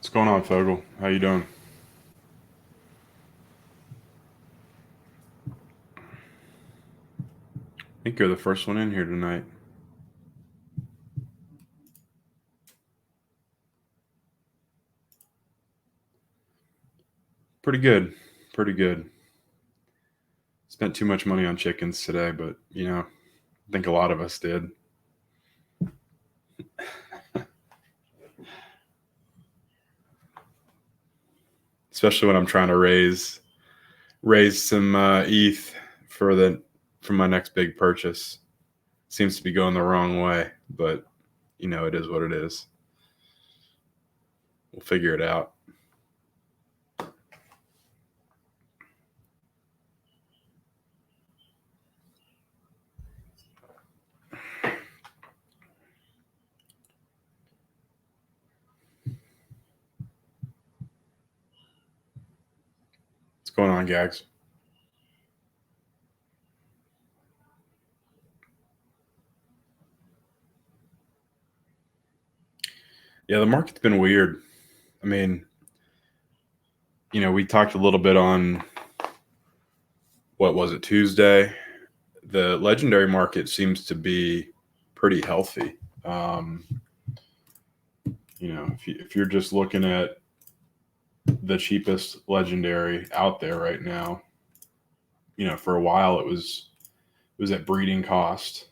What's going on, Fogel? How you doing? I think you're the first one in here tonight. Pretty good. Pretty good. Spent too much money on chickens today, but I think a lot of us did. Especially when I'm trying to raise some ETH for my next big purchase. Seems to be going the wrong way, but it is what it is. We'll figure it out. What's going on, Gags? Yeah, the market's been weird. I mean, we talked a little bit on, what was it, Tuesday? The legendary market seems to be pretty healthy. If you're just looking at the cheapest legendary out there right now, for a while it was at breeding cost,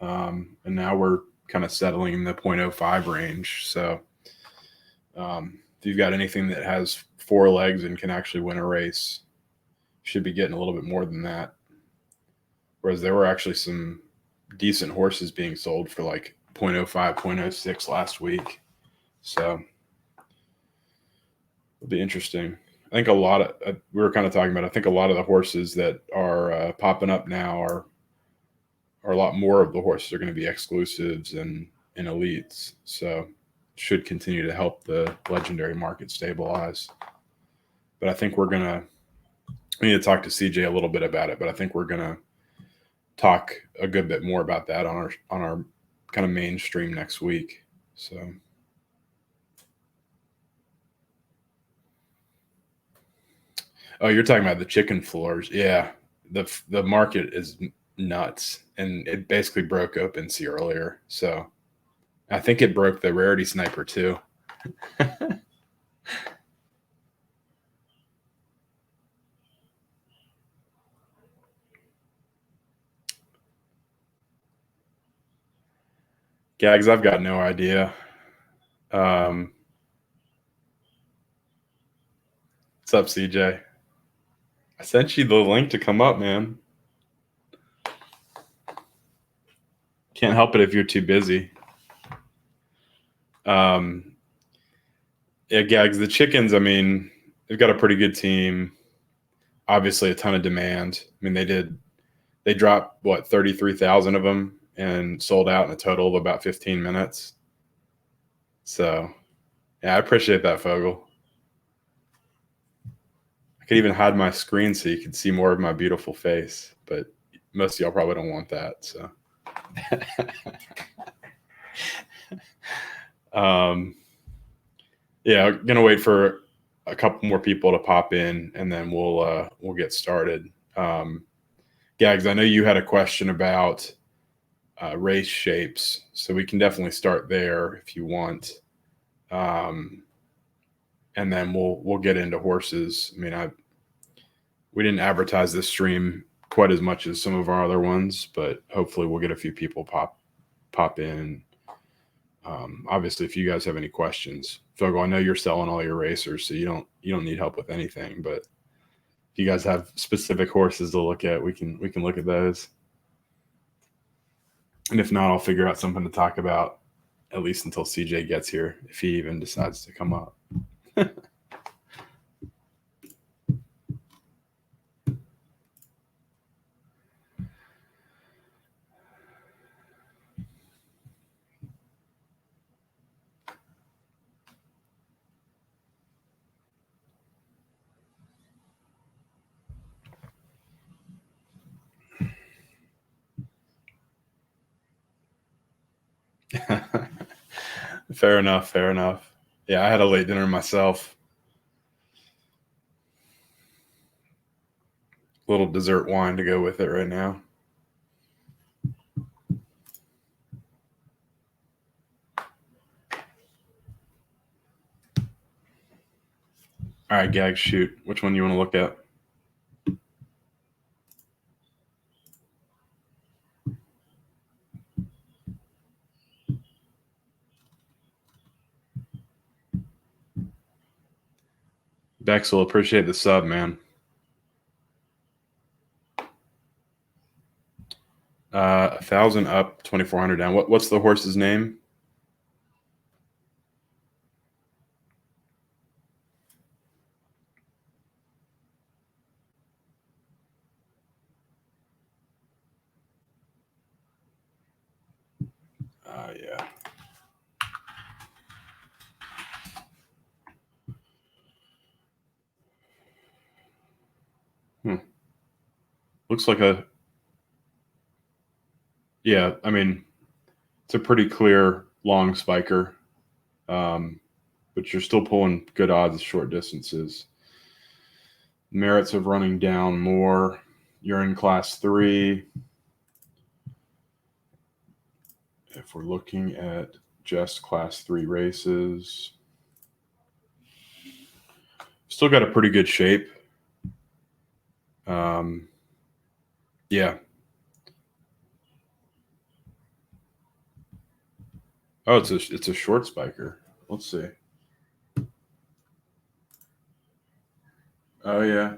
and now we're kind of settling in the 0.05 range. So if you've got anything that has 4 legs and can actually win a race, you should be getting a little bit more than that. Whereas there were actually some decent horses being sold for like 0.05, 0.06 last week. So it'll be interesting. I think a lot of we were kind of talking about. I think a lot of the horses that are popping up now are a lot more of the horses are going to be exclusives and elites. So should continue to help the legendary market stabilize. But I think we need to talk to CJ a little bit about it. But I think we're gonna talk a good bit more about that on our kind of mainstream next week. So. Oh, you're talking about the chicken floors. Yeah. The market is nuts, and it basically broke OpenSea earlier. So I think it broke the rarity sniper too. Gags, I've got no idea. What's up, CJ? I sent you the link to come up, man. Can't help it if you're too busy. Yeah, Gags, the chickens, I mean, they've got a pretty good team. Obviously, a ton of demand. I mean, they dropped, 33,000 of them and sold out in a total of about 15 minutes. So, yeah, I appreciate that, Fogel. I could even hide my screen so you could see more of my beautiful face, but most of y'all probably don't want that. So, yeah, I'm gonna wait for a couple more people to pop in, and then we'll get started. Gags, I know you had a question about race shapes, so we can definitely start there if you want, and then we'll get into horses. I mean, we didn't advertise this stream quite as much as some of our other ones, but hopefully we'll get a few people pop in. Obviously, if you guys have any questions, Fogel, I know you're selling all your racers, so you don't need help with anything. But if you guys have specific horses to look at, we can look at those. And if not, I'll figure out something to talk about, at least until CJ gets here, if he even decides to come up. Fair enough. Yeah, I had a late dinner myself. A little dessert wine to go with it right now. All right, Gag, shoot. Which one do you want to look at? Dexel, appreciate the sub, man. 1,000 up, 2,400 down. What's the horse's name? Yeah. Looks like yeah, I mean, it's a pretty clear long spiker, but you're still pulling good odds short distances. Merits of running down more. You're in class 3. If we're looking at just class 3 races, still got a pretty good shape. Yeah. Oh, it's a short spiker. Let's see. Oh yeah.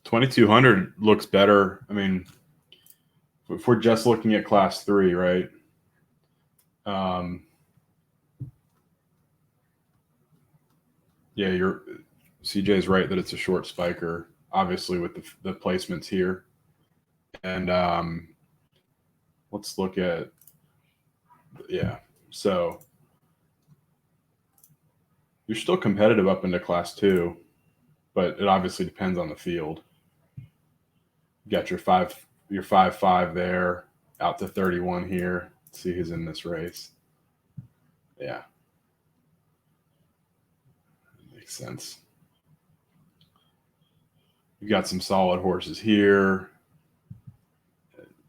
$2,200 looks better. I mean, if we're just looking at class 3, right? Yeah, CJ's right that it's a short spiker, obviously with the placements here. And let's look at, yeah. So you're still competitive up into class 2, but it obviously depends on the field. You got your 5.5 there, out to 31 here. Let's see who's in this race. Yeah. Makes sense. You've got some solid horses here.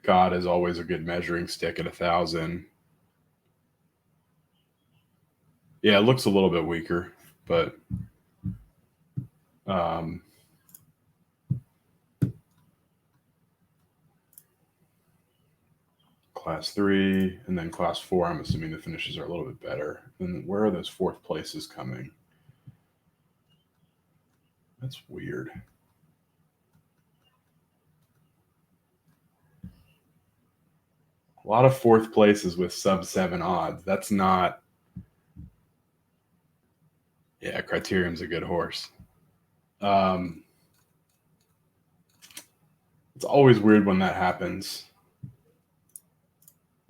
God is always a good measuring stick at 1,000. Yeah, it looks a little bit weaker, but class 3 and then class 4, I'm assuming the finishes are a little bit better. And where are those 4th places coming? That's weird. A lot of 4th places with sub 7 odds. That's not. Yeah, Criterium's a good horse. It's always weird when that happens.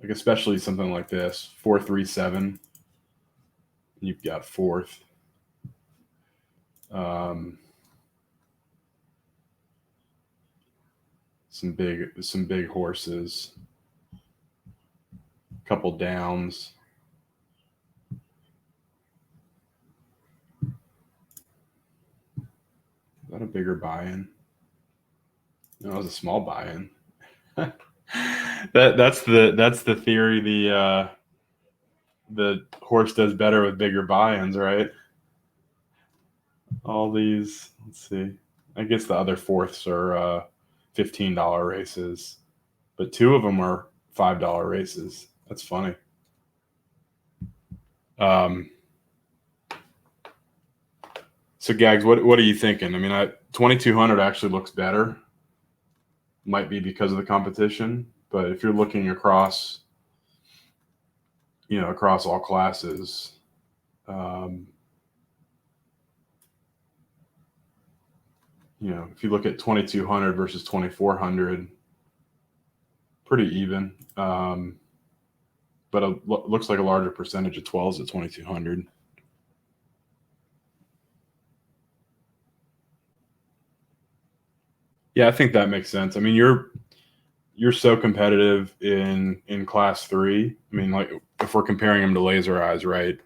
Like, especially something like this 4-3-7. You've got 4th. Some big horses. Couple downs. Is that a bigger buy-in? No, it was a small buy-in. that's the theory. The horse does better with bigger buy-ins, right? All these. Let's see. I guess the other 4ths are $15 races, but 2 of them are $5 races. That's funny. So Gags, what are you thinking? I mean, 2,200 actually looks better. Might be because of the competition, but if you're looking across, across all classes, if you look at 2,200 versus 2,400, pretty even. But it looks like a larger percentage of 12s at 2,200. Yeah, I think that makes sense. I mean, you're so competitive in class 3. I mean, like if we're comparing them to laser eyes, right?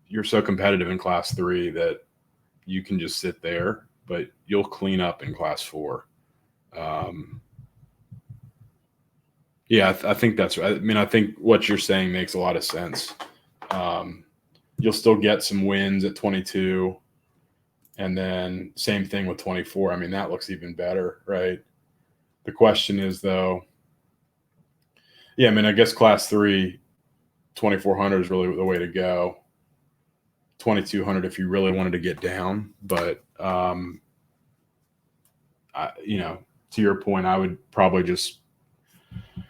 You're so competitive in class 3 that you can just sit there, but you'll clean up in class 4. Yeah, I think that's right. I mean, I think what you're saying makes a lot of sense. You'll still get some wins at 22, and then same thing with 24. I mean, that looks even better, right? The question is, though, yeah, I mean, I guess class 3, 2400 is really the way to go. 2200 if you really wanted to get down, but to your point, I would probably just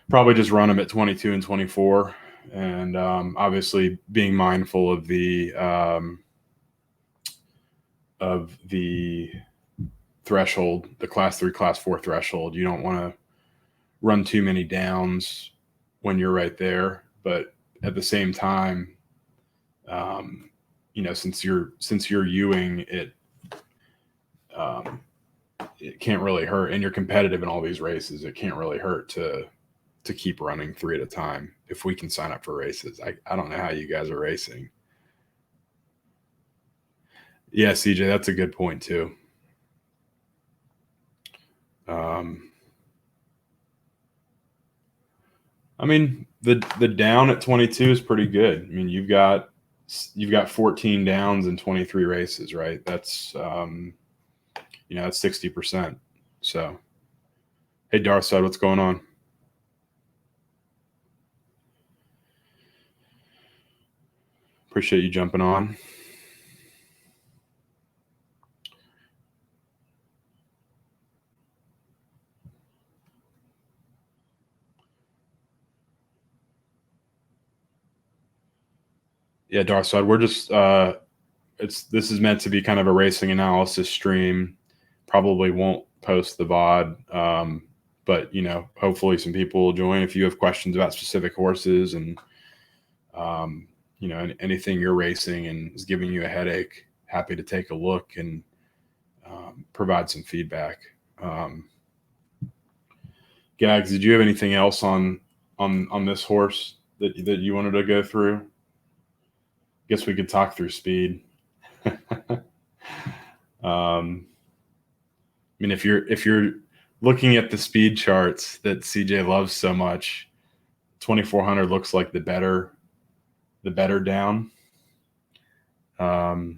run them at 22 and 24, and obviously being mindful of the threshold, the class 3, class 4 threshold. You don't want to run too many downs when you're right there, but at the same time, since you're Ewing, it can't really hurt, and you're competitive in all these races. It can't really hurt to keep running 3 at a time if we can sign up for races. I don't know how you guys are racing. Yeah, CJ, that's a good point too. I mean, the down at 22 is pretty good. I mean, you've got 14 downs in 23 races, right? That's that's 60%. So, hey, Darthside, what's going on? Appreciate you jumping on. Yeah, Darthside, we're just this is meant to be kind of a racing analysis stream. Probably won't post the VOD, but hopefully some people will join. If you have questions about specific horses and anything you're racing and is giving you a headache, happy to take a look and provide some feedback. Gags, did you have anything else on this horse that you wanted to go through? Guess we could talk through speed. I mean, if you're looking at the speed charts that CJ loves so much, 2400 looks like the better down. No,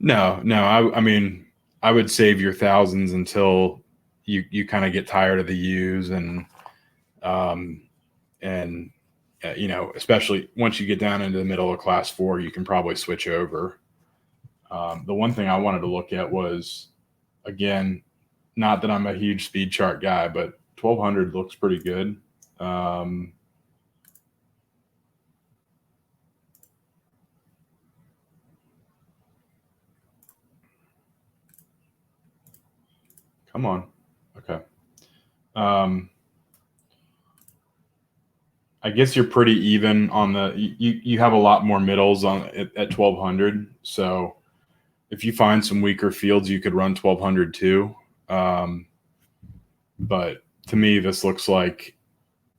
I mean, I would save your thousands until you kind of get tired of the U's and especially once you get down into the middle of class 4, you can probably switch over. The one thing I wanted to look at was, again, not that I'm a huge speed chart guy, but 1200 looks pretty good. Come on. Okay. I guess you're pretty even on you have a lot more middles at 1200. So if you find some weaker fields, you could run 1200 too. But to me, this looks like,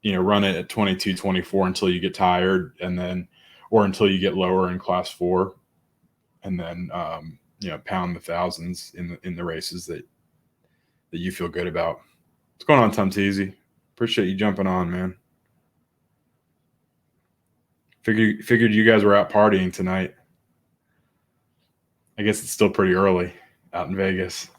run it at 22, 24 until you get tired, and then, or until you get lower in class 4, and then, pound the thousands in the races that you feel good about. What's going on, Tom Teasy? Appreciate you jumping on, man. Figured you guys were out partying tonight. I guess it's still pretty early out in Vegas.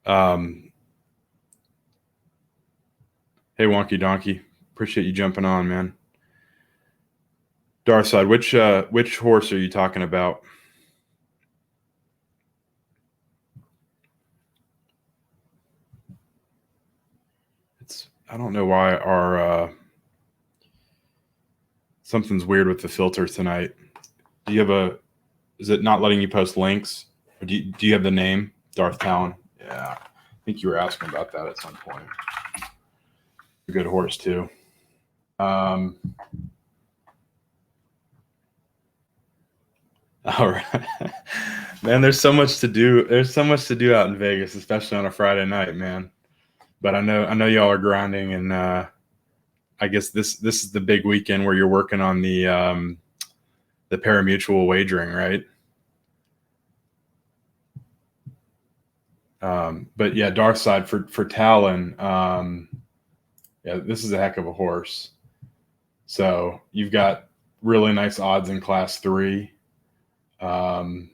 Hey, Wonky Donkey. Appreciate you jumping on, man. Darthside, which horse are you talking about? I don't know why our something's weird with the filter tonight. Do you have is it not letting you post links? Or do you have the name? Darth Talon. Yeah. think you were asking about that at some point. A good horse too. All right, man. There's so much to do. There's so much to do out in Vegas, especially on a Friday night, man. But I know y'all are grinding, and I guess this is the big weekend where you're working on the parimutuel wagering, right? But yeah, dark side for Talon. Yeah, this is a heck of a horse. So you've got really nice odds in class 3. To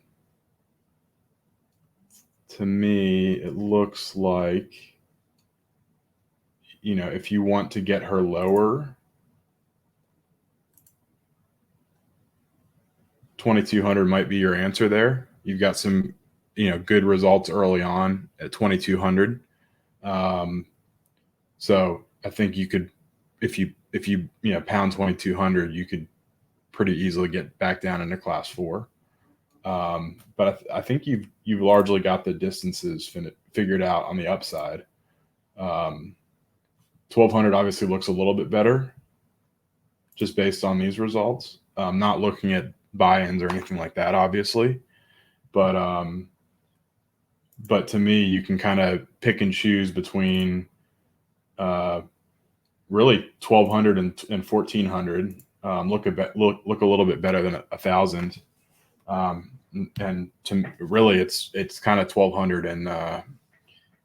me, it looks like, if you want to get her lower, 2,200 might be your answer there. You've got some, good results early on at 2,200. So I think you could, if you pound 2,200, you could pretty easily get back down into class 4. But I think you've largely got the distances figured out on the upside. 1,200 obviously looks a little bit better just based on these results. Not looking at buy-ins or anything like that, obviously, but to me, you can kind of pick and choose between really 1,200 and 1,400. Look a little bit better than 1,000. And to really, it's kind of 1,200 and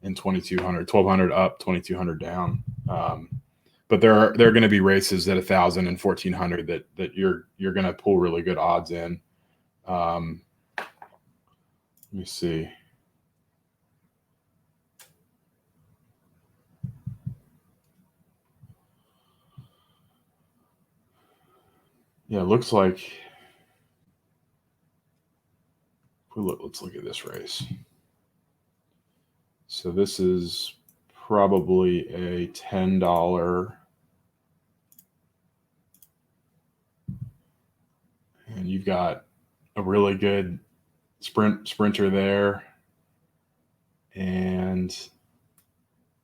2,200, 1,200 up, 2,200 down. But there are going to be races at 1,000 and 1,400 that you're going to pull really good odds in. Let me see. Yeah, it looks like. Let's look at this race. So this is probably a $10. And you've got a really good sprinter there and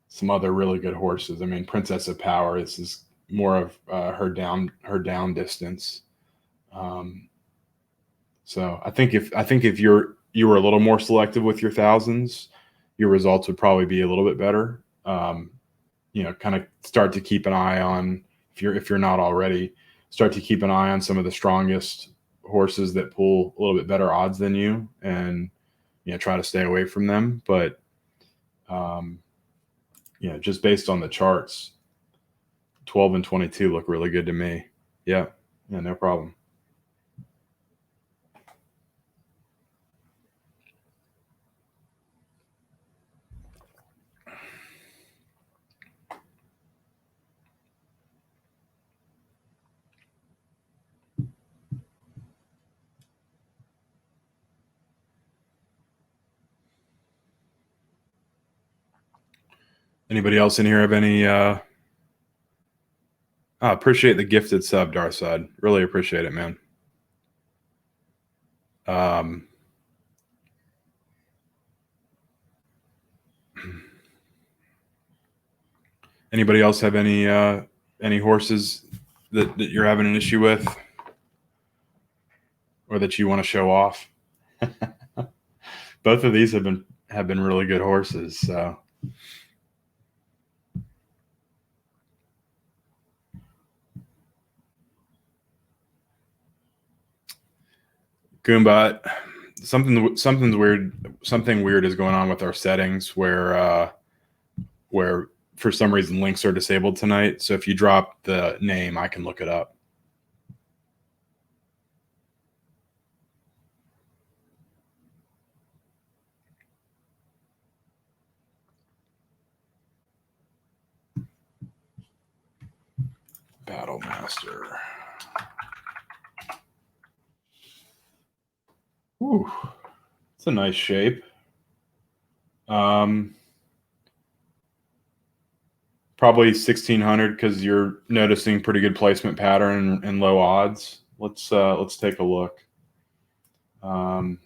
some other really good horses. I mean, Princess of Power, this is more of her down distance. So I think if you were a little more selective with your thousands, your results would probably be a little bit better. Kind of start to keep an eye on, if you're not already, start to keep an eye on some of the strongest horses that pull a little bit better odds than you, and try to stay away from them. But just based on the charts, 12 and 22 look really good to me. Yeah, no problem. Anybody else in here have any? I appreciate the gifted sub, Darside. Really appreciate it, man. Anybody else have any horses that you're having an issue with, or that you want to show off? Both of these have been really good horses. So. Goombot, something weird is going on with our settings where for some reason links are disabled tonight. So if you drop the name, I can look it up. Battle Master. Ooh, it's a nice shape. Probably 1,600 because you're noticing pretty good placement pattern and low odds. Let's take a look. I'm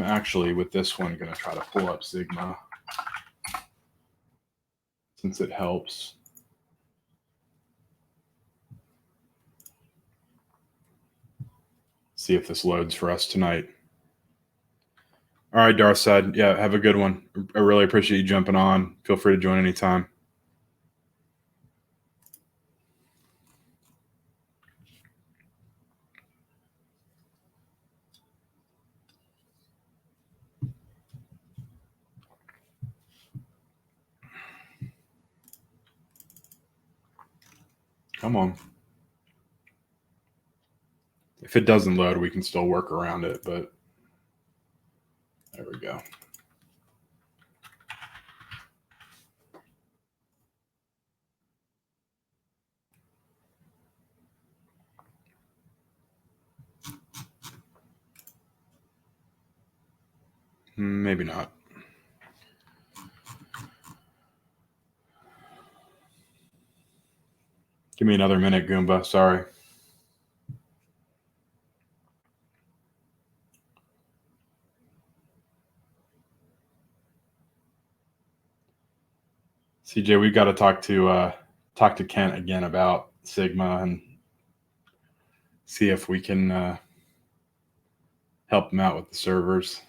actually with this one going to try to pull up Sigma. since it helps. See if this loads for us tonight. All right, Darthside. Yeah, have a good one. I really appreciate you jumping on. Feel free to join anytime. Come on. If it doesn't load, we can still work around it, but there we go. Maybe not. Give me another minute, Goomba. Sorry. CJ, we've got to talk to Kent again about Sigma and see if we can help him out with the servers.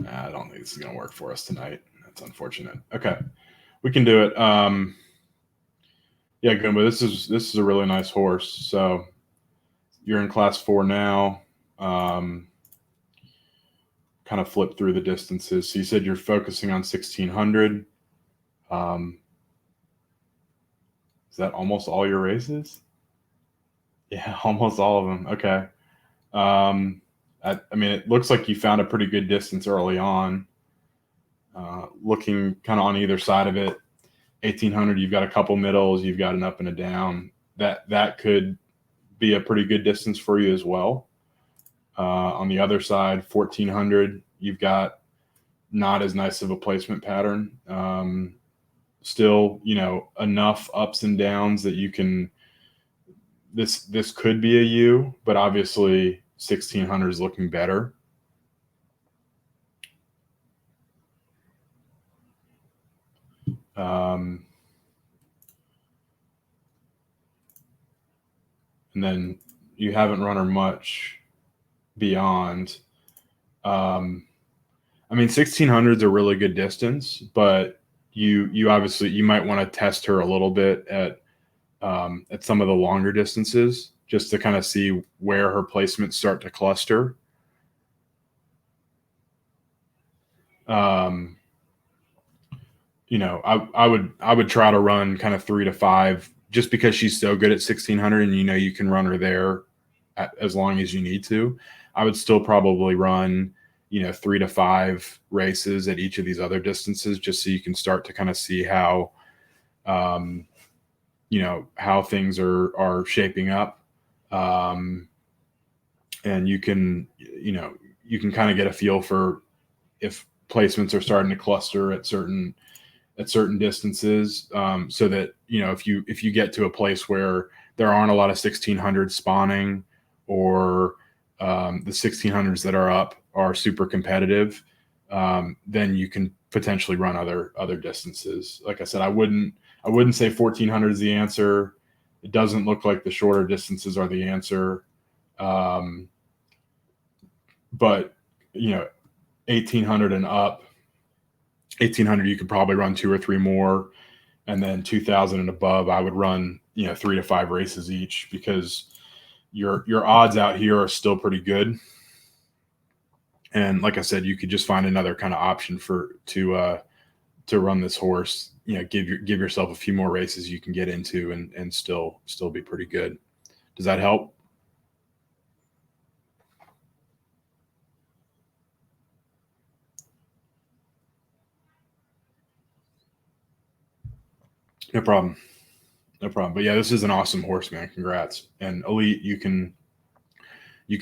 I don't think this is going to work for us tonight. That's unfortunate. Okay, we can do it. Yeah, Goomba, this is a really nice horse. So you're in class 4 now. Kind of flip through the distances. So you said you're focusing on 1600. Is that almost all your races? Yeah, almost all of them. Okay. I mean, it looks like you found a pretty good distance early on. Looking kind of on either side of it, 1800, you've got a couple middles, you've got an up and a down. That could be a pretty good distance for you as well. On the other side, 1400, you've got not as nice of a placement pattern. Still, enough ups and downs that you can. This could be a U, but obviously 1600 is looking better. And then you haven't run her much beyond. I mean, 1600 is a really good distance, but you obviously you might want to test her a little bit at some of the longer distances just to kind of see where her placements start to cluster. I would try to run kind of 3 to 5 just because she's so good at 1600 and you can run her there as long as you need to. I would still probably run 3 to 5 races at each of these other distances just so you can start to kind of see how how things are shaping up. And you can kind of get a feel for if placements are starting to cluster at certain distances, so that if you get to a place where there aren't a lot of 1600 spawning, or the 1600s that are up are super competitive, then you can potentially run other distances. Like I said, I wouldn't say 1400 is the answer. It doesn't look like the shorter distances are the answer. But 1800 and up, 1800 you could probably run 2 or 3 more, and then 2000 and above I would run 3 to 5 races each, because your odds out here are still pretty good. And like I said, you could just find another kind of option to run this horse. Give yourself a few more races you can get into and still be pretty good. Does that help? No problem. But yeah, this is an awesome horse, man. Congrats. And Elite, you can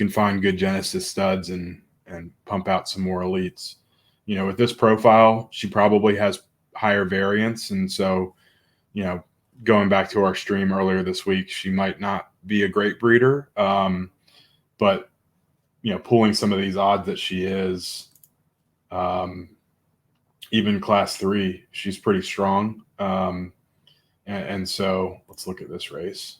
find good Genesis studs and pump out some more elites. With this profile, she probably has higher variance, and so going back to our stream earlier this week, she might not be a great breeder, but pulling some of these odds that she is, even class 3, she's pretty strong. And so let's look at this race.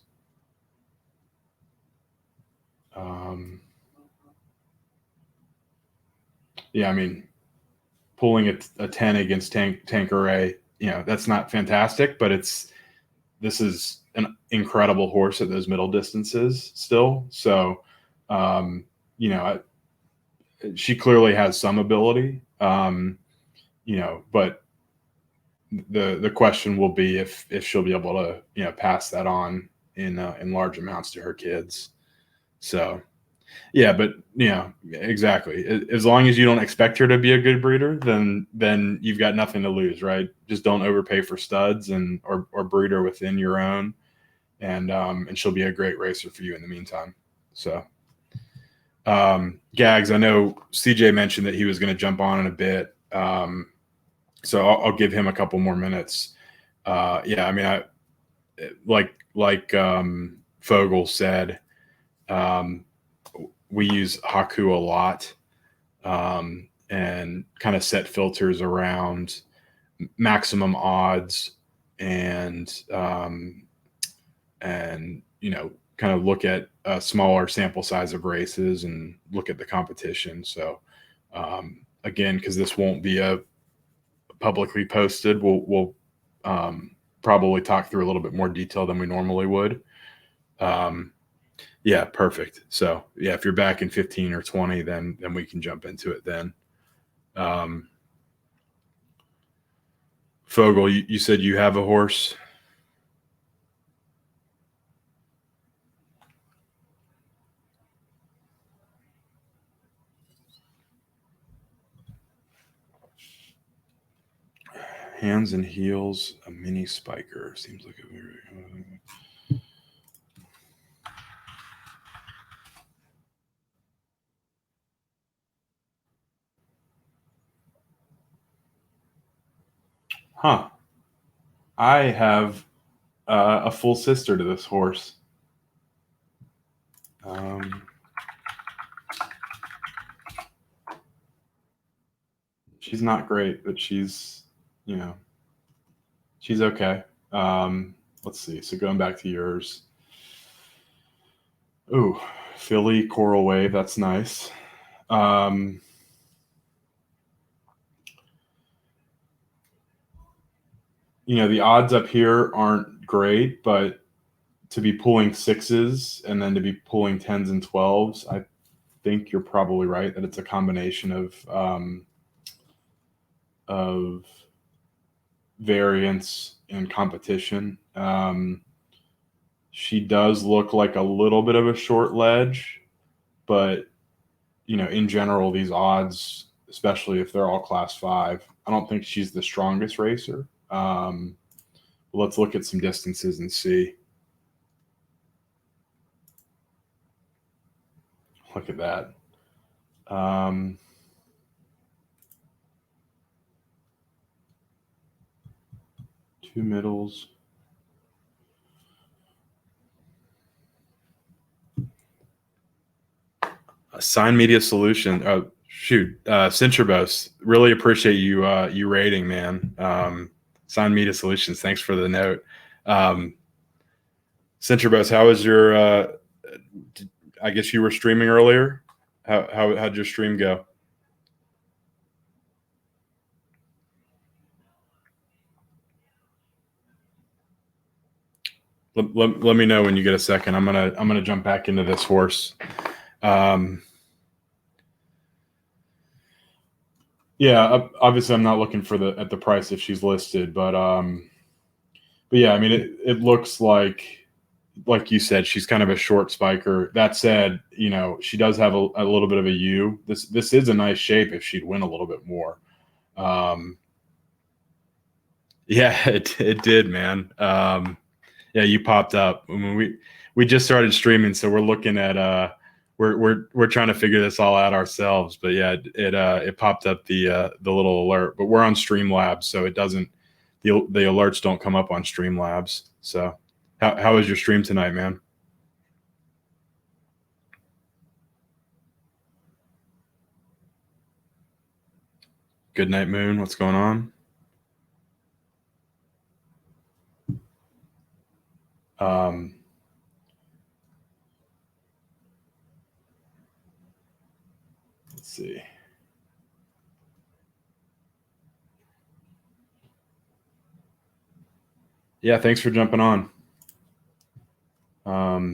Yeah, I mean, pulling a 10 against Tanqueray, that's not fantastic, but this is an incredible horse at those middle distances still. So, she clearly has some ability, but the question will be if she'll be able to, pass that on in large amounts to her kids. So, yeah, but exactly. As long as you don't expect her to be a good breeder, then you've got nothing to lose, right? Just don't overpay for studs or breed her within your own, and she'll be a great racer for you in the meantime. So, Gags, I know CJ mentioned that he was going to jump on in a bit, so I'll give him a couple more minutes. Yeah, I mean, I like Fogel said. We use Haku a lot, and kind of set filters around maximum odds and kind of look at a smaller sample size of races and look at the competition. So again, because this won't be a publicly posted, we'll probably talk through a little bit more detail than we normally would. Yeah, perfect. So yeah, if you're back in 15 or 20, then we can jump into it then. Fogel, you said you have a horse. Hands and Heels, a mini spiker. Seems like a very... Huh. I have a full sister to this horse. She's not great, but she's okay. Let's see. So going back to yours. Ooh, Philly Coral Wave. That's nice. The odds up here aren't great, but to be pulling 6s and then to be pulling 10s and 12s, I think you're probably right that it's a combination of variance and competition. She does look like a little bit of a short ledge, but in general, these odds, especially if they're all class 5, I don't think she's the strongest racer. Let's look at some distances and see. Look at that. 2 middles. Sign Media Solution. Oh, shoot. Centribus. Really appreciate you rating, man. Sign Media Solutions. Thanks for the note. Centribus, how was your I guess you were streaming earlier. How'd your stream go? Let me know when you get a second. I'm gonna jump back into this horse. Yeah, obviously I'm not looking at the price if she's listed, but yeah, I mean it looks like you said, she's kind of a short spiker. That said, she does have a little bit of a U. This is a nice shape if she'd win a little bit more. Yeah, it did, man. Yeah, you popped up. I mean, we just started streaming, so we're looking at we're trying to figure this all out ourselves. But yeah, it popped up the little alert. But we're on Streamlabs, so it doesn't the alerts don't come up on Streamlabs. So how was your stream tonight, man? Good night, Moon. What's going on? Let's see. Yeah, thanks for jumping on. Yeah,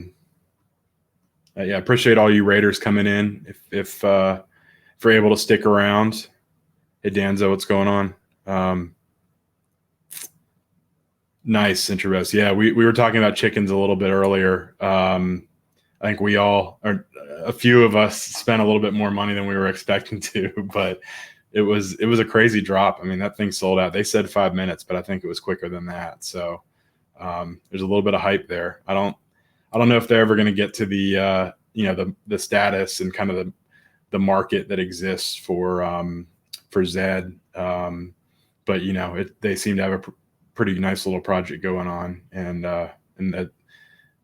appreciate all you Raiders coming in. If we're able to stick around. Hey Danzo, what's going on? Nice interest. Yeah, we were talking about chickens a little bit earlier. I think we all, or a few of us, spent a little bit more money than we were expecting to, but it was a crazy drop. I mean, that thing sold out. They said 5 minutes, but I think it was quicker than that. So there's a little bit of hype there. I don't know if they're ever going to get to the the status and kind of the market that exists for ZED. But they seem to have a pretty nice little project going on, and that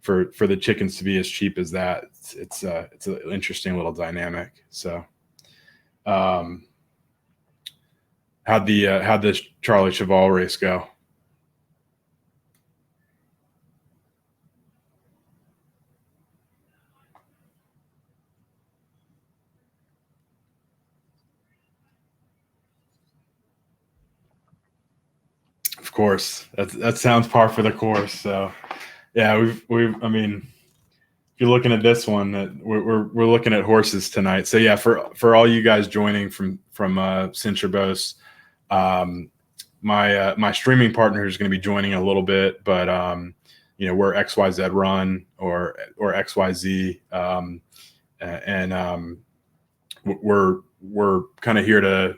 for the chickens to be as cheap as that, it's an interesting little dynamic. So how'd the Charlie Cheval race go? Of course, that sounds par for the course. So yeah, I mean, if you're looking at this one, that we're looking at horses tonight. So yeah, for all you guys joining from Cintrabos, my streaming partner is going to be joining a little bit, but we're XYZED Run or XYZ, and we're kind of here to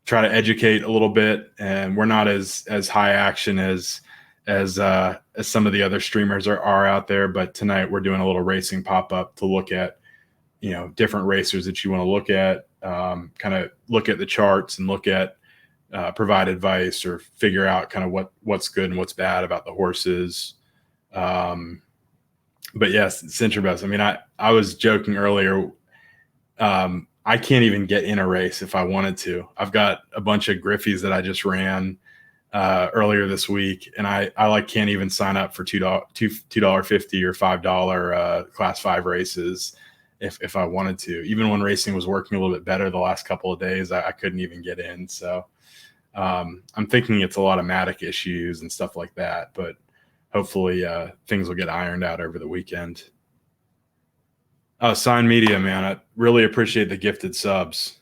try to educate a little bit, and we're not as high action as some of the other streamers are out there. But tonight we're doing a little racing pop-up to look at different racers that you want to look at, kind of look at the charts and look at provide advice or figure out kind of what's good and what's bad about the horses. But yes, Cintrabus. I mean, I was joking earlier. I can't even get in a race if I wanted to. I've got a bunch of Griffies that I just ran earlier this week, and I like can't even sign up for $2.50 or $5 class 5 races if I wanted to. Even when racing was working a little bit better the last couple of days, I couldn't even get in. So I'm thinking it's a lot of Matic issues and stuff like that, but hopefully things will get ironed out over the weekend. Sign Media, man. I really appreciate the gifted subs.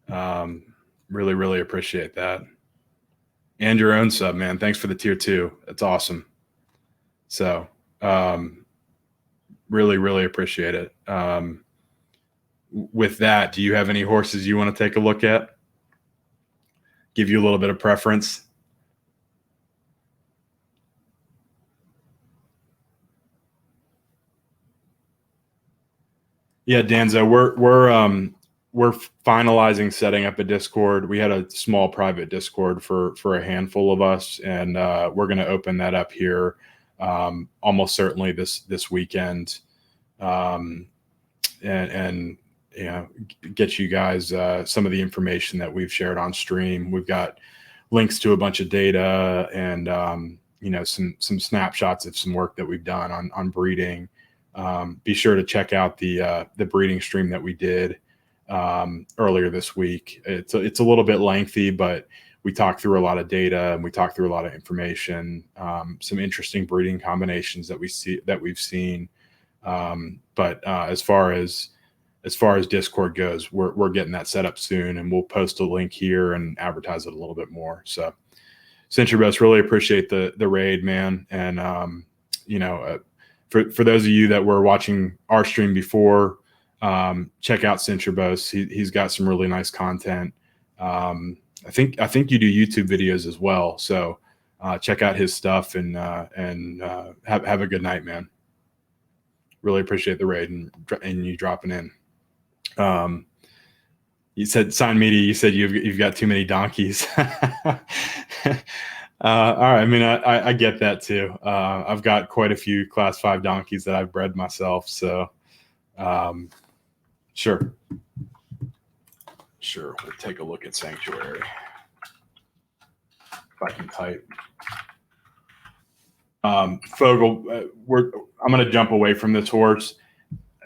Really, really appreciate that. And your own sub, man. Thanks for the tier 2. That's awesome. So really, really appreciate it. With that, do you have any horses you want to take a look at? Give you a little bit of preference? Yeah, Danzo, we're finalizing setting up a Discord. We had a small private Discord for a handful of us, and we're going to open that up here almost certainly this weekend, and get you guys some of the information that we've shared on stream. We've got links to a bunch of data and some snapshots of some work that we've done on breeding. Be sure to check out the breeding stream that we did earlier this week. It's a little bit lengthy, but we talked through a lot of data and we talked through a lot of information, some interesting breeding combinations that we've seen. But as far as Discord goes, we're getting that set up soon, and we'll post a link here and advertise it a little bit more. So Cintrabus, really appreciate the raid, man. And for those of you that were watching our stream before, check out Cintrabus. He's got some really nice content. I think you do YouTube videos as well. So check out his stuff and have a good night, man. Really appreciate the raid and you dropping in. You said Sign Media. You said you've got too many donkeys. All right. I mean, I get that too. I've got quite a few class 5 donkeys that I've bred myself. So, sure. sure. We'll take a look at Sanctuary. If I can type. Fogel, I'm going to jump away from this horse.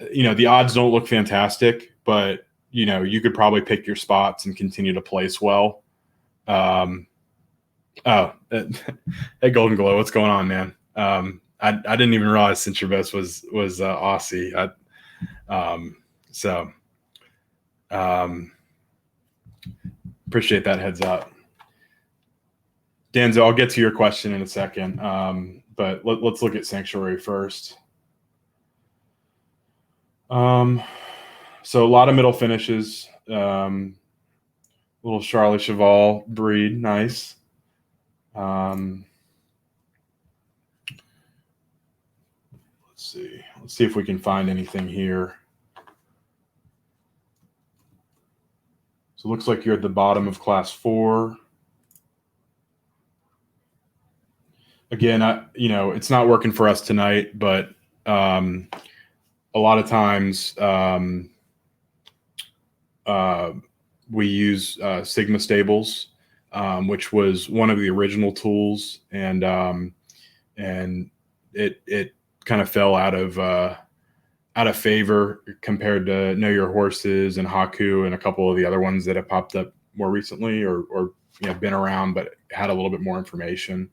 The odds don't look fantastic, but you could probably pick your spots and continue to place well. Hey, Golden Glow, what's going on, man? I didn't even realize Cincher Best was Aussie. Appreciate that heads up. Danzo, I'll get to your question in a second, but let's look at Sanctuary first. So a lot of middle finishes. Little Charlie Cheval breed, nice. Let's see if we can find anything here. So it looks like you're at the bottom of Class 4. Again, it's not working for us tonight, but a lot of times we use Sigma Stables, which was one of the original tools, and it kind of fell out of favor compared to Know Your Horses and Haku and a couple of the other ones that have popped up more recently or been around but had a little bit more information.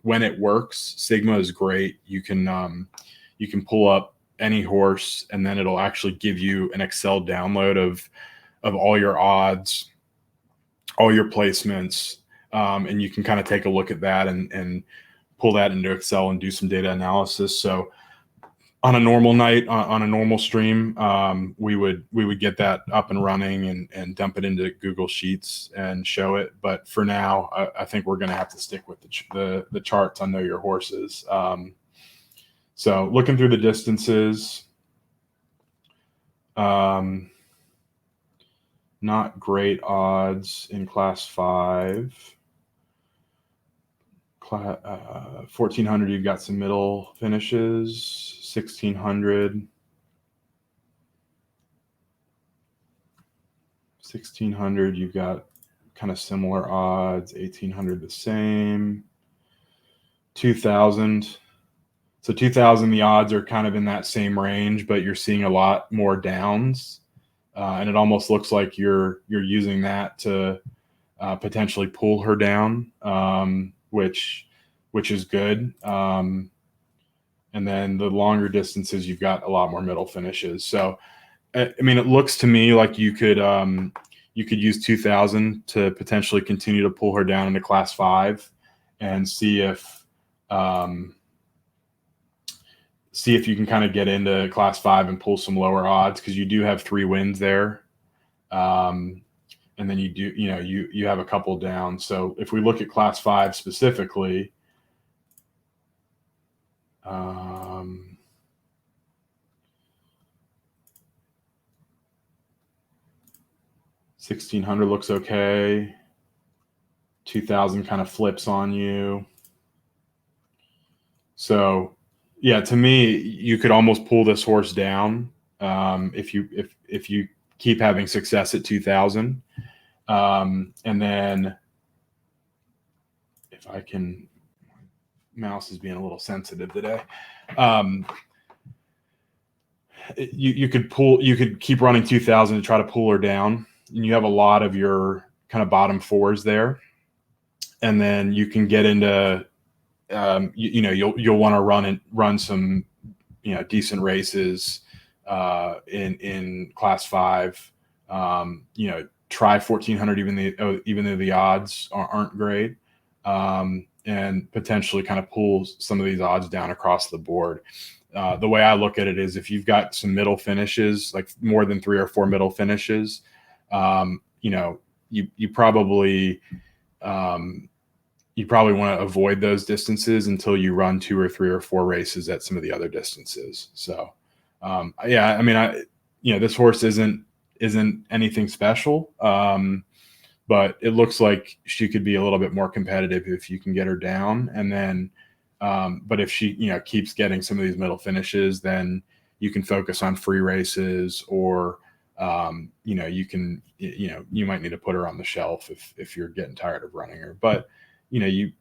When it works, Sigma is great. You can pull up any horse and then it'll actually give you an Excel download of all your odds, all your placements, and you can kind of take a look at that and pull that into Excel and do some data analysis. So on a normal night, on a normal stream, we would get that up and running and dump it into Google Sheets and show it. But for now, I think we're going to have to stick with the charts on Know Your Horses. So looking through the distances, not great odds in Class 5. 1400, you've got some middle finishes. 1600. 1600, you've got kind of similar odds. 1800, the same. 2000. So 2000, the odds are kind of in that same range, but you're seeing a lot more downs. And it almost looks like you're using that to potentially pull her down, which is good. And then the longer distances, you've got a lot more middle finishes. So, I mean, it looks to me like you could use 2000 to potentially continue to pull her down into Class 5 and see if you can kind of get into Class 5 and pull some lower odds, because you do have 3 wins there. And then you have a couple down. So if we look at Class 5 specifically, 1600 looks okay. 2000 kind of flips on you. So yeah, to me, you could almost pull this horse down if you keep having success at 2000. And then if I can, mouse is being a little sensitive today. You could keep running 2000 to try to pull her down, and you have a lot of your kind of bottom 4s there. And then you can get into, you'll want to run some, decent races in Class 5. Try 1400, even though the odds aren't great, and potentially kind of pull some of these odds down across the board. The way I look at it is, if you've got some middle finishes, like more than 3 or 4 middle finishes, you probably want to avoid those distances until you run 2 or 3 or 4 races at some of the other distances. So, yeah, I mean, this horse isn't anything special, but it looks like she could be a little bit more competitive if you can get her down. And then, but if she, keeps getting some of these middle finishes, then you can focus on free races or you might need to put her on the shelf if you're getting tired of running her. But your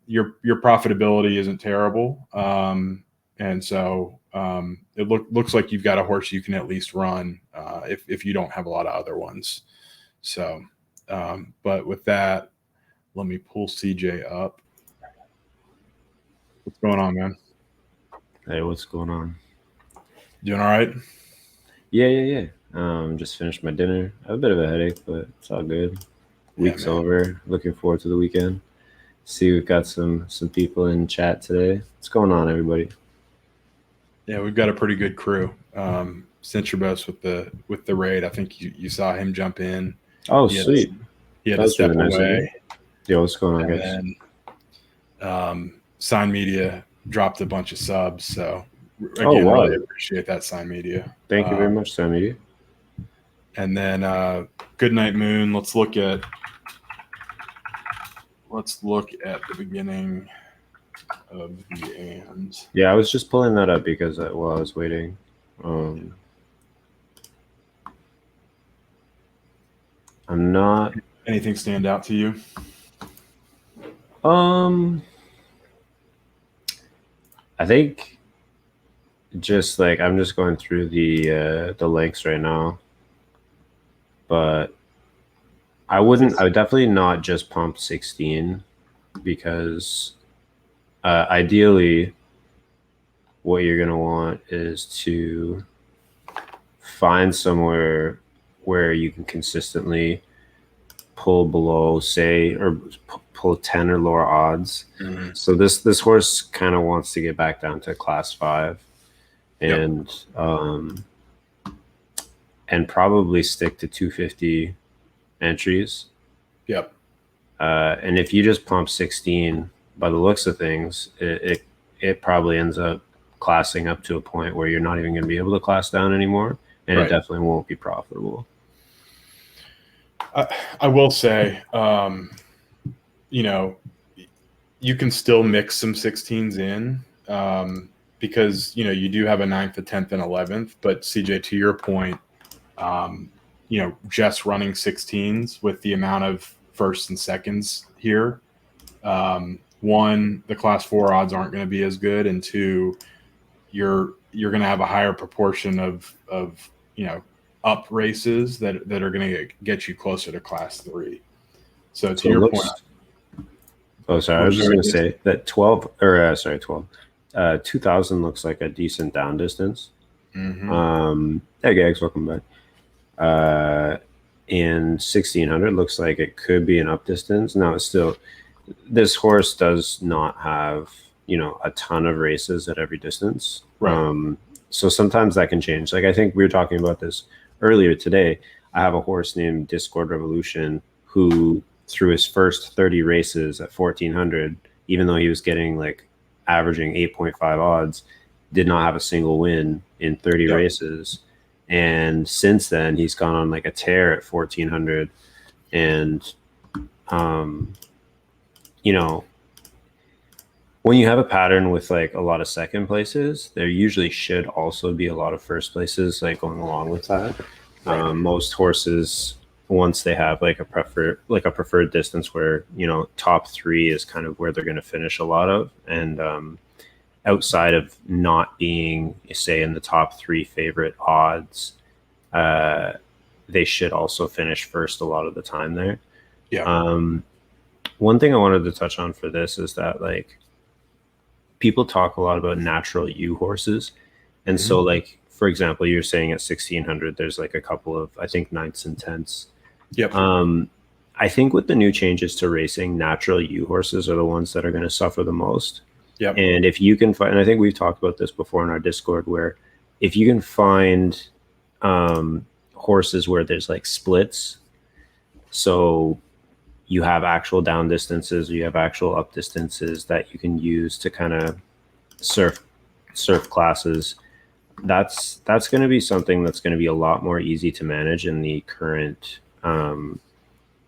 profitability isn't terrible, and so it looks like you've got a horse you can at least run if you don't have a lot of other ones. So, but with that, let me pull CJ up. What's going on, man? Hey, what's going on? Doing all right? Yeah. Just finished my dinner. I have a bit of a headache, but it's all good. Week's over. Looking forward to the weekend. See, we've got some people in chat today. What's going on, everybody? Yeah, we've got a pretty good crew. Centrobus with the raid. I think you saw him jump in. Oh, sweet. He had to step away. Yeah, what's going on, guys? And then Sign Media dropped a bunch of subs. So again, wow. really appreciate that, Sign Media. Thank you very much, Sign Media. And then Good Night Moon. Let's look at the beginning of the ANs. Yeah, I was just pulling that up because while I was waiting. I'm not. Anything stand out to you? I think just like I'm just going through the links right now, but I would definitely not just pump 16 because ideally what you're going to want is to find somewhere where you can consistently pull below, say, or pull 10 or lower odds. Mm-hmm. So this horse kind of wants to get back down to class 5 and probably stick to 250 entries. Yep. And if you just pump 16, by the looks of things, it probably ends up classing up to a point where you're not even going to be able to class down anymore, and It definitely won't be profitable. I will say, you can still mix some 16s in because, you do have a 9th, a 10th, and 11th. But CJ, to your point, just running 16s with the amount of firsts and seconds here, one, the class 4 odds aren't going to be as good, and two, you're going to have a higher proportion of up races that are going to get you closer to class 3. So to your point. Oh, sorry. I was just going to say that 2000 looks like a decent down distance. Mm-hmm. Hey, Gags, welcome back. And 1600 looks like it could be an up distance. Now, it's still, this horse does not have, a ton of races at every distance. Right. So sometimes that can change. Like, I think we were talking about this earlier today. I have a horse named Discord Revolution who, through his first 30 races at 1400, even though he was getting like averaging 8.5 odds, did not have a single win in 30 races. And since then, he's gone on like a tear at 1400. And, when you have a pattern with like a lot of second places, there usually should also be a lot of first places like going along with that. Most horses, once they have like a preferred distance where, top 3 is kind of where they're going to finish a lot of. And outside of not being, say, in the top 3 favorite odds, they should also finish first a lot of the time there. Yeah. One thing I wanted to touch on for this is that like people talk a lot about natural U horses. And so like, for example, you're saying at 1600, there's like a couple of, I think, 9ths and 10ths. Yep. I think with the new changes to racing, natural U horses are the ones that are going to suffer the most. Yep. And if you can find, and I think we've talked about this before in our Discord, where if you can find horses where there's like splits, so you have actual down distances, you have actual up distances that you can use to kind of surf classes, that's going to be something that's going to be a lot more easy to manage in the current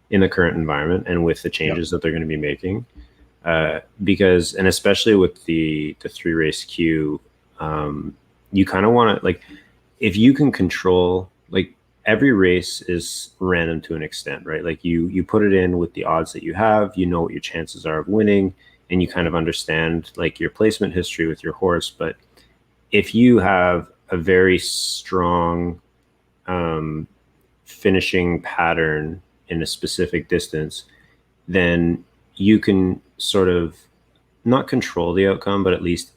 environment and with the changes that they're going to be making. Because, and especially with the 3 race queue, you kind of want to, like, if you can control, like, every race is random to an extent, right? Like you put it in with the odds that you have, you know what your chances are of winning, and you kind of understand like your placement history with your horse. But if you have a very strong finishing pattern in a specific distance, then you can sort of not control the outcome, but at least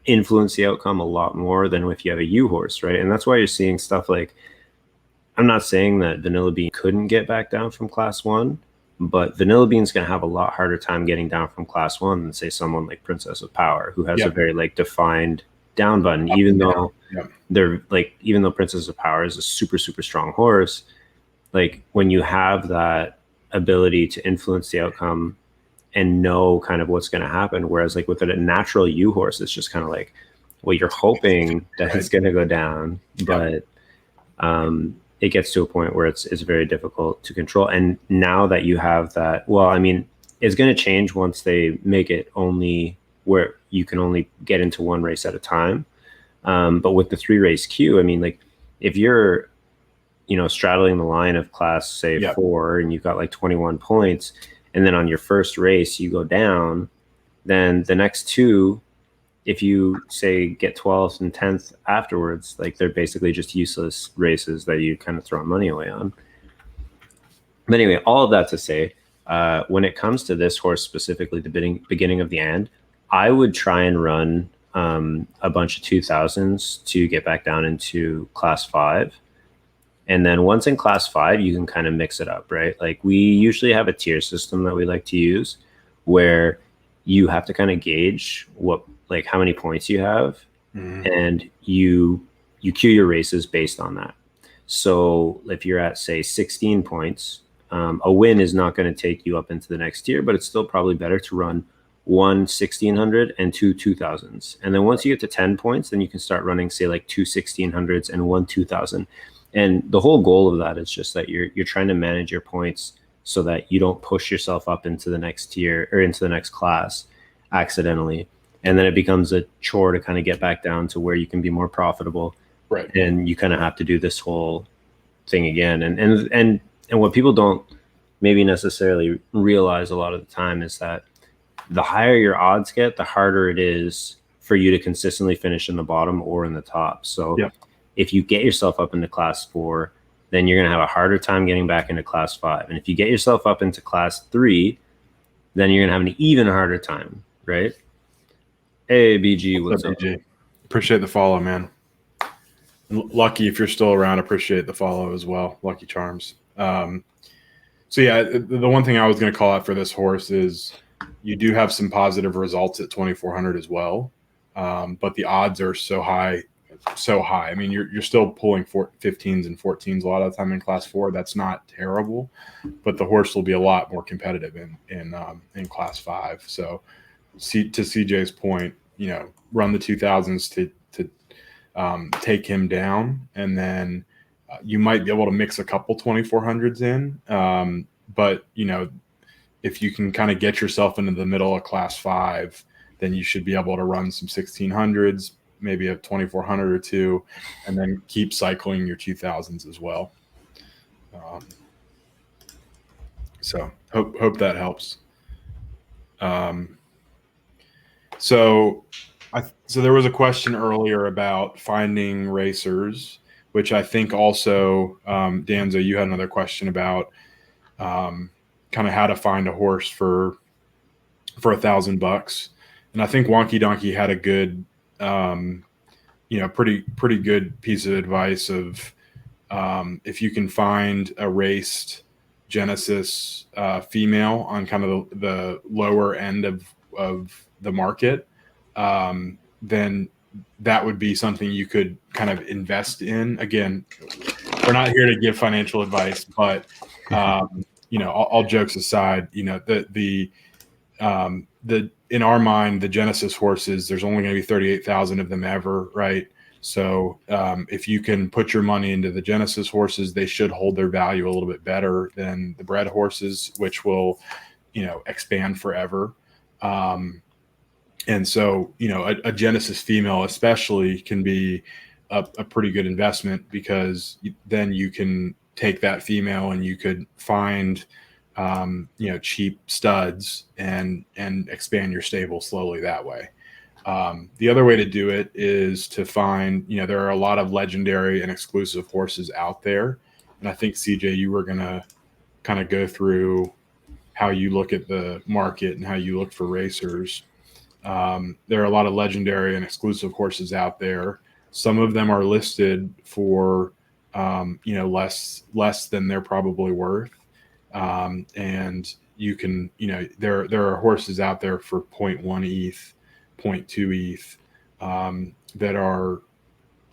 influence the outcome a lot more than if you have a U horse, right? And that's why you're seeing stuff like, I'm not saying that Vanilla Bean couldn't get back down from class one, but Vanilla Bean's going to have a lot harder time getting down from class one than say someone like Princess of Power, who has a very like defined down button, even though they're like, even though Princess of Power is a super, super strong horse, like when you have that ability to influence the outcome and know kind of what's going to happen. Whereas like with a natural U horse, it's just kind of like, well, you're hoping that it's going to go down, but it gets to a point where it's very difficult to control. And now that you have that, well, I mean, it's going to change once they make it only where you can only get into one race at a time. But with the 3-race queue, I mean, like if you're, straddling the line of class, say 4, and you've got like 21 points, and then on your first race you go down, then the next 2, if you say get 12th and 10th afterwards, like they're basically just useless races that you kind of throw money away on. But anyway, all of that to say, when it comes to this horse specifically, the beginning of the end, I would try and run a bunch of 2000s to get back down into class 5. And then once in class 5, you can kind of mix it up, right? Like we usually have a tier system that we like to use where you have to kind of gauge like how many points you have, and you queue your races based on that. So if you're at say 16 points, a win is not going to take you up into the next tier, but it's still probably better to run 1 1600 and 2 2000s. And then once you get to 10 points, then you can start running say like 2 1600s and 1 2000. And the whole goal of that is just that you're trying to manage your points so that you don't push yourself up into the next tier or into the next class accidentally. And then it becomes a chore to kind of get back down to where you can be more profitable. Right. And you kind of have to do this whole thing again. And what people don't maybe necessarily realize a lot of the time is that the higher your odds get, the harder it is for you to consistently finish in the bottom or in the top. So if you get yourself up into class 4, then you're going to have a harder time getting back into class 5. And if you get yourself up into class 3, then you're going to have an even harder time, right? Hey, BG, what's up? BG? Appreciate the follow, man. Lucky, if you're still around, appreciate the follow as well. Lucky Charms. So yeah, the one thing I was going to call out for this horse is you do have some positive results at 2,400 as well, but the odds are so high. I mean, you're still pulling 15s and 14s a lot of the time in class 4. That's not terrible, but the horse will be a lot more competitive in class 5. So, to CJ's point, run the 2000s to take him down, and then you might be able to mix a couple 2,400s in. But if you can kind of get yourself into the middle of class 5, then you should be able to run some 1600s. Maybe a 2,400 or 2, and then keep cycling your 2000s as well. So hope that helps. So there was a question earlier about finding racers, which I think also Danza, you had another question about kind of how to find a horse for $1,000, and I think Wonky Donkey had a good. Pretty good piece of advice of if you can find a raced Genesis female on kind of the lower end of the market, then that would be something you could kind of invest in. Again, we're not here to give financial advice, but all jokes aside, the in our mind, the Genesis horses, there's only going to be 38,000 of them ever, right? So if you can put your money into the Genesis horses, they should hold their value a little bit better than the bred horses, which will, expand forever. And so, a Genesis female especially can be a pretty good investment, because then you can take that female and you could find cheap studs and expand your stable slowly that way. The other way to do it is to find, there are a lot of legendary and exclusive horses out there. And I think, CJ, you were going to kind of go through how you look at the market and how you look for racers. There are a lot of legendary and exclusive horses out there. Some of them are listed for, less than they're probably worth. And you can, there are horses out there for 0.1 ETH, 0.2 ETH, that are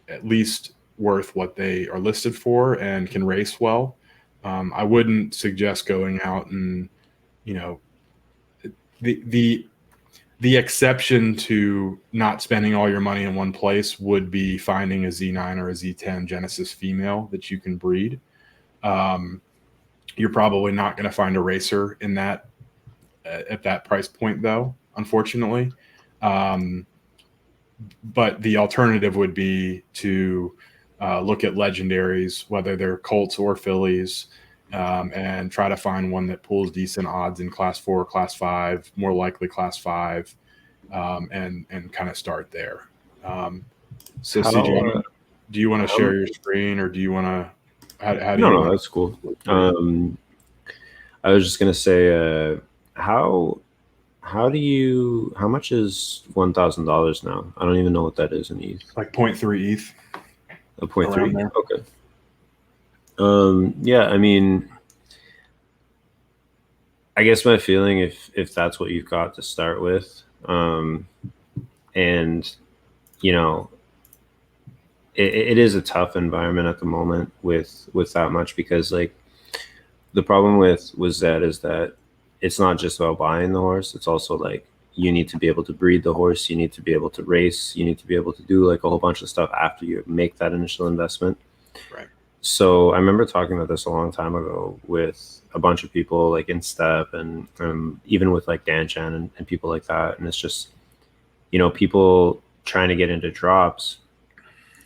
at least worth what they are listed for and can race well. I wouldn't suggest going out and, the exception to not spending all your money in one place would be finding a Z9 or a Z10 Genesis female that you can breed. You're probably not going to find a racer in that at that price point, though, unfortunately. But the alternative would be to look at legendaries, whether they're colts or fillies, and try to find one that pulls decent odds in class 4, class 5, more likely class 5, and kind of start there. So, CJ, do you want to share your screen, or do you want to? How do you? No, that's cool. I was just gonna say, how much is $1,000 now? I don't even know what that is in ETH. Like 0.3 ETH. A 0.3. Okay. Yeah, I mean, I guess my feeling, if that's what you've got to start with, and it is a tough environment at the moment with that much, because like the problem with ZED is that it's not just about buying the horse. It's also like you need to be able to breed the horse. You need to be able to race. You need to be able to do like a whole bunch of stuff after you make that initial investment. Right. So I remember talking about this a long time ago with a bunch of people like in Step and even with like Dan Chan and people like that. And it's just, people trying to get into drops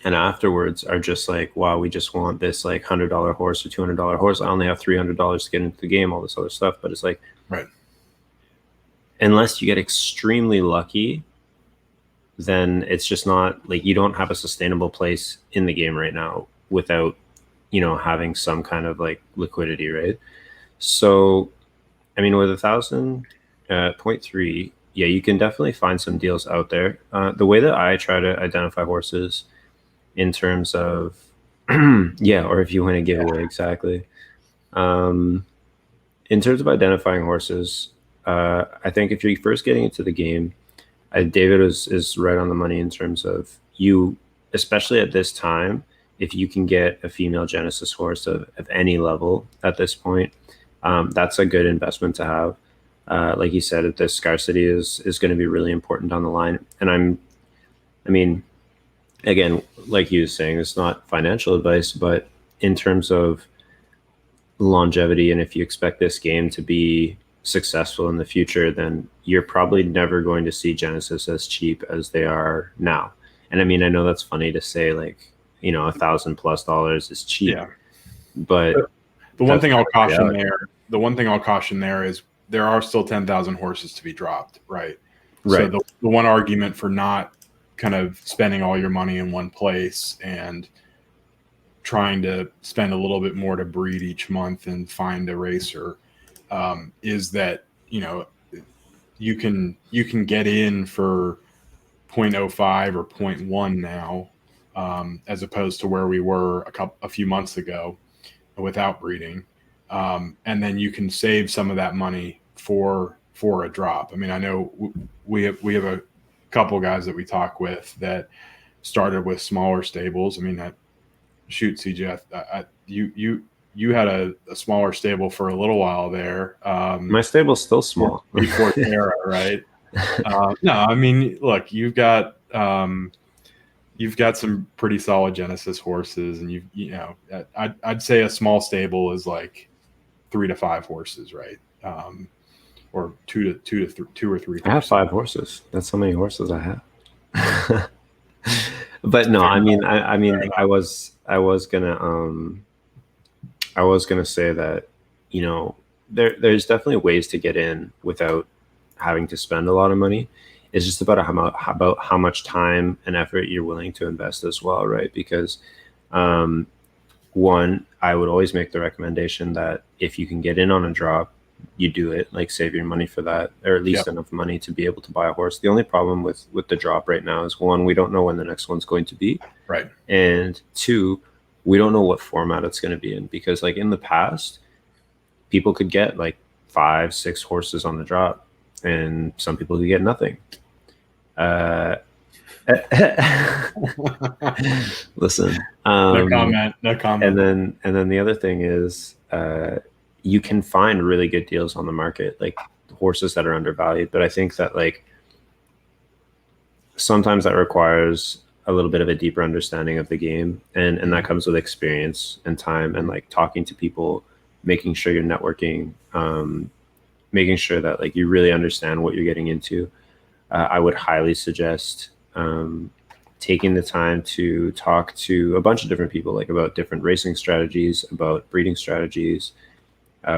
and afterwards are just like, wow, we just want this like $100 horse or $200 horse. I only have $300 to get into the game, all this other stuff. But it's like, right, unless you get extremely lucky, then it's just not like you don't have a sustainable place in the game right now without, having some kind of like liquidity, right? So, I mean, with 1,000 0.3, yeah, you can definitely find some deals out there. The way that I try to identify horses in terms of, yeah, or if you win a giveaway, exactly. In terms of identifying horses, I think if you're first getting into the game, David is right on the money in terms of you, especially at this time, if you can get a female Genesis horse of any level at this point, that's a good investment to have. Like you said, the scarcity is going to be really important down the line. And I mean, again, like you were saying, it's not financial advice, but in terms of longevity, and if you expect this game to be successful in the future, then you're probably never going to see Genesis as cheap as they are now. And I mean, I know that's funny to say, like, $1,000+ is cheap, yeah. But the one thing I'll caution there is there are still 10,000 horses to be dropped, right? Right. So the one argument for not kind of spending all your money in one place and trying to spend a little bit more to breed each month and find a racer is that you can get in for 0.05 or 0.1 now, as opposed to where we were a few months ago without breeding, and then you can save some of that money for a drop. I mean, I know we have a couple guys that we talk with that started with smaller stables. I mean, CJ, you had a smaller stable for a little while there. My stable's still small before Terra, right? No, I mean, look, you've got some pretty solid Genesis horses, and I'd say a small stable is like 3 to 5 horses, right? Or two or three. I have 5 horses. That's how many horses I have. But no, I mean, I enough. was gonna say that, you know, there's definitely ways to get in without having to spend a lot of money. It's just about how much time and effort you're willing to invest as well, right? Because um, one, I would always make the recommendation that if you can get in on a drop, you do it. Like save your money for that, or at least Yep. enough money to be able to buy a horse. The only problem with the drop right now is one, we don't know when the next one's going to be, Right. and two, we don't know what format it's going to be in, because like in the past, people could get like 5, 6 horses on the drop, and some people could get nothing. Uh, listen, No comment. No comment. and then the other thing is, you can find really good deals on the market, like horses that are undervalued. But I think that like sometimes that requires a little bit of a deeper understanding of the game, and that comes with experience and time and like talking to people, making sure you're networking, making sure that like you really understand what you're getting into. I would highly suggest taking the time to talk to a bunch of different people, like about different racing strategies, about breeding strategies.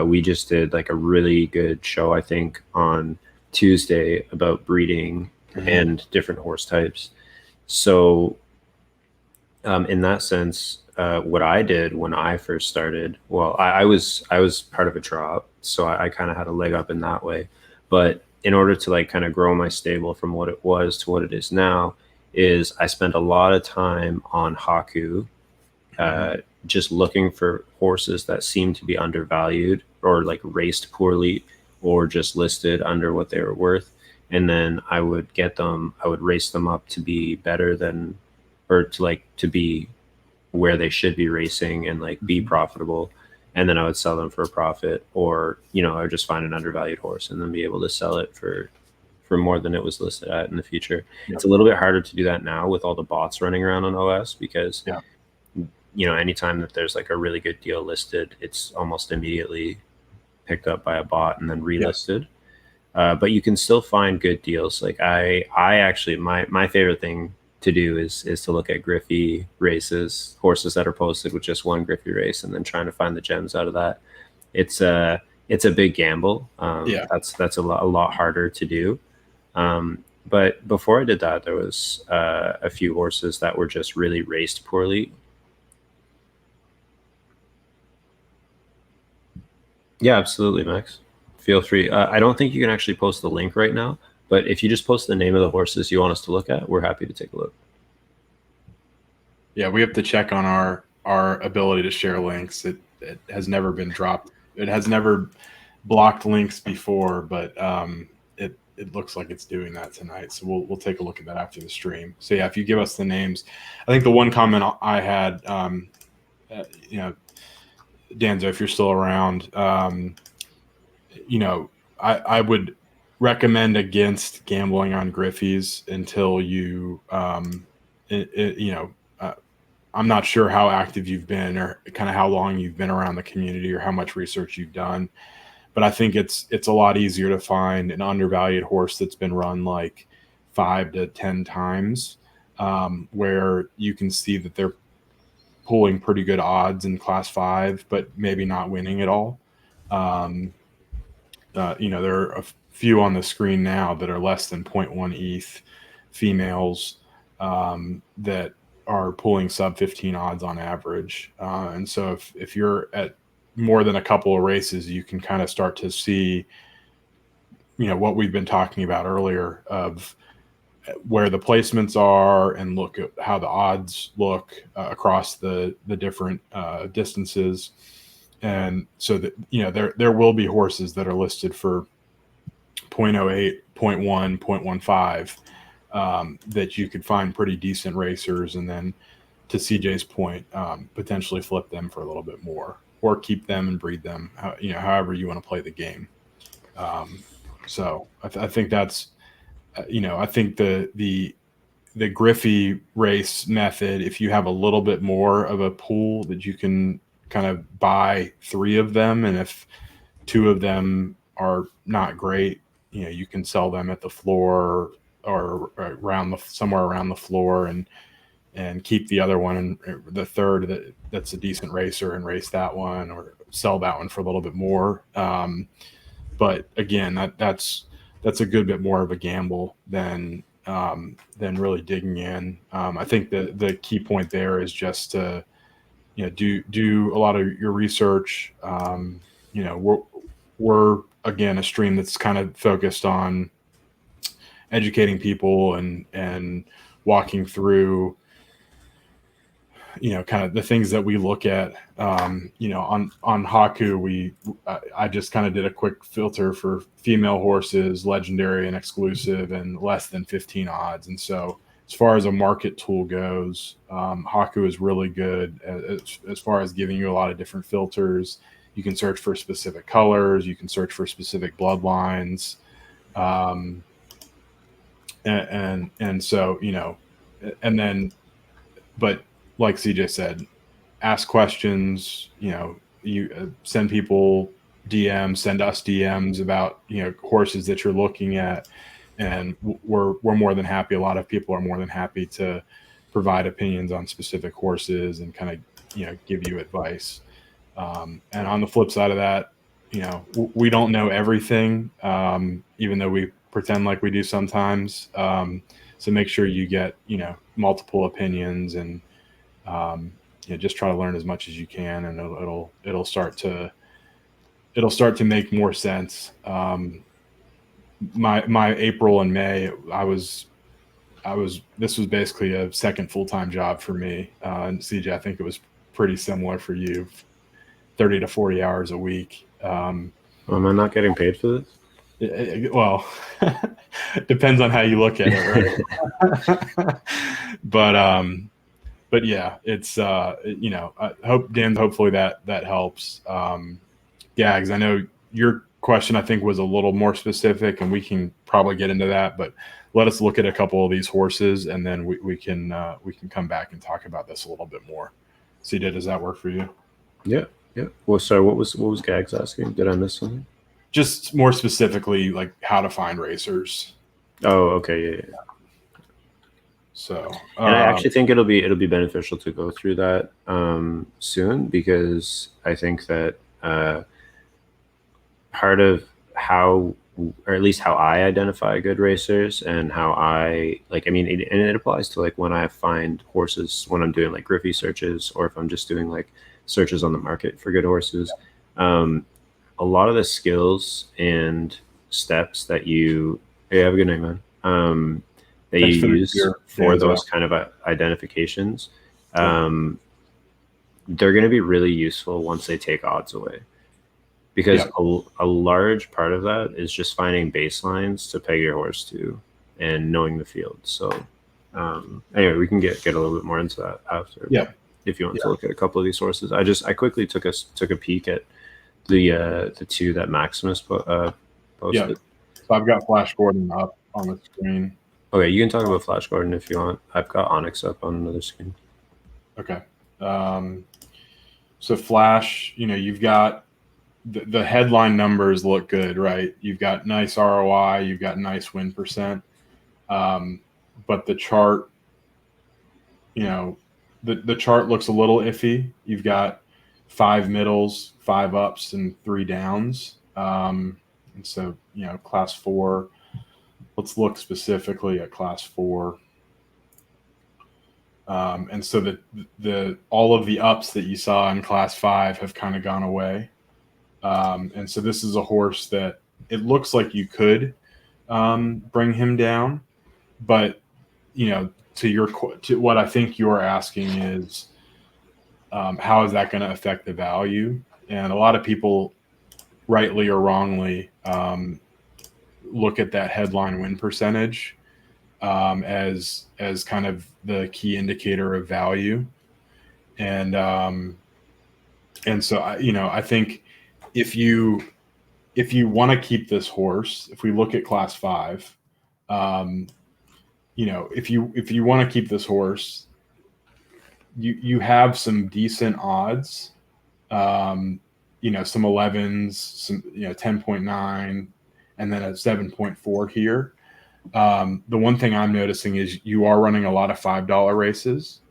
We just did like a really good show, I think, on Tuesday about breeding and different horse types. So, in that sense, what I did when I first started, well, I was part of a drop, so I kind of had a leg up in that way. But in order to like kind of grow my stable from what it was to what it is now, is I spent a lot of time on Haku, just looking for horses that seemed to be undervalued or like raced poorly or just listed under what they were worth. And then I would get them, I would race them up to be better than, or to like to be where they should be racing and like be profitable. And then I would sell them for a profit, or, you know, I would just find an undervalued horse and then be able to sell it for more than it was listed at in the future. Yep. It's a little bit harder to do that now with all the bots running around on OS, because Yeah. you know, anytime that there's like a really good deal listed, it's almost immediately picked up by a bot and then relisted. But you can still find good deals. Like I actually, my favorite thing to do is to look at Griffey races, horses that are posted with just one Griffey race, and then trying to find the gems out of that. It's a big gamble. Yeah. That's a lot harder to do. But before I did that, there was a few horses that were just really raced poorly. Yeah, absolutely, Max. Feel free. I don't think you can actually post the link right now, but if you just post the name of the horses you want us to look at, we're happy to take a look. Yeah, we have to check on our ability to share links. It has never been dropped. It has never blocked links before, but it looks like it's doing that tonight. So we'll take a look at that after the stream. So yeah, if you give us the names, I think the one comment I had, you know, Danzo, if you're still around, you know, I would recommend against gambling on Griffies until you, you know, I'm not sure how active you've been or kind of how long you've been around the community or how much research you've done. But I think it's a lot easier to find an undervalued horse that's been run like 5 to 10 times, where you can see that they're pulling pretty good odds in class 5, but maybe not winning at all. You know, there are a few on the screen now that are less than 0.1 ETH females, that are pulling sub 15 odds on average. And so if you're at more than a couple of races, you can kind of start to see, you know, what we've been talking about earlier of where the placements are and look at how the odds look across the different distances. And so that, you know, there will be horses that are listed for 0.08, 0.1, 0.15, that you could find pretty decent racers, and then to CJ's point, potentially flip them for a little bit more, or keep them and breed them, you know, however you want to play the game. So I think that's, you know, I think the Griffey race method, if you have a little bit more of a pool that you can kind of buy 3 of them, and if 2 of them are not great, you know, you can sell them at the floor or around somewhere around the floor, and and keep the other one, and the third that's a decent racer, and race that one, or sell that one for a little bit more. But again, that's a good bit more of a gamble than really digging in. I think the key point there is just to do a lot of your research. We're again a stream that's kind of focused on educating people and walking through kind of the things that we look at. On Haku, I just kind of did a quick filter for female horses, legendary and exclusive, and less than 15 odds. And so as far as a market tool goes, Haku is really good as far as giving you a lot of different filters. You can search for specific colors, you can search for specific bloodlines, and so and then, but like CJ said, ask questions. You send people DMs, send us DMs about horses that you're looking at, and we're more than happy. A lot of people are more than happy to provide opinions on specific horses and kind of give you advice. And on the flip side of that, we don't know everything, even though we pretend like we do sometimes. So make sure you get multiple opinions, and just try to learn as much as you can, and it'll start to make more sense. My April and May, this was basically a second full-time job for me. And CJ, I think it was pretty similar for you, 30 to 40 hours a week. Am I not getting paid for this? Well, depends on how you look at it, right? But yeah, it's I hope, Dan, hopefully that helps. Gags, I know your question I think was a little more specific, and we can probably get into that, but let us look at a couple of these horses, and then we can come back and talk about this a little bit more. CJ, does that work for you? Yeah. Well, sorry, what was Gags asking? Did I miss something? Just more specifically, like how to find racers. Oh, okay, yeah. So, and I actually think it'll be beneficial to go through that soon, because I think that part of how, or at least how I identify good racers, and how I and it applies to like when I find horses, when I'm doing like Griffey searches, or if I'm just doing like searches on the market for good horses. A lot of the skills and steps that you have a good night, man. That you use for those kind of identifications, they're going to be really useful once they take odds away, because a large part of that is just finding baselines to peg your horse to and knowing the field. So anyway, we can get a little bit more into that after. Yeah. If you want to look at a couple of these horses, I quickly took a peek at the two that Maximus posted. Yeah. So I've got Flash Gordon up on the screen. Okay, you can talk about Flash Gordon if you want. I've got Onyx up on another screen. Okay. So Flash, you've got the headline numbers look good, right? You've got nice ROI, you've got nice win percent. But the chart, the chart looks a little iffy. You've got 5 middles, 5 ups, and 3 downs. And so, class 4, let's look specifically at class 4. And so the all of the ups that you saw in class 5 have kind of gone away. And so this is a horse that it looks like you could bring him down, but to what I think you're asking is, how is that going to affect the value? And a lot of people, rightly or wrongly, look at that headline win percentage as kind of the key indicator of value. And so I think if you want to keep this horse, if we look at class 5, if you want to keep this horse, you have some decent odds, some 11s, some 10.9, and then a 7.4 here. The one thing I'm noticing is you are running a lot of $5 races.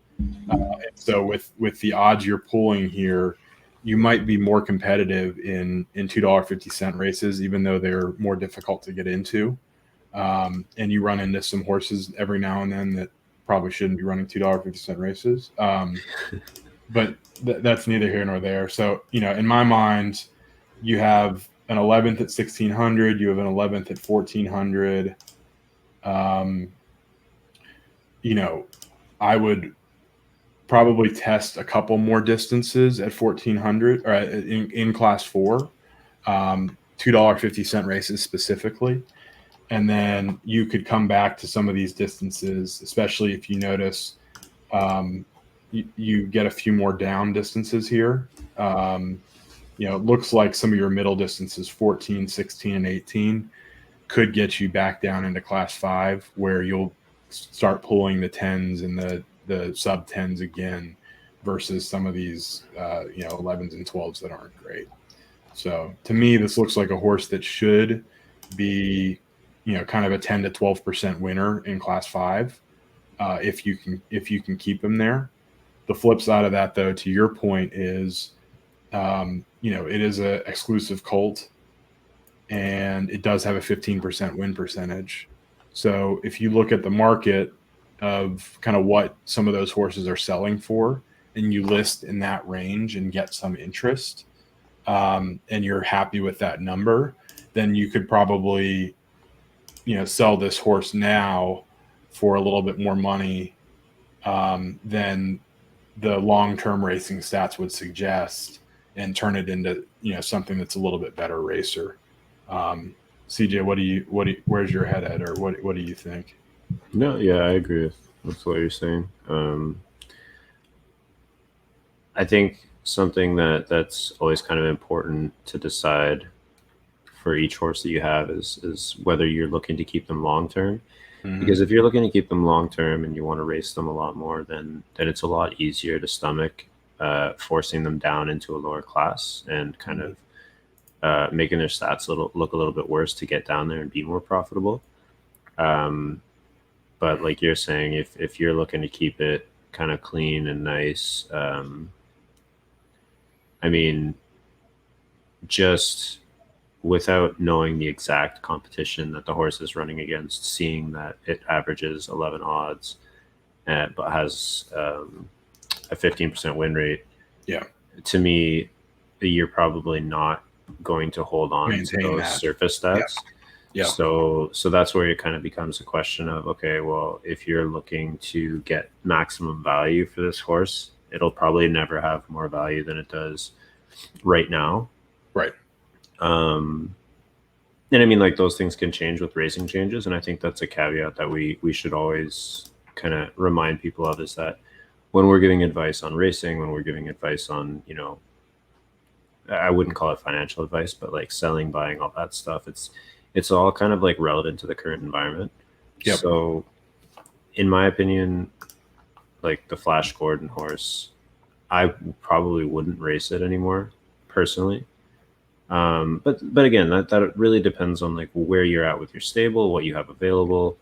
So with the odds you're pulling here, you might be more competitive in $2.50 races, even though they're more difficult to get into. And you run into some horses every now and then that probably shouldn't be running $2.50 races. But that's neither here nor there. So, in my mind, you have an 11th at 1600, you have an 11th at 1400. I would probably test a couple more distances at 1400 or in class 4, $2.50 races specifically. And then you could come back to some of these distances, especially if you notice you get a few more down distances here. It looks like some of your middle distances, 14, 16, and 18, could get you back down into class 5, where you'll start pulling the 10s and the sub 10s again, versus some of these 11s and 12s that aren't great. So to me, this looks like a horse that should be kind of a 10 to 12% winner in class 5, if you can keep him there. The flip side of that, though, to your point, is it is an exclusive colt, and it does have a 15% win percentage. So if you look at the market of kind of what some of those horses are selling for, and you list in that range and get some interest, and you're happy with that number, then you could probably sell this horse now for a little bit more money than the long-term racing stats would suggest, and turn it into something that's a little bit better racer. CJ, where's your head at, or what do you think? No, yeah, I agree with what you're saying. I think something that's always kind of important to decide for each horse that you have is whether you're looking to keep them long term. Mm-hmm. Because if you're looking to keep them long term and you want to race them a lot more, then it's a lot easier to stomach forcing them down into a lower class and kind of making their stats look a little bit worse to get down there and be more profitable. But like you're saying, if you're looking to keep it kind of clean and nice, I mean, just without knowing the exact competition that the horse is running against, seeing that it averages 11 odds, but has a 15% win rate. Yeah. To me, you're probably not going to hold on to those surface stats. Yeah. So that's where it kind of becomes a question of, okay, well, if you're looking to get maximum value for this horse, it'll probably never have more value than it does right now. Right. And I mean, like, those things can change with racing changes. And I think that's a caveat that we should always kind of remind people of, is that when we're giving advice on racing, when we're giving advice on, I wouldn't call it financial advice, but like selling, buying, all that stuff, it's all kind of like relevant to the current environment. Yep. So in my opinion, like the Flash Gordon horse, I probably wouldn't race it anymore personally. But again, that really depends on like where you're at with your stable, what you have available.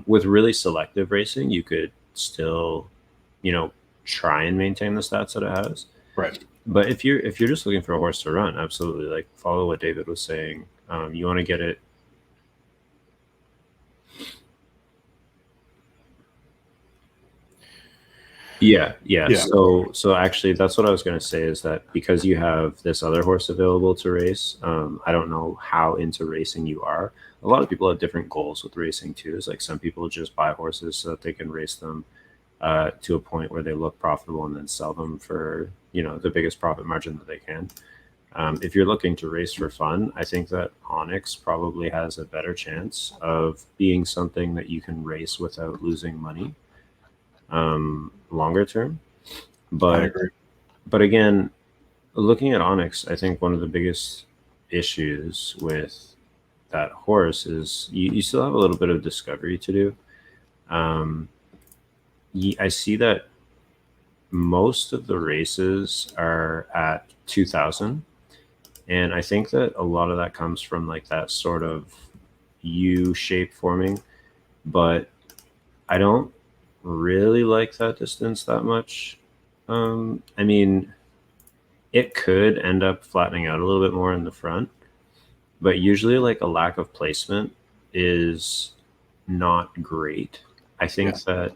With really selective racing, you could still, try and maintain the stats that it has. Right. But if you're just looking for a horse to run, absolutely, like, follow what David was saying. You want to get it. Yeah. So actually, that's what I was going to say, is that because you have this other horse available to race, I don't know how into racing you are. A lot of people have different goals with racing too. It's like some people just buy horses so that they can race them to a point where they look profitable and then sell them for the biggest profit margin that they can. If you're looking to race for fun, I think that Onyx probably has a better chance of being something that you can race without losing money longer term. But I agree. But again, looking at Onyx, I think one of the biggest issues with that horse is you still have a little bit of discovery to do. I see that most of the races are at 2000. And I think that a lot of that comes from like that sort of, U shape forming, but I don't really like that distance that much. I mean, it could end up flattening out a little bit more in the front, but usually like a lack of placement is not great. I think Yes. that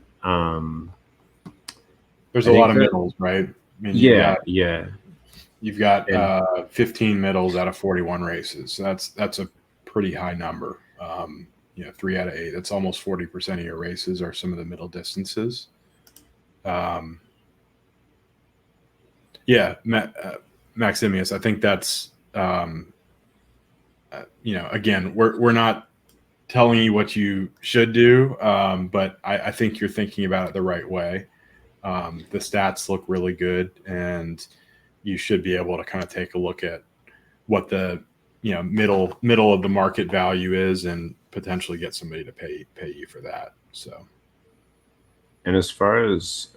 There's I a think lot of that middles, right? I mean, yeah, you've got and 15 middles out of 41 races. So that's a pretty high number. 3 out of 8. That's almost 40% of your races are some of the middle distances. Maximius, I think that's again, we're not telling you what you should do, but I think you're thinking about it the right way. The stats look really good, and you should be able to kind of take a look at what the middle of the market value is, and potentially get somebody to pay you for that. So, and as far as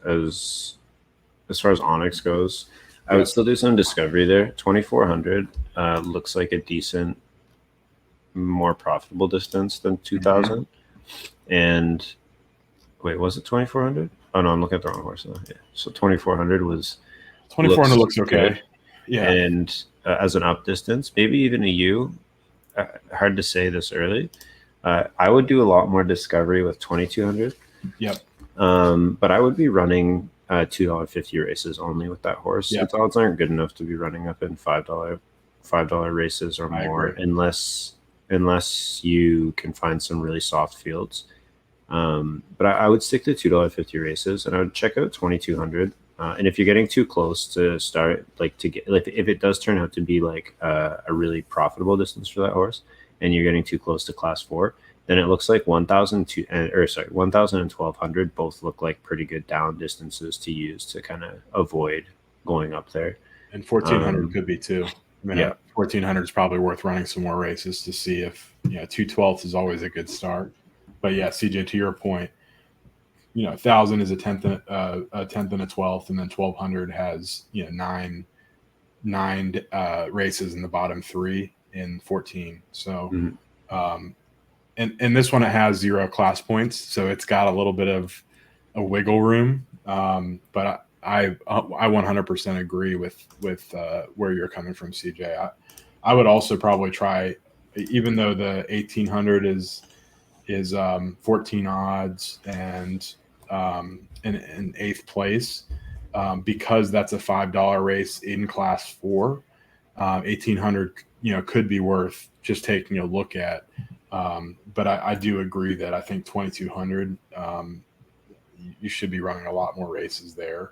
Onyx goes, I would still do some discovery there. 2400 looks like a decent, more profitable distance than 2000. Mm-hmm. And wait, was it 2400? Oh no, I'm looking at the wrong horse now. Yeah, so 2400 was 2400 looks okay. Good. Yeah, and as an up distance, maybe even a U. Hard to say this early. I would do a lot more discovery with 2200. Yep. But I would be running $2.50 races only with that horse. Yep. Its odds aren't good enough to be running up in $5 races or more, unless you can find some really soft fields. But I would stick to $2.50 races, and I would check out 2200. And if you're getting too close to start, if it does turn out to be like a really profitable distance for that horse, and you're getting too close to class 4, then it looks like 1000 and 1200 both look like pretty good down distances to use to kind of avoid going up there. And 1400 could be too. I mean, 1400 is probably worth running some more races to see if 2/12 is always a good start. But yeah, CJ, to your point, 1000 is a tenth and a 12th, and then 1200 has nine races in the bottom 3 in 14. So, and this one, it has 0 class points, so it's got a little bit of a wiggle room. But I 100% agree with where you're coming from, CJ. I would also probably try, even though the 1800 is 14 odds and in 8th place, because that's a $5 race in class 4. 1800 could be worth just taking a look at. But I do agree that I think 2200 you should be running a lot more races there.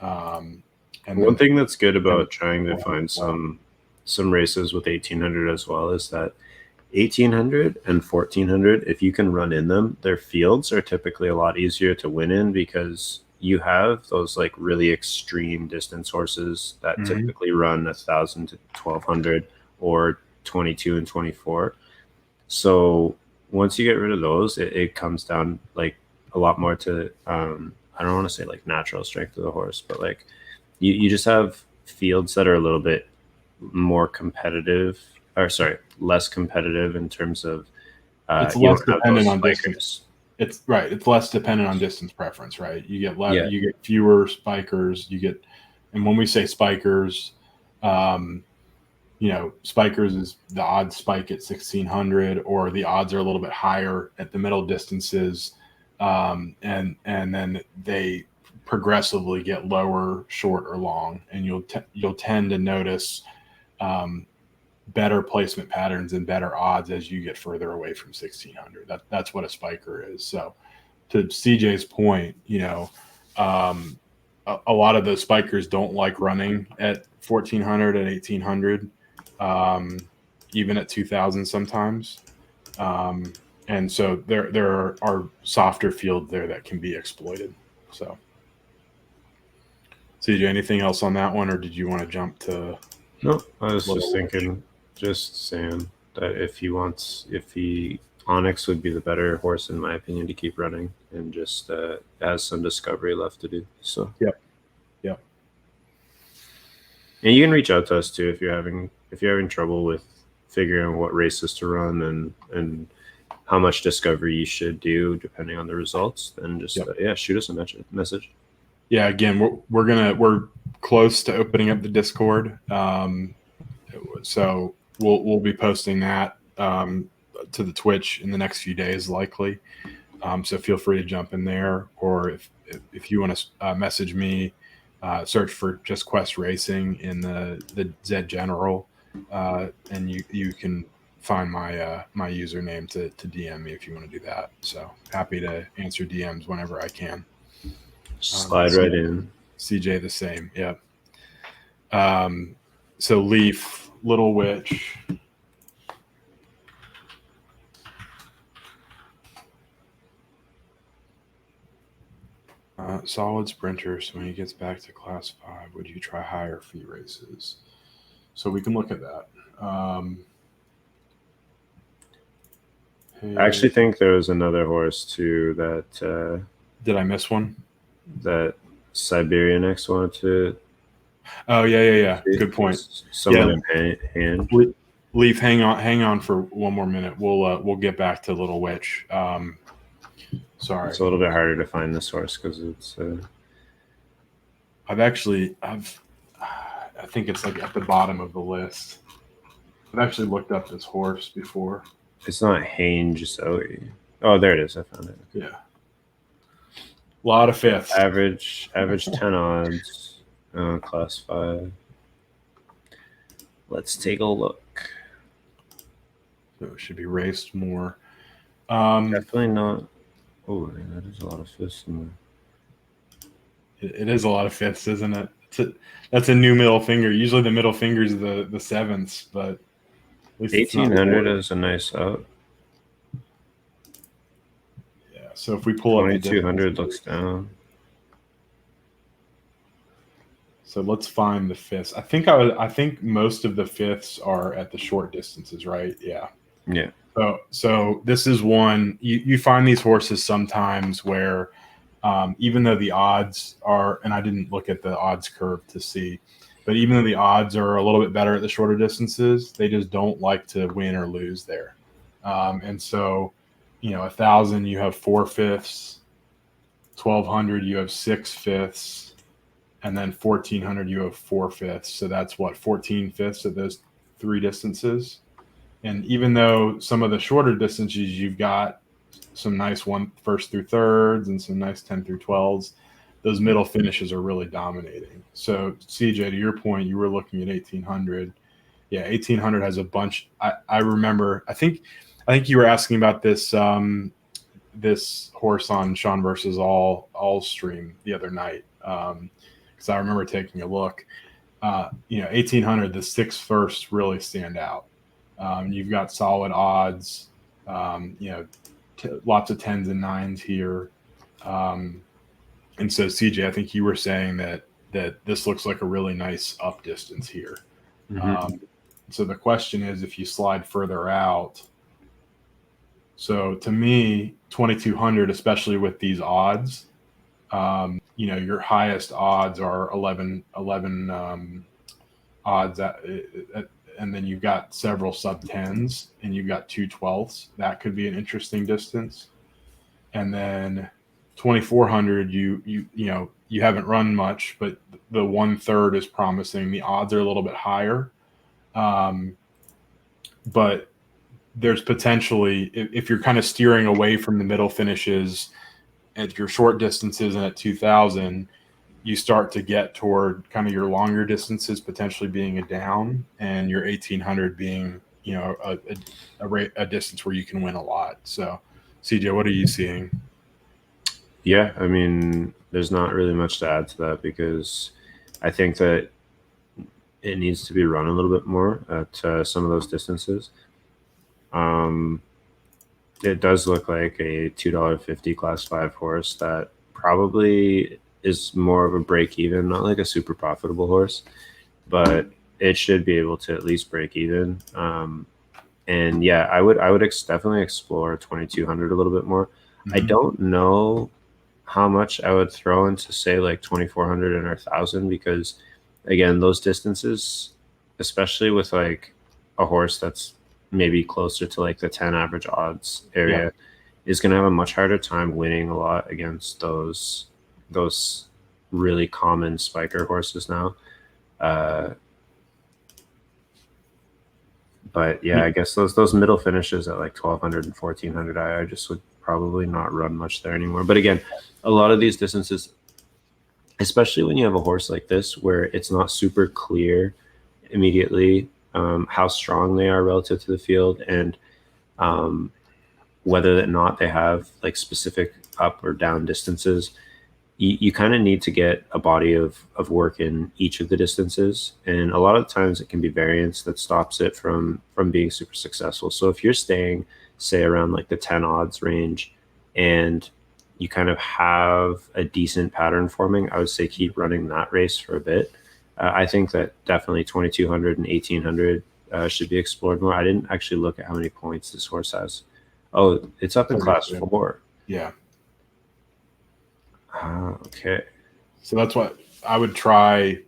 And one thing that's good about trying to find some races with 1800 as well is that 1800 and 1400, if you can run in them, their fields are typically a lot easier to win in, because you have those like really extreme distance horses that typically run 1000 to 1200 or 22 and 24. So once you get rid of those, it comes down like a lot more to I don't want to say like natural strength of the horse, but like you just have fields that are a little bit more competitive, or sorry, less competitive in terms of it's less dependent on distance. It's right. It's less dependent on distance preference, right? You get you get fewer spikers. And when we say spikers, spikers is the odds spike at 1600, or the odds are a little bit higher at the middle distances, and then they progressively get lower, short, or long, and you'll tend to notice better placement patterns and better odds as you get further away from 1600. That's what a spiker is. So to CJ's point, a lot of those spikers don't like running at 1400 and 1800, even at 2000 sometimes. And so there are softer fields there that can be exploited. So CJ, anything else on that one, or did you want to jump to? No, I was just saying that if Onyx would be the better horse in my opinion to keep running, and just has some discovery left to do. So yep. And you can reach out to us too if you're having trouble with figuring out what races to run and how much discovery you should do depending on the results, then just shoot us a message. Yeah, again, we're close to opening up the Discord, so we'll be posting that to the Twitch in the next few days, likely. So feel free to jump in there, or if you want to message me, search for just Quest Racing in the ZED General, and you can find my my username to DM me if you want to do that. So happy to answer DMs whenever I can. Slide right in. CJ the same. Yeah. So Leaf, Little Witch. Solid sprinter. So when he gets back to class 5, would you try higher fee races? So we can look at that. I actually think there was another horse too that. Did I miss one? That Siberian X wanted to. Oh yeah. Good point. Someone in hand. Leaf, hang on for one more minute. We'll get back to Little Witch. Sorry, it's a little bit harder to find this horse because it's. I think it's like at the bottom of the list. I've actually looked up this horse before. It's not Hange Zoe. Oh, there it is. I found it. Yeah. A lot of fifths. Average 10 odds. Class 5. Let's take a look. So it should be raced more. Definitely not. Oh, that is a lot of fifths in there. It is a lot of fifths, isn't it? That's a new middle finger. Usually the middle finger is the sevenths, but at least 1800 is a nice up. Yeah. So if we pull up 2200 looks down. So let's find the fifths. I think most of the fifths are at the short distances, right? Yeah. Yeah. So this is one you find these horses sometimes where even though the odds are, and I didn't look at the odds curve to see, but even though the odds are a little bit better at the shorter distances, they just don't like to win or lose there. And so, 1,000 you have 4/5, 1,200 you have 6/5, and then 1,400 you have 4/5. So that's what 14/5 of those 3 distances. And even though some of the shorter distances you've got some nice 1st through 3rds and some nice 10 through 12s, those middle finishes are really dominating. So CJ, to your point, you were looking at 1,800. Yeah, 1,800 has a bunch. I remember. I think you were asking about this this horse on Sean versus all stream the other night, because I remember taking a look. 1,800, the 6 first really stand out. You've got solid odds, lots of 10s and 9s here. And so CJ, I think you were saying that this looks like a really nice up distance here. Mm-hmm. So the question is, if you slide further out, so to me, 2,200, especially with these odds, your highest odds are 11 odds and then you've got several sub 10s and you've got 2/12ths. That could be an interesting distance. And then 2,400, you haven't run much, but the 1/3 is promising. The odds are a little bit higher. But there's potentially, if you're kind of steering away from the middle finishes at your short distances and at 2,000, you start to get toward kind of your longer distances potentially being a down, and your 1,800 being, a distance where you can win a lot. So, CJ, what are you seeing? Yeah, I mean, there's not really much to add to that because I think that it needs to be run a little bit more at some of those distances. It does look like a $2.50 class 5 horse that probably is more of a break even, not like a super profitable horse, but it should be able to at least break even. And yeah, I would definitely explore 2,200 a little bit more. Mm-hmm. I don't know how much I would throw into say like 2,400 and 1,000 because again, those distances, especially with like a horse that's maybe closer to like the 10 average odds area, is going to have a much harder time winning a lot against those really common spiker horses now. But yeah, I guess those middle finishes at like 1200 and 1400, I just would probably not run much there anymore. But again, a lot of these distances, especially when you have a horse like this where it's not super clear immediately how strong they are relative to the field, and whether or not they have like specific up or down distances, you kind of need to get a body of work in each of the distances. And a lot of times it can be variance that stops it from being super successful. So if you're staying, say, around like the 10 odds range and you kind of have a decent pattern forming, I would say keep running that race for a bit. I think that definitely 2200 and 1800 should be explored more. I didn't actually look at how many points this horse has. Oh, it's up in class 4. Yeah. Okay. So that's what I would try.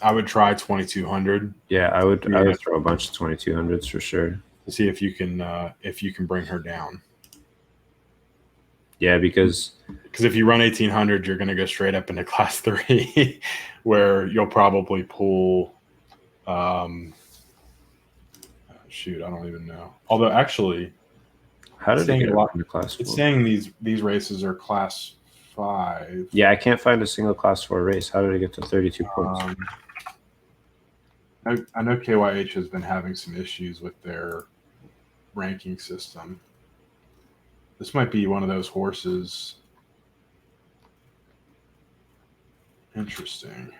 I would try 2200. Yeah, I would throw a bunch of 2200s for sure to see if you can bring her down. Yeah, because if you run 1800, you're going to go straight up into class 3, where you'll probably pull. Shoot, I don't even know. Although actually, how did it get into class 4? It's saying these races are class 5. Yeah, I can't find a single class 4 race. How did it get to 32 points? I know KYH has been having some issues with their ranking system. This might be one of those horses. Interesting.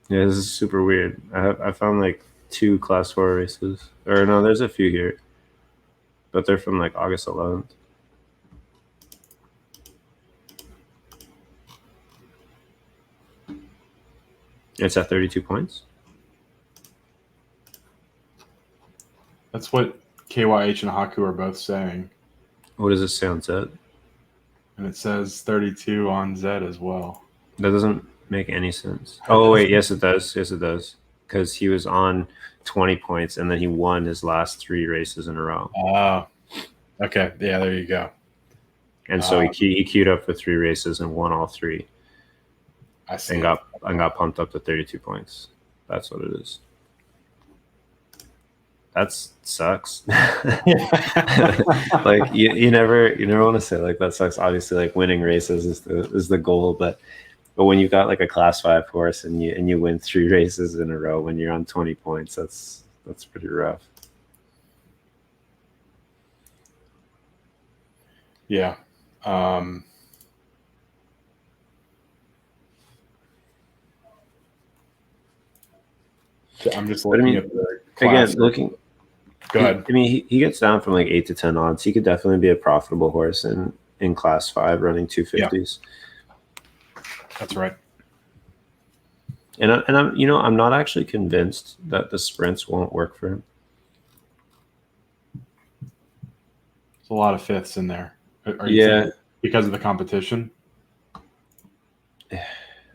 Yeah, this is super weird. I found like 2 class 4 races. Or no, there's a few here. But they're from like August 11th. It's at 32 points. That's what KYH and Haku are both saying. What does it say on Zed? And it says 32 on Zed as well. That doesn't make any sense. Oh, wait. Yes, it does. Yes, it does. Because he was on 20 points and then he won his last 3 races in a row. Okay. Yeah, there you go. And so he queued up for 3 races and won all 3. I see. And got pumped up to 32 points. That's what it is. That sucks. Like you never want to say like that sucks. Obviously, like winning races is the goal, but when you've got like a class 5 horse and you win 3 races in a row when you're on 20 points, that's pretty rough. Yeah. I'm just looking at the class. Again, looking. Go ahead. I mean, he gets down from like 8 to 10 odds. He could definitely be a profitable horse in class 5 running 250s. Yeah. That's right. And I'm not actually convinced that the sprints won't work for him. There's a lot of 5ths in there. Are you saying because of the competition?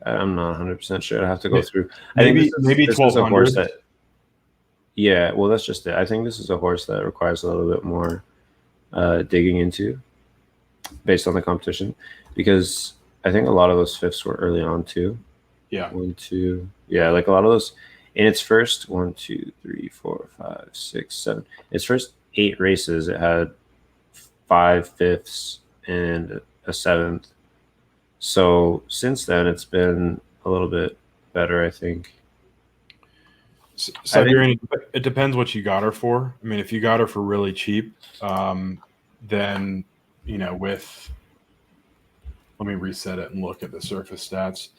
I'm not 100% sure. I have to go through. Maybe 1200. Yeah, well, that's just it. I think this is a horse that requires a little bit more digging into based on the competition, because I think a lot of those 5ths were early on too. Yeah. 1, 2. Yeah, like a lot of those in its first 1, 2, 3, 4, 5, 6, 7. Its first 8 races, it had 5 5ths and a 7th. So since then, it's been a little bit better, I think. So it depends what you got her for. I mean, if you got her for really cheap, then with, let me reset it and look at the surface stats.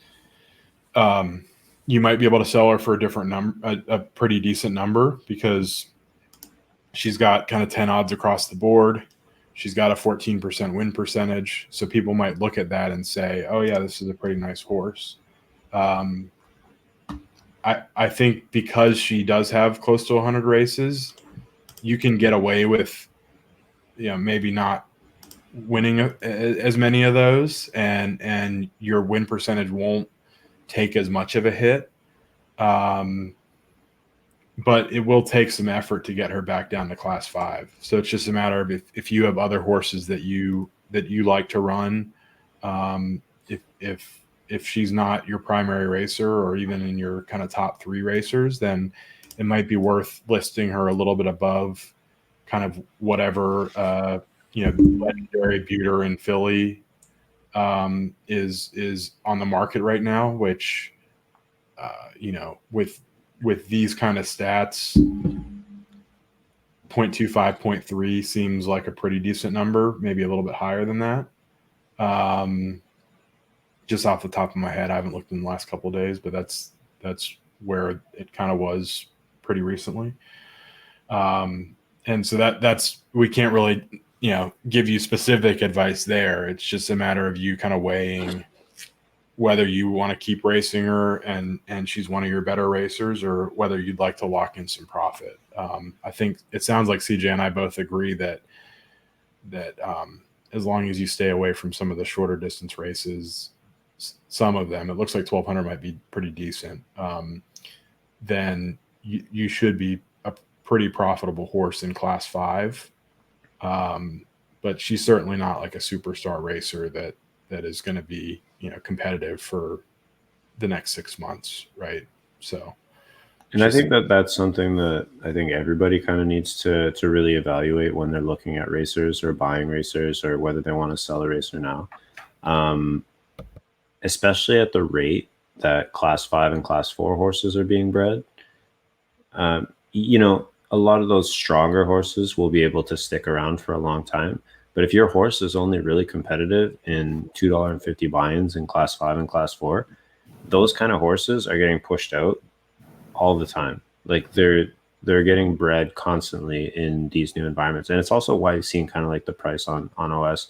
You might be able to sell her for a different number, a pretty decent number, because she's got kind of 10 odds across the board. She's got a 14% win percentage. So people might look at that and say, oh yeah, this is a pretty nice horse. I think because she does have close to 100 races, you can get away with, maybe not winning as many of those, and your win percentage won't take as much of a hit. But it will take some effort to get her back down to class 5. So it's just a matter of if you have other horses that you like to run, if she's not your primary racer or even in your kind of top 3 racers, then it might be worth listing her a little bit above kind of whatever legendary Buter and Philly is on the market right now, which with these kind of stats, 0.25, 0.3 seems like a pretty decent number, maybe a little bit higher than that. Just off the top of my head, I haven't looked in the last couple of days, but that's where it kind of was pretty recently. And so that's, we can't really, give you specific advice there. It's just a matter of you kind of weighing whether you want to keep racing her and she's one of your better racers, or whether you'd like to lock in some profit. I think it sounds like CJ and I both agree that as long as you stay away from some of the shorter distance races, some of them, it looks like 1200 might be pretty decent, then you should be a pretty profitable horse in class 5. But she's certainly not like a superstar racer that is going to be, competitive for the next 6 months. Right. So, and I think that's something that I think everybody kind of needs to really evaluate when they're looking at racers or buying racers, or whether they want to sell a racer now. Especially at the rate that class 5 and class 4 horses are being bred. A lot of those stronger horses will be able to stick around for a long time. But if your horse is only really competitive in $2.50 buy-ins in class 5 and class 4, those kind of horses are getting pushed out all the time. Like they're getting bred constantly in these new environments. And it's also why you've seen kind of like the price on OS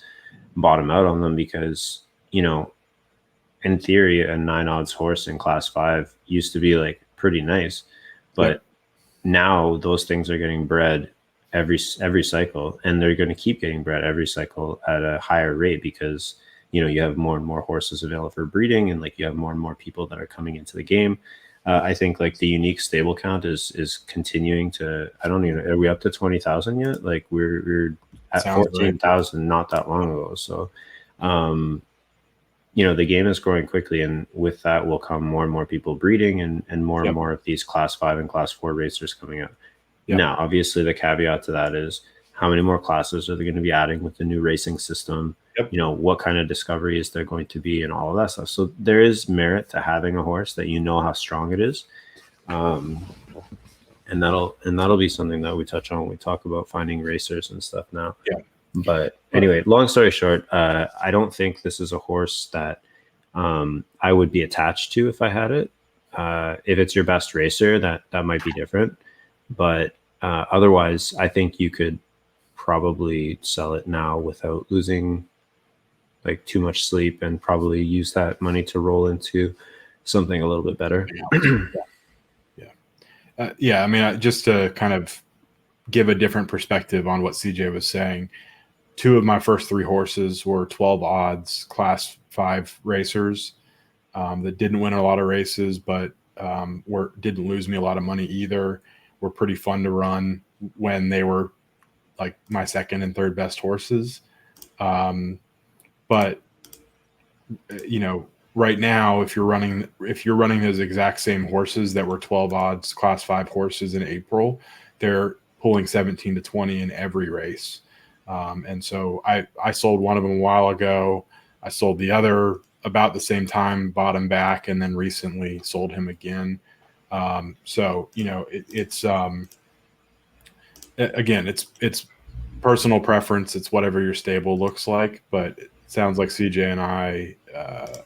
bottom out on them, because, in theory, a 9 odds horse in class 5 used to be like pretty nice, but now those things are getting bred every cycle, and they're going to keep getting bred every cycle at a higher rate, because you have more and more horses available for breeding, and like you have more and more people that are coming into the game. I think like the unique stable count is continuing to, I don't even, are we up to 20,000 yet? Like we're at 14,000 not that long ago. So the game is growing quickly, and with that will come more and more people breeding, and more and more of these class 5 and class 4 racers coming up. Now, obviously, the caveat to that is how many more classes are they going to be adding with the new racing system? What kind of discovery is there going to be, and all of that stuff. So there is merit to having a horse that how strong it is. And that'll be something that we touch on when we talk about finding racers and stuff now. But anyway, long story short, I don't think this is a horse that I would be attached to if I had it. If it's your best racer, that might be different. But otherwise, I think you could probably sell it now without losing like too much sleep, and probably use that money to roll into something a little bit better. I mean, just to kind of give a different perspective on what CJ was saying, 2 of my first 3 horses were 12 odds class 5 racers that didn't win a lot of races, but didn't lose me a lot of money either. Were pretty fun to run when they were like my second and third best horses. But right now, if you're running those exact same horses that were 12 odds class 5 horses in April, they're pulling 17 to 20 in every race. And so I sold one of them a while ago. I sold the other about the same time, bought him back, and then recently sold him again. So it's again, it's personal preference. It's whatever your stable looks like, but it sounds like CJ and I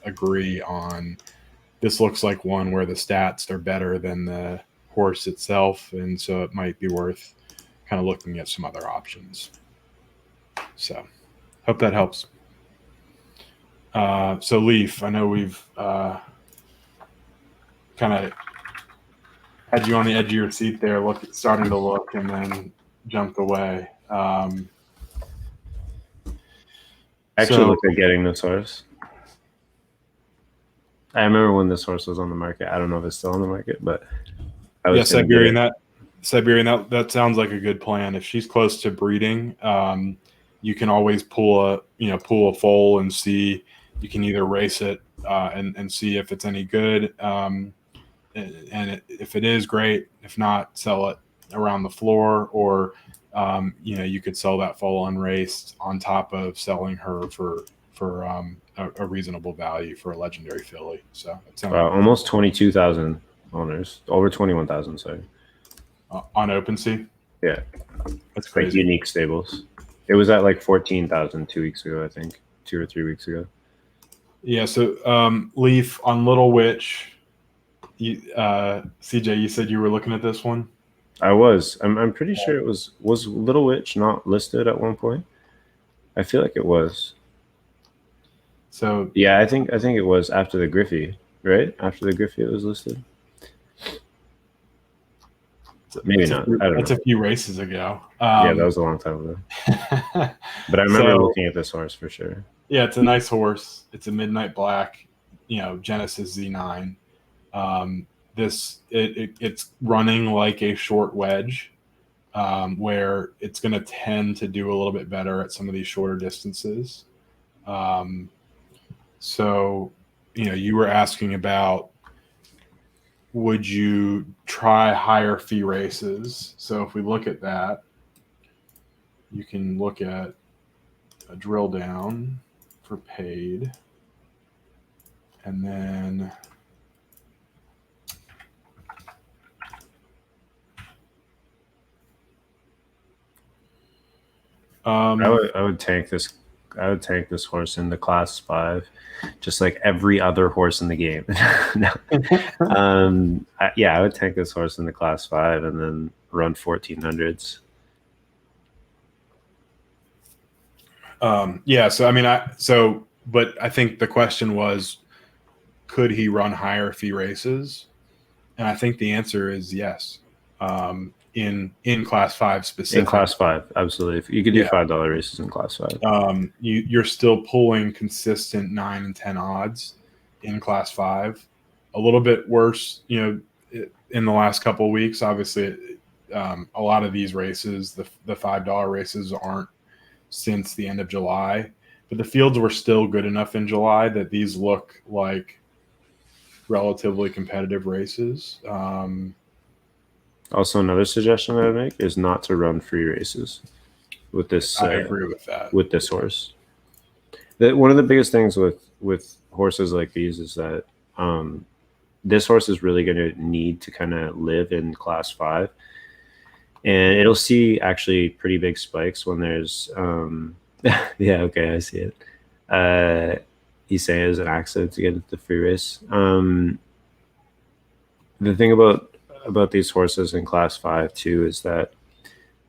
agree on this. Looks like one where the stats are better than the horse itself, and so it might be worth kind of looking at some other options. So hope that helps. So Leaf, I know we've kind of had you on the edge of your seat there, starting to look, and then jumped away. Actually, look at getting this horse. I remember when this horse was on the market. I don't know if it's still on the market, but I Yeah, was gonna get it. Siberian, that sounds like a good plan. If she's close to breeding, you can always pull a foal and see. You can either race it and see if it's any good, and if it is, great. If not, sell it around the floor, or you could sell that foal unraced on top of selling her for a reasonable value for a legendary filly. So it sounds like Almost 22,000 owners, over 21,000. Sorry. On OpenSea. Yeah, That's like crazy. unique stables. It was at like 14,000 2 weeks ago, I think, 2 or 3 weeks ago. Yeah. So Leaf on Little Witch. CJ, you said you were looking at this one. I was. I'm pretty sure it was Little Witch not listed at one point. I feel like it was. So Yeah, I think it was after the Griffey, right? After the Griffey, it was listed. Maybe not. I don't that's know. a few races ago. Yeah, that was a long time ago. But I remember So looking at this horse for sure. yeah, it's a nice horse. It's a midnight black, Genesis Z9. It's running like a short wedge, where it's going to tend to do a little bit better at some of these shorter distances. So, you were asking about, would you try higher fee races? So if we look at that, you can look at a drill down for paid, and then I would tank this. I would tank this horse in the class 5, just like every other horse in the game. No. I would tank this horse in the class 5 and then run 1400s. Yeah. But I think the question was, could he run higher fee races? And I think the answer is yes. In class 5 specifically. In class 5, absolutely. If you could do $5 races in class 5. You're still pulling consistent 9 and 10 odds in class 5. A little bit worse, in the last couple of weeks. Obviously, a lot of these races, the $5 races, aren't since the end of July, but the fields were still good enough in July that these look like relatively competitive races. Also, another suggestion I would make is not to run free races with this. I agree with that. With this horse. One of the biggest things with horses like these is that this horse is really going to need to kind of live in class 5, and it'll see actually pretty big spikes when there's yeah, okay, I see it. You say it was an accident to get into the free race. The thing about these horses in class 5 too is that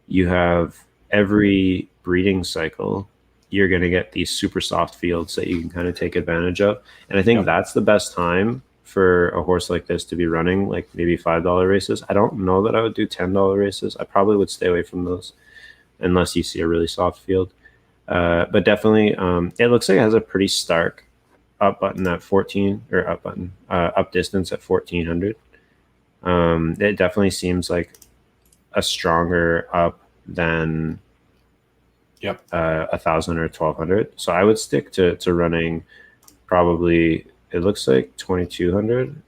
you have every breeding cycle you're going to get these super soft fields that you can kind of take advantage of, and I think that's the best time for a horse like this to be running like maybe $5 races. I don't know that I would do $10 races. I probably would stay away from those unless you see a really soft field. But definitely, it looks like it has a pretty stark up button at 14, or up distance at 1400. It definitely seems like a stronger up than 1,000 or 1,200. So I would stick to running probably, it looks like 2,200.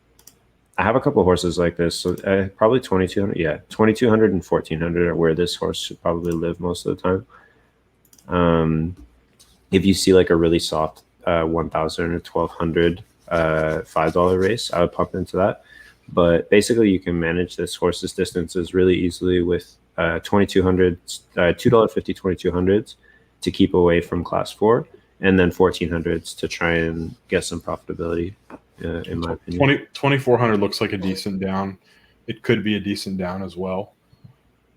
I have a couple of horses like this, so probably 2,200. Yeah, 2,200 and 1,400 are where this horse should probably live most of the time. If you see like a really soft 1,000 or 1,200 $5 race, I would pump into that. But basically, you can manage this horse's distances really easily with 2,200, $2.50 2,200s to keep away from class 4, and then 1,400s to try and get some profitability. In my opinion, 2,400 looks like a decent down. It could be a decent down as well.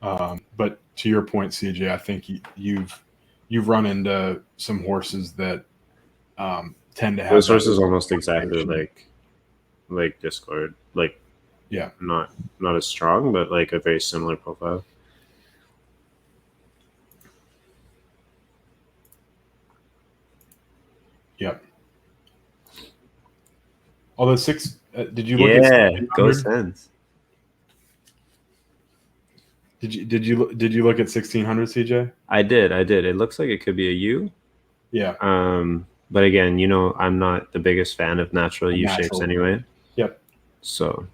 But to your point, CJ, I think you've run into some horses that tend to have those horses almost exactly like Discord, like not as strong, but like a very similar profile. Yep. Although did you look at Yeah, go 1600? Sens. Did you look at 1600, CJ? I did. It looks like it could be a U. Yeah, But again, I'm not the biggest fan of natural a U shapes natural. anyway. Yep. So,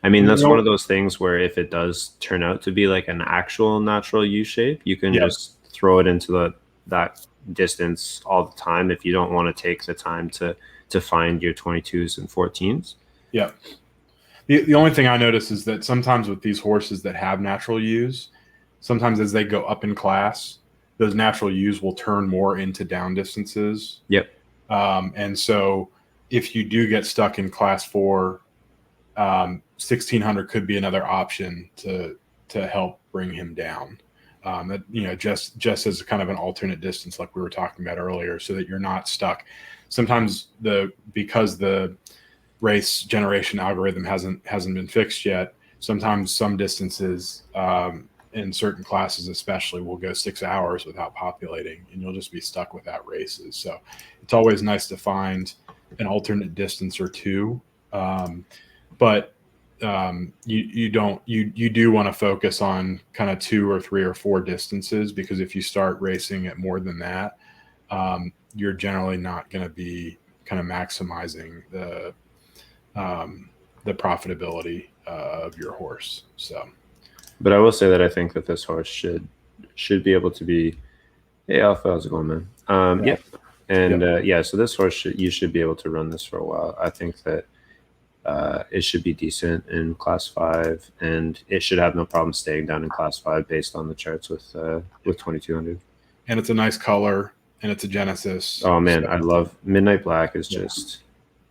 I mean, And that's one of those things where if it does turn out to be like an actual natural U shape, you can yeah, just throw it into that distance all the time if you don't want to take the time to find your 22s and 14s. yeah. The only thing I notice is that sometimes with these horses that have natural U's, sometimes as they go up in class, those natural U's will turn more into down distances. Yep. And so if you do get stuck in class 4, 1600 could be another option to help bring him down. Just as kind of an alternate distance, like we were talking about earlier, so that you're not stuck. Sometimes because the race generation algorithm hasn't been fixed yet, sometimes some distances in certain classes especially will go 6 hours without populating, and you'll just be stuck without races. So it's always nice to find an alternate distance or two, but you do want to focus on kind of 2 or 3 or 4 distances, because if you start racing at more than that, you're generally not going to be kind of maximizing the profitability of your horse. So, but I will say that I think that this horse should be able to be. Hey, Alpha, how's it going, man? Yep. And so this horse you should be able to run this for a while. I think that it should be decent in class 5, and it should have no problem staying down in class 5 based on the charts with 2200. And it's a nice color, and it's a Genesis. Oh man, I love Midnight Black.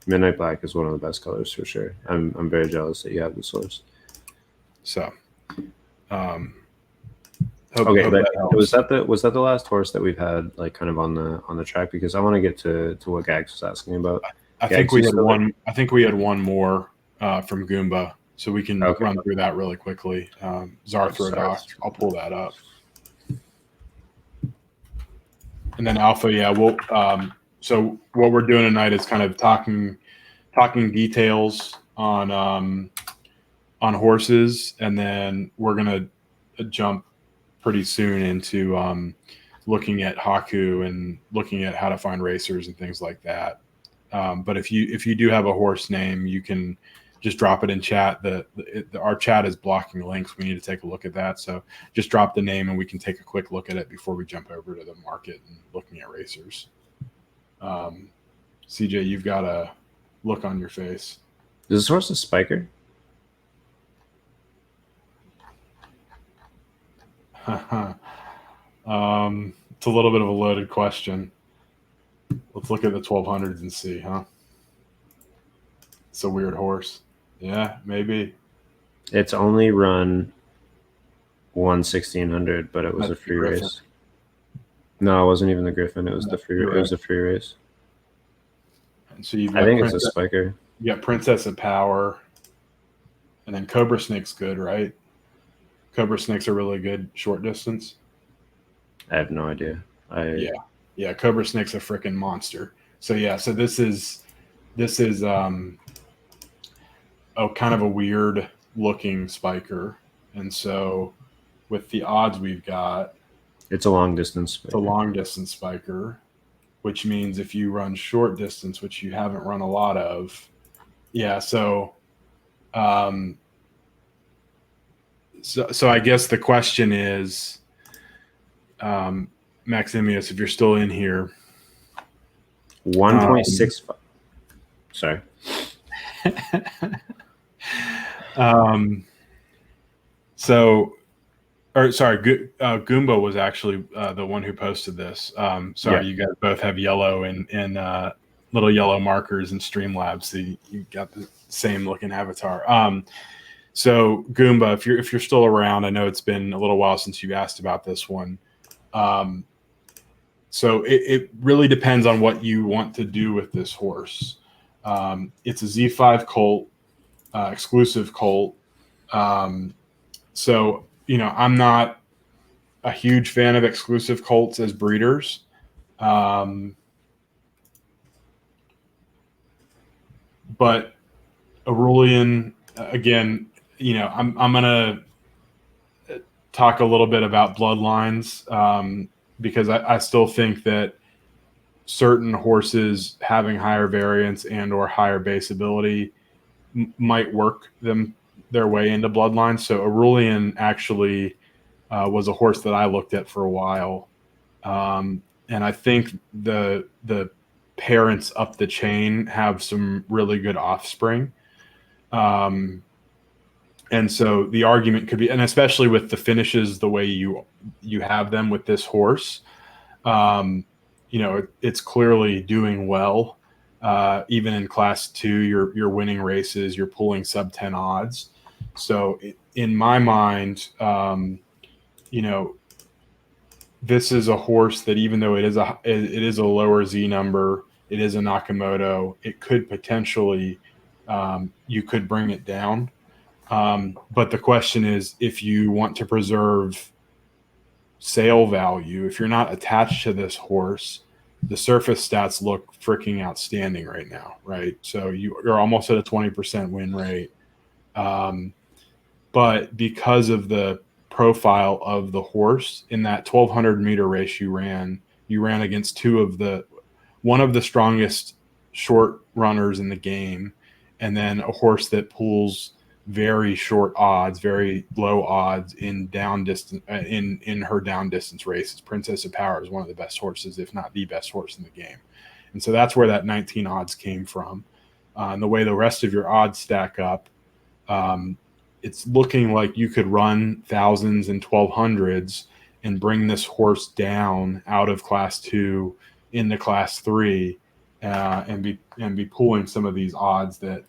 Midnight Black is one of the best colors for sure. I'm very jealous that you have this horse. So, okay, but was that the last horse that we've had like kind of on the track? Because I want to get to what Gags was asking about. I think we had one. I think we had one more from Goomba, so we can run through that really quickly. Zarthrodoc, I'll pull that up, and then Alpha. Yeah, we'll. So what we're doing tonight is kind of talking details on horses, and then we're gonna jump pretty soon into looking at Haku and looking at how to find racers and things like that. But if you do have a horse name, you can just drop it in chat. Our chat is blocking links. We need to take a look at that. So just drop the name and we can take a quick look at it before we jump over to the market and looking at racers. CJ, you've got a look on your face. Is this horse a spiker? It's a little bit of a loaded question. Let's look at the 1200s and see, huh? It's a weird horse. Yeah, maybe. It's only run 1600, but it was a free race. No, it wasn't even the Griffin. It was the free. It was a free race. And so you've got I think it's a spiker. You got Princess of Power, and then Cobra Snake's good, right? Cobra Snakes are really good short distance. I have no idea. Yeah. Cobra Snake's a freaking monster. So yeah, so this is kind of a weird looking spiker, and so with the odds we've got, it's a long distance spiker. It's a long distance spiker, which means if you run short distance, which you haven't run a lot of, yeah. So I guess the question is, Maximius, if you're still in here, 1.65. Sorry. Goomba was actually the one who posted this. You guys both have yellow and little yellow markers in Streamlabs, so you got the same looking avatar. So Goomba, if you're still around, I know it's been a little while since you asked about this one. So it really depends on what you want to do with this horse. It's a Z5 colt, exclusive colt. So, I'm not a huge fan of exclusive colts as breeders. But Aurelian, again, I'm gonna talk a little bit about bloodlines, because I still think that certain horses having higher variance and or higher base ability might work their way into bloodlines. So Aurelian actually was a horse that I looked at for a while, and I think the parents up the chain have some really good offspring. And so the argument could be, and especially with the finishes the way you have them with this horse, it's clearly doing well. Even in class 2, you're winning races, you're pulling sub 10 odds. So in my mind, this is a horse that, even though it is a lower Z number, it is a Nakamoto, it could potentially, you could bring it down. But the question is, if you want to preserve sale value, if you're not attached to this horse, the surface stats look freaking outstanding right now, right? So you're almost at a 20% win rate. But because of the profile of the horse, in that 1200 meter race you ran against one of the strongest short runners in the game, and then a horse that pulls very short odds, very low odds in down distance, in her down distance races. Princess of Power is one of the best horses, if not the best horse in the game. And so that's where that 19 odds came from. And the way the rest of your odds stack up, it's looking like you could run thousands and 1200s and bring this horse down out of class 2 into class 3, and be pulling some of these odds that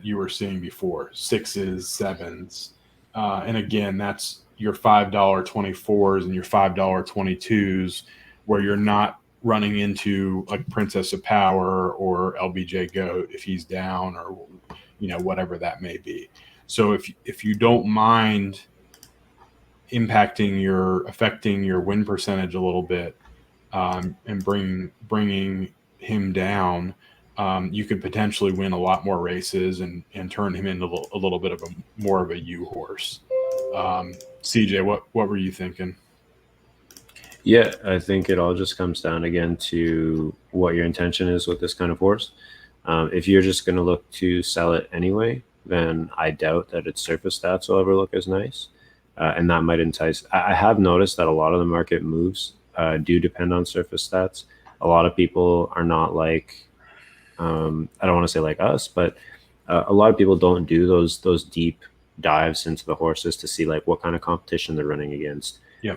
you were seeing before, 6s, 7s, and again, that's your $5.24s and your $5.22s, where you're not running into like Princess of Power or LBJ Goat if he's down, or whatever that may be. So if you don't mind affecting your win percentage a little bit, and bringing him down, you could potentially win a lot more races and turn him into a little bit of more of a U horse. CJ, what were you thinking? Yeah, I think it all just comes down again to what your intention is with this kind of horse. If you're just going to look to sell it anyway, then I doubt that its surface stats will ever look as nice. And that might entice. I have noticed that a lot of the market moves do depend on surface stats. A lot of people are not like, I don't want to say like us, but a lot of people don't do those deep dives into the horses to see like what kind of competition they're running against. Yeah.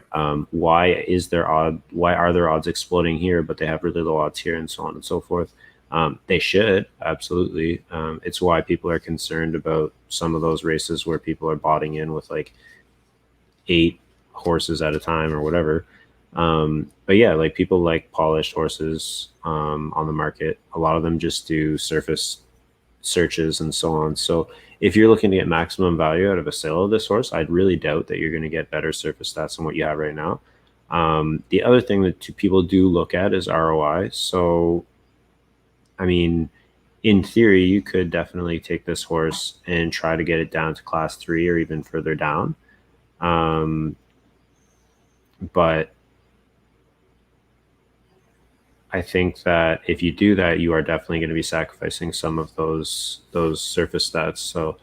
Why are their odds exploding here, but they have really low odds here, and so on and so forth. They should, absolutely. It's why people are concerned about some of those races where people are botting in with like 8 horses at a time or whatever. But yeah, like people like polished horses on the market. A lot of them just do surface searches and so on. So if you're looking to get maximum value out of a sale of this horse, I'd really doubt that you're going to get better surface stats than what you have right now. The other thing that people do look at is ROI. So, I mean, in theory, you could definitely take this horse and try to get it down to class 3 or even further down. But I think that if you do that, you are definitely going to be sacrificing some of those surface stats. So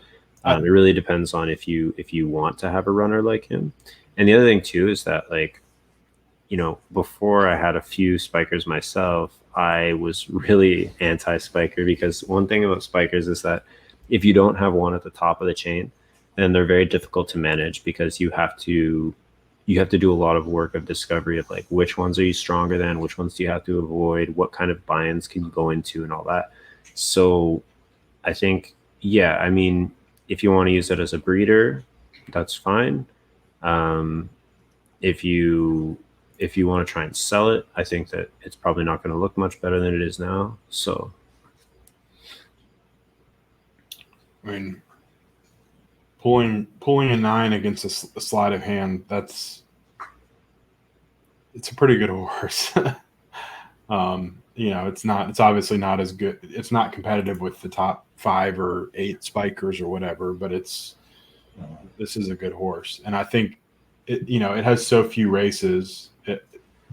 it really depends on if you want to have a runner like him. And the other thing too is that, like, before I had a few spikers myself, I was really anti-spiker, because one thing about spikers is that if you don't have one at the top of the chain, then they're very difficult to manage, because you have to do a lot of work of discovery of like which ones are you stronger than, which ones do you have to avoid, what kind of buy-ins can you go into, and all that. So I think, yeah, I mean, if you want to use it as a breeder, that's fine. If you want to try and sell it, I think that it's probably not going to look much better than it is now. So, I mean, pulling a 9 against a sleight of hand, it's a pretty good horse. it's obviously not as good. It's not competitive with the top 5 or 8 spikers or whatever, but this is a good horse. And I think it has so few races.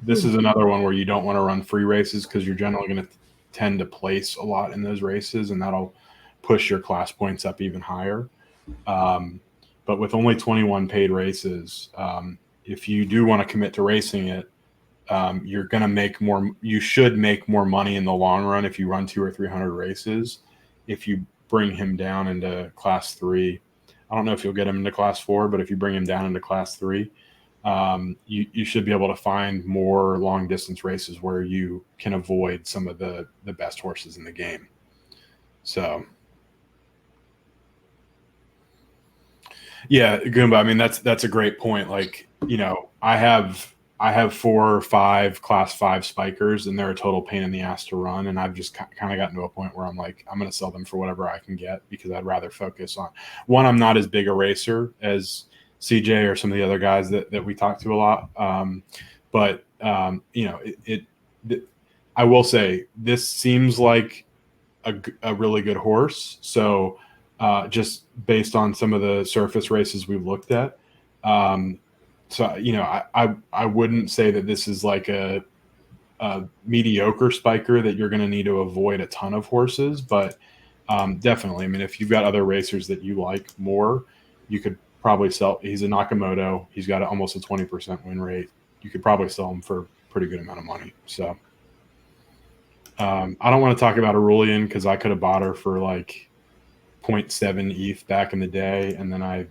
This is another one where you don't want to run free races because you're generally going to tend to place a lot in those races, and that'll push your class points up even higher. But with only 21 paid races, if you do want to commit to racing it, you're going to make more. You should make more money in the long run if you run 200 or 300 races. If you bring him down into class 3, I don't know if you'll get him into class 4, but if you bring him down into class 3, you should be able to find more long distance races where you can avoid some of the best horses in the game. So, yeah, Goomba. I mean, that's a great point. Like, I have 4 or 5 class 5 spikers, and they're a total pain in the ass to run. And I've just kind of gotten to a point where I'm like, I'm going to sell them for whatever I can get because I'd rather focus on one. I'm not as big a racer as CJ or some of the other guys that we talk to a lot. But I will say this seems like a really good horse. So just based on some of the surface races we've looked at, so I wouldn't say that this is like a mediocre spiker that you're going to need to avoid a ton of horses, but definitely. I mean, if you've got other racers that you like more, you could probably sell. He's a Nakamoto. He's got almost a 20% win rate. You could probably sell him for a pretty good amount of money. So I don't want to talk about Aurelian because I could have bought her for like 0.7 ETH back in the day, and then I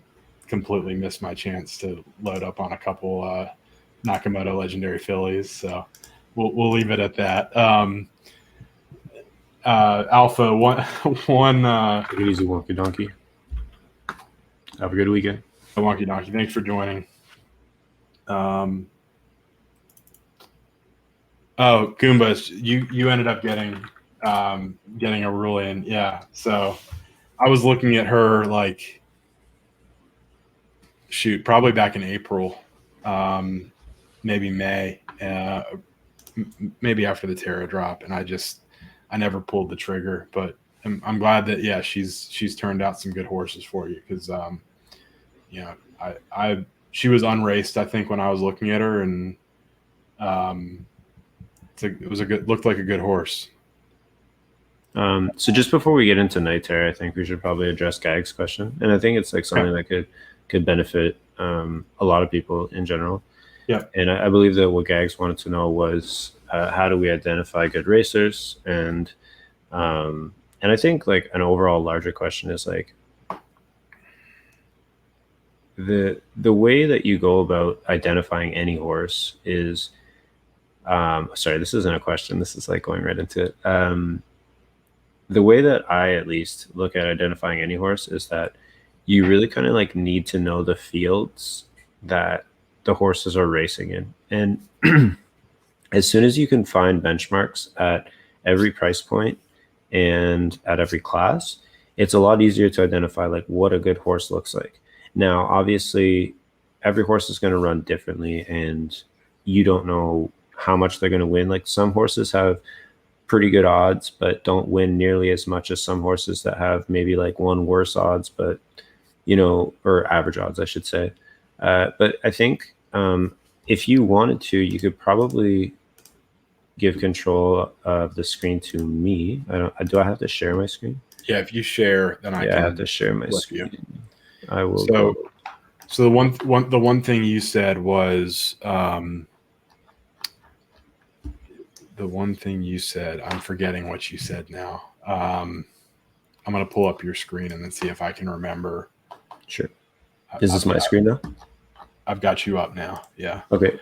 completely missed my chance to load up on a couple Nakamoto legendary fillies. So we'll leave it at that. Alpha one. Take it easy, Wonky Donkey. Have a good weekend. Wonky Donkey, thanks for joining. Oh, Goombas, you ended up getting a rule in, yeah. So I was looking at her like, probably back in April, maybe May, maybe after the Terra drop, and I never pulled the trigger. But I'm glad that she's turned out some good horses for you because she was unraced, I think, when I was looking at her, and looked like a good horse. So just before we get into Night Terror, I think we should probably address Gag's question, and I think it's like something that could benefit a lot of people in general. Yeah, and I believe that what Gags wanted to know was how do we identify good racers, and I think like an overall larger question is like the way that you go about identifying any horse is sorry, this isn't a question, this is like going right into it. The way that I at least look at identifying any horse is that you really kind of like need to know the fields that the horses are racing in. And as soon as you can find benchmarks at every price point and at every class, it's a lot easier to identify like what a good horse looks like. Now, obviously, every horse is going to run differently, and you don't know how much they're going to win. Like some horses have pretty good odds, but don't win nearly as much as some horses that have maybe like one worse odds, but or average odds, I should say. But I think if you wanted to, you could probably give control of the screen to me. Do I have to share my screen? Yeah, if you share, then I So the one thing you said was the one thing you said. I'm forgetting what you said now. I'm gonna pull up your screen and then see if I can remember. Sure. Is this my screen now? I've got you up now. Yeah. Okay.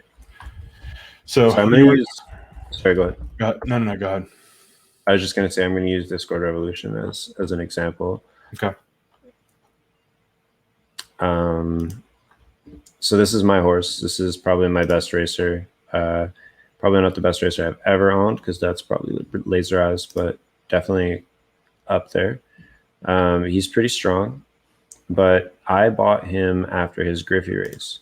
So I'm gonna use. Sorry, go ahead. No, go ahead. I was just gonna say I'm gonna use Discord Revolution as an example. Okay. So this is my horse. This is probably my best racer. Probably not the best racer I've ever owned because that's probably Laser Eyes, but definitely up there. He's pretty strong, but I bought him after his Griffey race.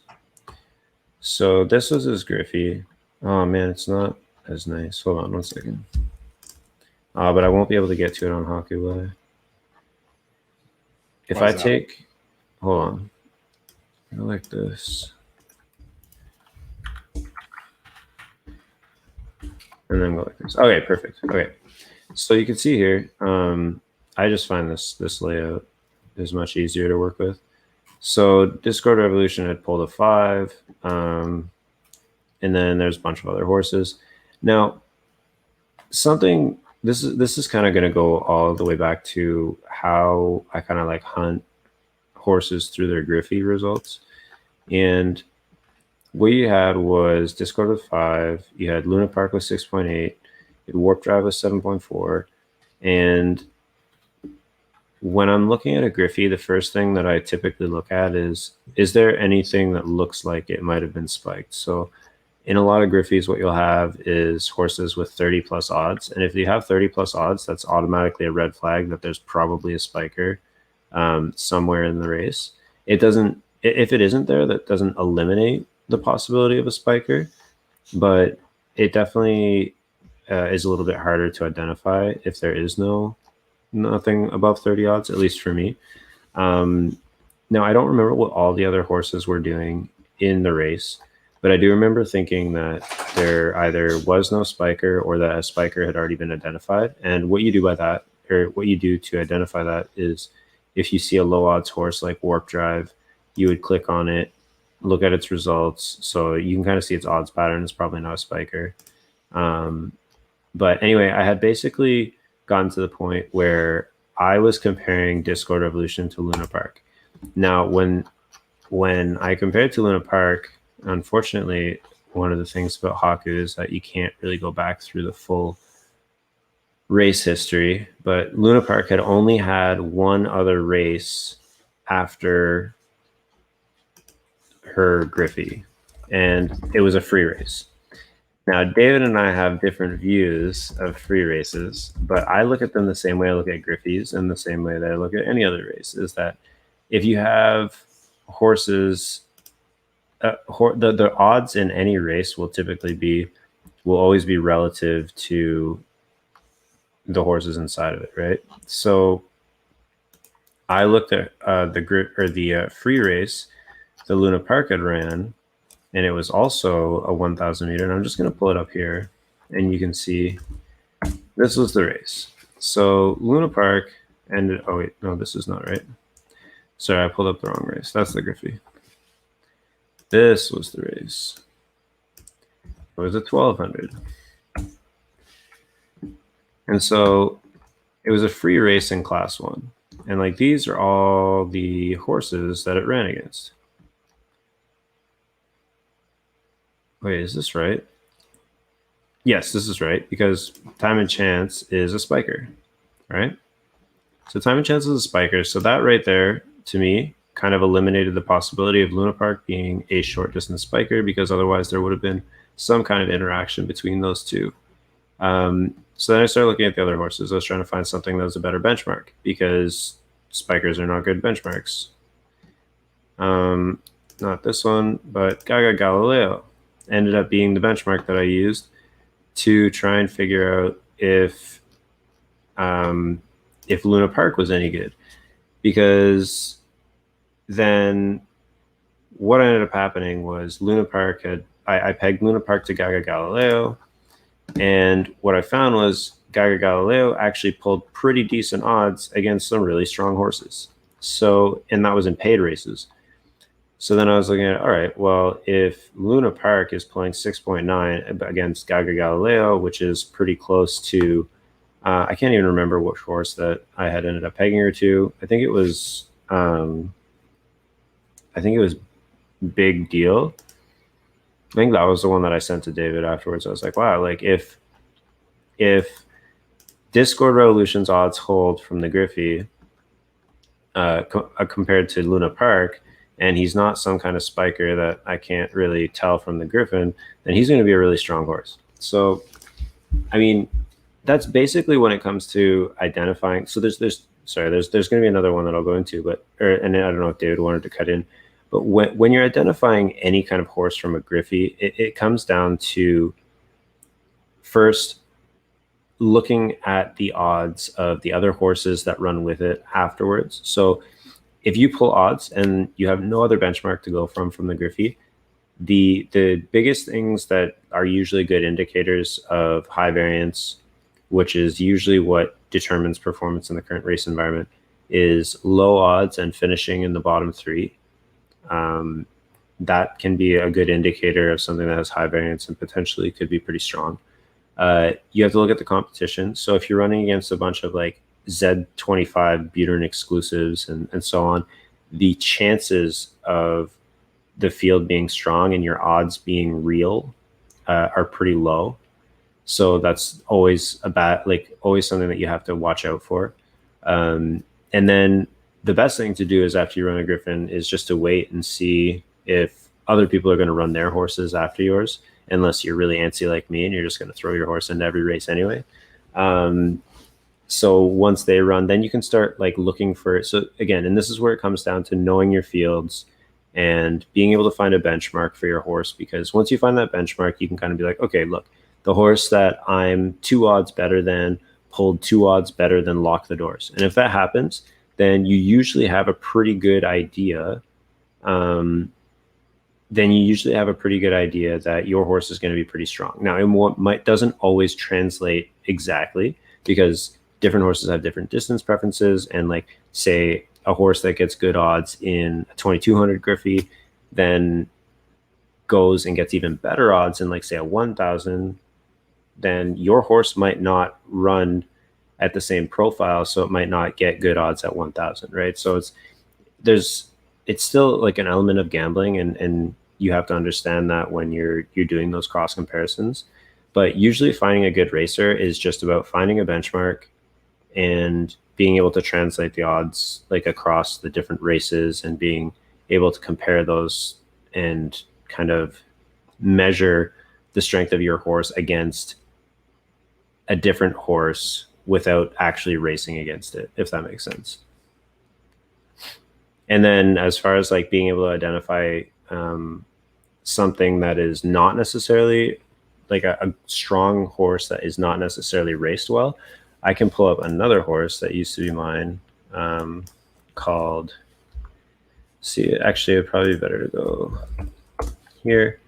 So this was his Griffey. Oh man, it's not as nice. Hold on one second. but I won't be able to get to it on Haku, will I? If Why I is that? take, hold on, go like this, and then go like this. Okay, perfect. Okay, so you can see here, I just find this layout is much easier to work with. So Discord Revolution had pulled a 5, and then there's a bunch of other horses. Now, this is kind of going to go all the way back to how I kind of like hunt horses through their Griffey results. And what you had was Discord with 5, you had Luna Park with 6.8, you had Warp Drive with 7.4, and when I'm looking at a Griffey, the first thing that I typically look at is there anything that looks like it might have been spiked? So in a lot of Griffies, what you'll have is horses with 30 plus odds. And if you have 30 plus odds, that's automatically a red flag that there's probably a spiker somewhere in the race. It doesn't, if it isn't there, that doesn't eliminate the possibility of a spiker, but it definitely is a little bit harder to identify if there is nothing above 30 odds, at least for me. Now, I don't remember what all the other horses were doing in the race, but I do remember thinking that there either was no spiker or that a spiker had already been identified. And what you do by that, or what you do to identify that, is if you see a low odds horse like Warp Drive, you would click on it, look at its results. So you can kind of see its odds pattern. It's probably not a spiker. But anyway, I had basically gotten to the point where I was comparing Discord Revolution to Luna Park. Now, when I compared to Luna Park, unfortunately, one of the things about Haku is that you can't really go back through the full race history. But Luna Park had only had one other race after her Griffey, and it was a free race. Now, David and I have different views of free races, but I look at them the same way I look at Griffies and the same way that I look at any other race, is that if you have horses, the odds in any race will always be relative to the horses inside of it, right? So I looked at the free race the Luna Park had ran, and it was also a 1,000 meter. And I'm just going to pull it up here, and you can see this was the race. So Luna Park ended. Oh wait, no, this is not right. Sorry, I pulled up the wrong race. That's the Griffey. This was the race. It was a 1,200, and so it was a free race in Class 1. And like these are all the horses that it ran against. Wait, is this right? Yes, this is right, because Time and Chance is a spiker, right? So Time and Chance is a spiker. So that right there, to me, kind of eliminated the possibility of Luna Park being a short distance spiker, because otherwise there would have been some kind of interaction between those two. So then I started looking at the other horses. I was trying to find something that was a better benchmark, because spikers are not good benchmarks. Not this one, but Gaga Galileo ended up being the benchmark that I used to try and figure out if Luna Park was any good. Because then what ended up happening was Luna Park I pegged Luna Park to Gaga Galileo, and what I found was Gaga Galileo actually pulled pretty decent odds against some really strong horses. So, and that was in paid races. So then I was looking at, all right, well, if Luna Park is pulling 6.9 against Gaga Galileo, which is pretty close to, I can't even remember which horse that I had ended up pegging her to. I think it was Big Deal. I think that was the one that I sent to David afterwards. I was like, wow, like if Discord Revolution's odds hold from the Griffey compared to Luna Park, and he's not some kind of spiker that I can't really tell from the Griffin, then he's going to be a really strong horse. So, I mean, that's basically when it comes to identifying. So there's going to be another one that I'll go into, and I don't know if David wanted to cut in, but when you're identifying any kind of horse from a Griffey, it comes down to, first, looking at the odds of the other horses that run with it afterwards. So if you pull odds and you have no other benchmark to go from the Griffey, the biggest things that are usually good indicators of high variance, which is usually what determines performance in the current race environment, is low odds and finishing in the bottom three. That can be a good indicator of something that has high variance and potentially could be pretty strong. You have to look at the competition. So if you're running against a bunch of like ZED Buterin exclusives and so on, the chances of the field being strong and your odds being real are pretty low. So that's always always something that you have to watch out for. And then the best thing to do is after you run a Griffin is just to wait and see if other people are going to run their horses after yours, unless you're really antsy like me and you're just going to throw your horse into every race anyway. So once they run, then you can start like looking for, so again, and this is where it comes down to knowing your fields and being able to find a benchmark for your horse, because once you find that benchmark, you can kind of be like, okay, look, the horse that I'm 2 odds better than pulled 2 odds better than lock the doors. And if that happens, then you usually have a pretty good idea. That your horse is going to be pretty strong. Now, it doesn't always translate exactly, because different horses have different distance preferences. And like, say, a horse that gets good odds in a 2200 Griffey then goes and gets even better odds in, like, say, a 1000, then your horse might not run at the same profile, so it might not get good odds at 1000, right? So it's still like an element of gambling, and you have to understand that when you're doing those cross comparisons. But usually finding a good racer is just about finding a benchmark and being able to translate the odds like across the different races and being able to compare those and kind of measure the strength of your horse against a different horse without actually racing against it, if that makes sense. And then as far as like being able to identify something that is not necessarily like a strong horse that is not necessarily raced well, I can pull up another horse that used to be mine called, actually it'd probably be better to go here.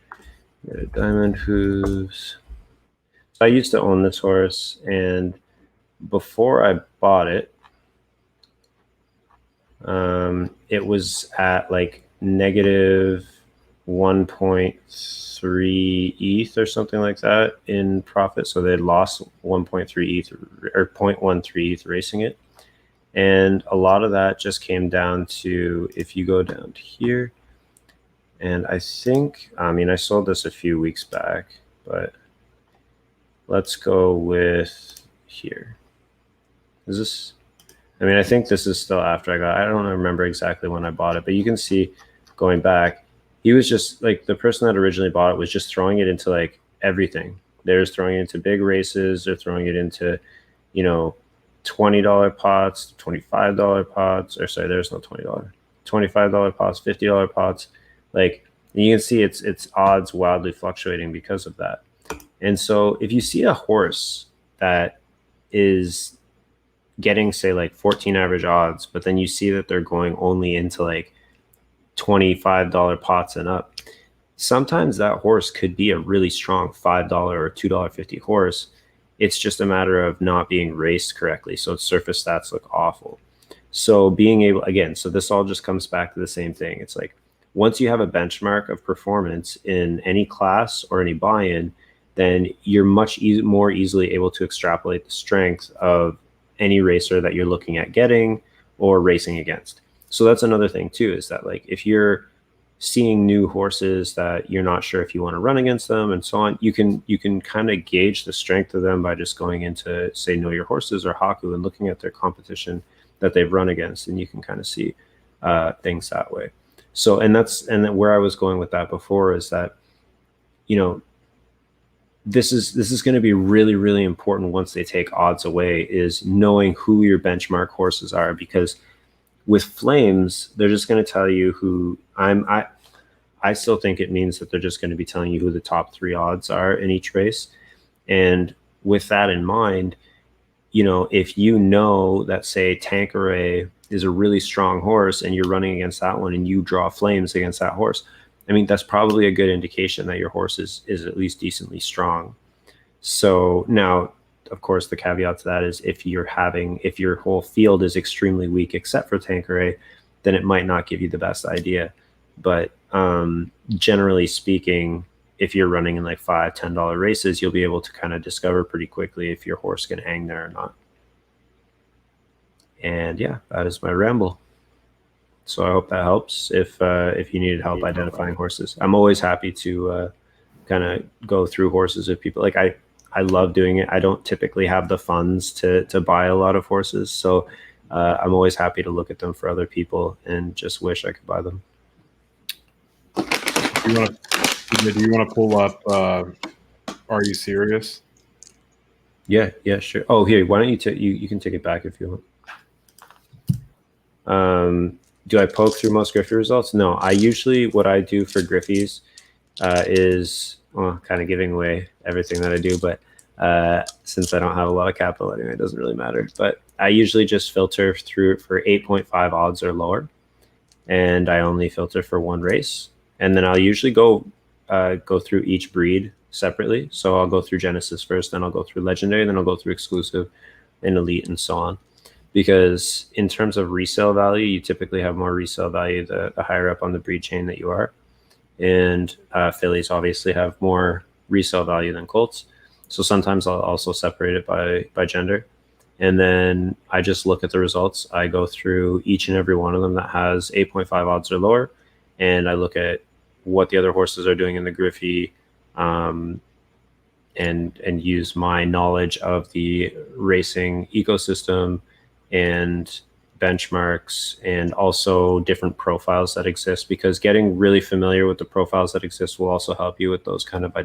Diamond Hooves. So I used to own this horse, and before I bought it, it was at like negative 1.3 ETH or something like that in profit. So they'd lost 1.3 ETH or 0.13 ETH racing it. And a lot of that just came down to, if you go down to here, and I think, I sold this a few weeks back, but let's go with here. Is this, I think this is still after I don't remember exactly when I bought it, but you can see going back, he was just like, the person that originally bought it was just throwing it into like everything. They're just throwing it into big races. They're throwing it into, $20 pots, $25 pots, or sorry, there's no $20, $25 pots, $50 pots. Like, you can see its odds wildly fluctuating because of that. And so if you see a horse that is getting, say, like 14 average odds, but then you see that they're going only into like $25 pots and up, sometimes that horse could be a really strong $5 or $2.50 horse. It's just a matter of not being raced correctly. So its surface stats look awful. So being able, again, so this all just comes back to the same thing. It's like, once you have a benchmark of performance in any class or any buy-in, then you're much more easily able to extrapolate the strength of any racer that you're looking at getting or racing against. So that's another thing too, is that like, if you're seeing new horses that you're not sure if you want to run against them and so on, you can kind of gauge the strength of them by just going into, say, Know Your Horses or Haku and looking at their competition that they've run against, and you can kind of see things that way. So, and then where I was going with that before is that, this is going to be really, really important once they take odds away, is knowing who your benchmark horses are, because with Flames, they're just going to tell you who I still think it means that they're just going to be telling you who the top 3 odds are in each race. And with that in mind, you know, if you know that, say, Tanqueray is a really strong horse and you're running against that one and you draw flames against that horse, I mean, that's probably a good indication that your horse is at least decently strong. So now, of course, the caveat to that is if your whole field is extremely weak except for Tanqueray, then it might not give you the best idea. But generally speaking, if you're running in like $5-10 races, you'll be able to kind of discover pretty quickly if your horse can hang there or not. And yeah, that is my ramble. So I hope that helps. If you needed help identifying horses, I'm always happy to kind of go through horses with people. Like I love doing it. I don't typically have the funds to buy a lot of horses, so I'm always happy to look at them for other people and just wish I could buy them. Do you want to pull up Are You Serious? Yeah, sure. Oh, here, why don't you you can take it back if you want. Do I poke through most Griffey results? No, I usually, what I do for Griffies is, well, kind of giving away everything that I do, but since I don't have a lot of capital anyway, it doesn't really matter. But I usually just filter through for 8.5 odds or lower, and I only filter for one race. And then I'll usually go through each breed separately. So I'll go through Genesis first, then I'll go through Legendary, then I'll go through Exclusive and Elite and so on. Because in terms of resale value, you typically have more resale value the higher up on the breed chain that you are. And fillies obviously have more resale value than colts. So sometimes I'll also separate it by gender. And then I just look at the results. I go through each and every one of them that has 8.5 odds or lower. And I look at what the other horses are doing in the Griffey, and use my knowledge of the racing ecosystem and benchmarks and also different profiles that exist, because getting really familiar with the profiles that exist will also help you with those kind of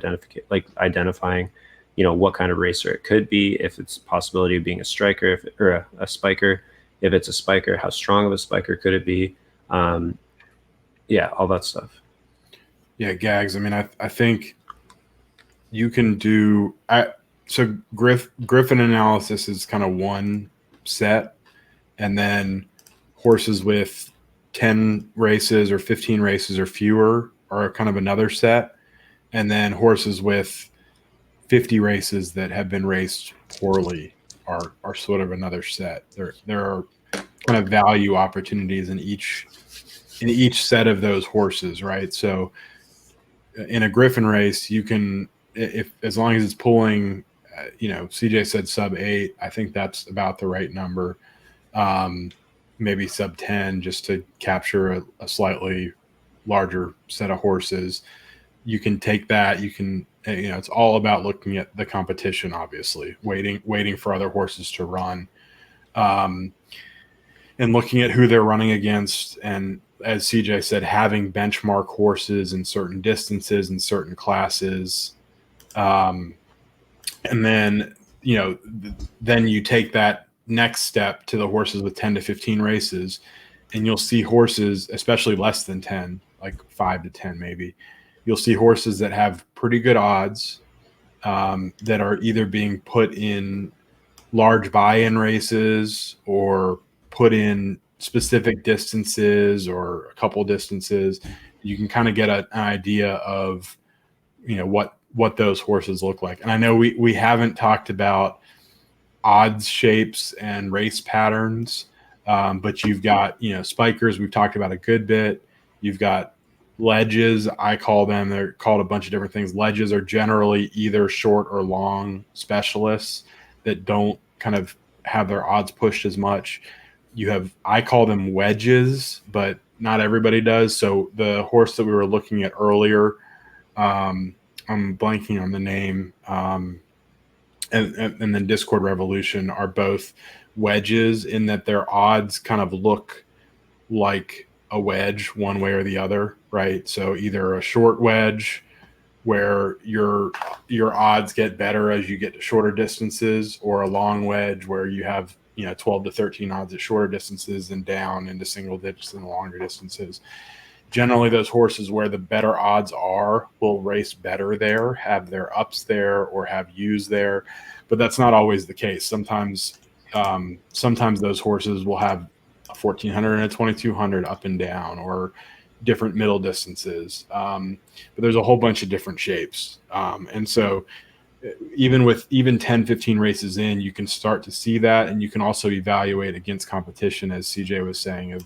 identifying, you know, what kind of racer it could be, if it's a possibility of being a striker, or a spiker. If it's a spiker, how strong of a spiker could it be? Yeah, all that stuff. Yeah, Gags. I mean, I think you can do so Griffin analysis is kind of one set, and then horses with 10 races or 15 races or fewer are kind of another set, and then horses with 50 races that have been raced poorly are sort of another set. There are kind of value opportunities in each set of those horses, right? So in a Griffin race, you can, if as long as it's pulling, CJ said sub 8, I think that's about the right number. Maybe sub 10, just to capture a slightly larger set of horses. You can take that. You can, it's all about looking at the competition, obviously, waiting for other horses to run, and looking at who they're running against. And as CJ said, having benchmark horses in certain distances and certain classes. And then, then you take that next step to the horses with 10 to 15 races, and you'll see horses, especially less than 10, like 5 to 10 maybe. You'll see horses that have pretty good odds, that are either being put in large buy-in races or put in specific distances or a couple distances. You can kind of get an idea of, what those horses look like. And I know we haven't talked about odds shapes and race patterns, but you've got, spikers. We've talked about a good bit. You've got ledges. I call them, they're called a bunch of different things. Ledges are generally either short or long specialists that don't kind of have their odds pushed as much. I call them wedges, but not everybody does. So the horse that we were looking at earlier, I'm blanking on the name, and then Discord Revolution are both wedges, in that their odds kind of look like a wedge one way or the other, right? So either a short wedge where your odds get better as you get to shorter distances, or a long wedge where you have 12 to 13 odds at shorter distances and down into single digits in the longer distances. Generally, those horses where the better odds are will race better there, have their ups there, or have U's there. but that's not always the case. Sometimes those horses will have a 1400 and a 2200 up and down, or different middle distances. But there's a whole bunch of different shapes. And so even 10, 15 races in, you can start to see that. And you can also evaluate against competition, as CJ was saying, of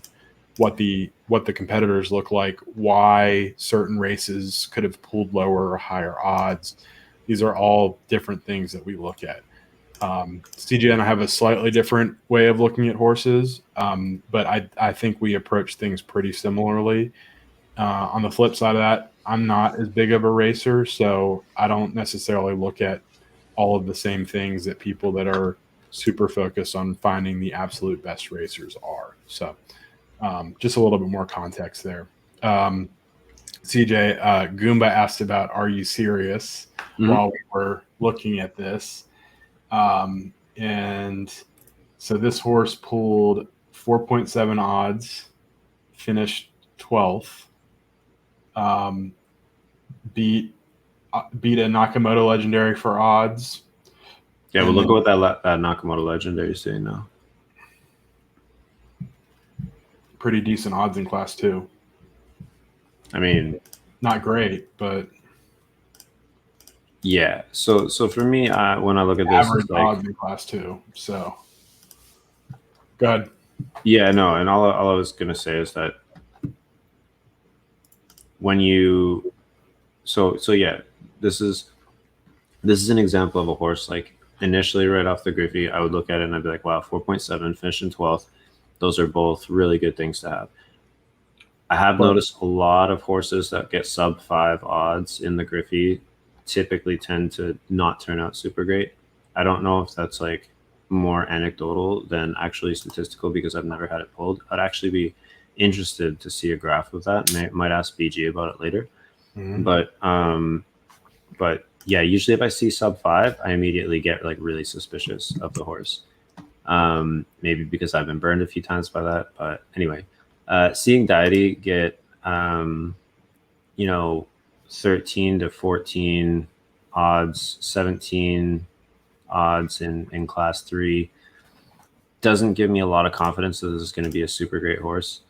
what the competitors look like, why certain races could have pulled lower or higher odds. These are all different things that we look at. CJ and I have a slightly different way of looking at horses, but I think we approach things pretty similarly. On the flip side of that, I'm not as big of a racer, so I don't necessarily look at all of the same things that people that are super focused on finding the absolute best racers are. So just a little bit more context there. CJ, Goomba asked about, are you serious, while we were looking at this. And so this horse pulled 4.7 odds, finished 12th, beat a Nakamoto Legendary for odds. Yeah, we'll look at what that Nakamoto Legendary is saying now. Pretty decent odds in Class 2. I mean, not great, but yeah. So for me, when I look at this, average it's like, odds in Class 2. So go ahead. Yeah, no, and all I was gonna say is that when you, so yeah, this is an example of a horse. Like initially, right off the Griffey, I would look at it and I'd be like, wow, 4.7, finishing 12th. Those are both really good things to have. I have noticed a lot of horses that get sub 5 odds in the Griffey typically tend to not turn out super great. I don't know if that's like more anecdotal than actually statistical, because I've never had it pulled. I'd actually be interested to see a graph of that. Might ask BG about it later. But yeah, usually if I see sub 5, I immediately get like really suspicious of the horse. Maybe because I've been burned a few times by that. But anyway, seeing Deity get 13 to 14 odds, 17 odds in Class 3 doesn't give me a lot of confidence that this is going to be a super great horse.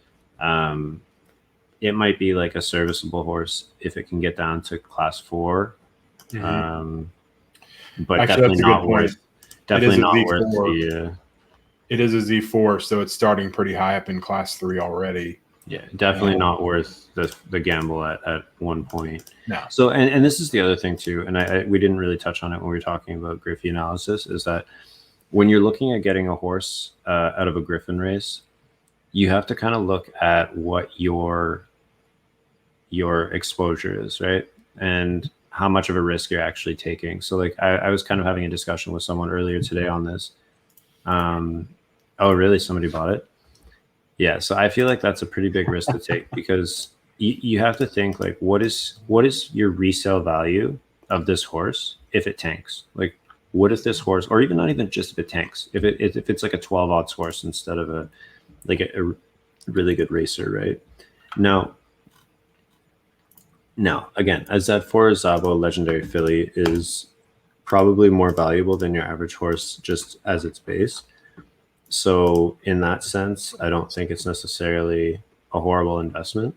It might be like a serviceable horse if it can get down to Class 4. But actually, definitely not worth. Definitely not worth the. It is a Z4, so it's starting pretty high up in Class 3 already. Yeah, definitely not worth the gamble at one point. No. So, and this is the other thing too, and we didn't really touch on it when we were talking about Griffey analysis, is that when you're looking at getting a horse out of a Griffin race, you have to kind of look at what your exposure is, right? And how much of a risk you're actually taking. So like I was kind of having a discussion with someone earlier today on this. Oh, really? Somebody bought it? Yeah. So I feel like that's a pretty big risk to take, because you have to think like, what is your resale value of this horse if it tanks? Like, what if this horse, or even not even just if it tanks, if it's like a 12 odds horse instead of a really good racer, right? Now, again, a Z4 Zabo Legendary filly is probably more valuable than your average horse just as its base. So in that sense, I don't think it's necessarily a horrible investment.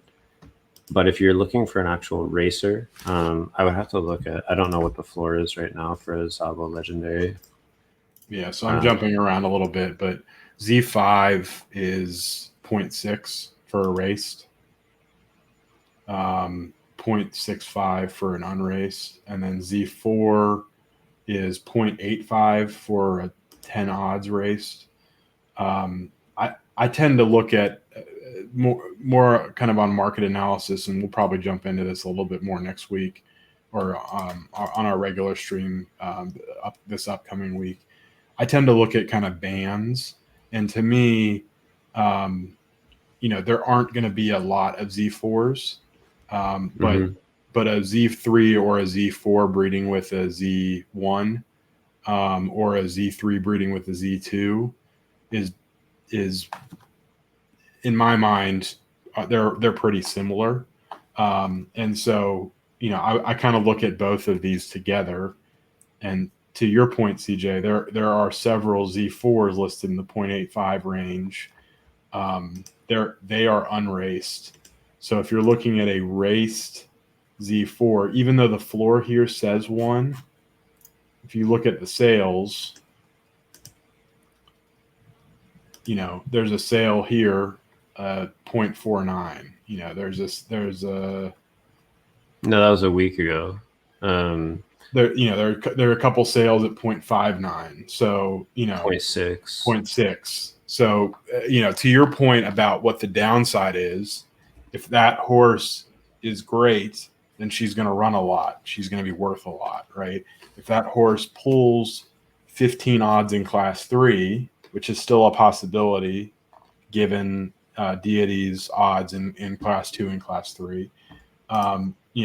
But if you're looking for an actual racer, I would have to look at, I don't know what the floor is right now for a Zabo Legendary. Yeah, so I'm jumping around a little bit, but Z5 is 0.6 for a raced, 0.65 for an unraced, and then Z4 is 0.85 for a 10 odds raced. I tend to look at more kind of on market analysis, and we'll probably jump into this a little bit more next week, or on our regular stream this upcoming week. I tend to look at kind of bands, and to me, there aren't going to be a lot of Z4s, but a Z3 or a Z4 breeding with a Z1, or a Z3 breeding with a Z2 is in my mind, they're pretty similar. And so, I kind of look at both of these together, and to your point, CJ, there are several Z4s listed in the 0.85 range. They are unraced. So if you're looking at a raced Z4, even though the floor here says 1, if you look at the sales, there's a sale here, 0.49. There's a. No, that was a week ago. There are a couple sales at 0.59. So 0.6. 0.6. So to your point about what the downside is, if that horse is great, then she's going to run a lot. She's going to be worth a lot, right? If that horse pulls 15 odds in class 3, which is still a possibility given Deity's odds in class 2 and class 3,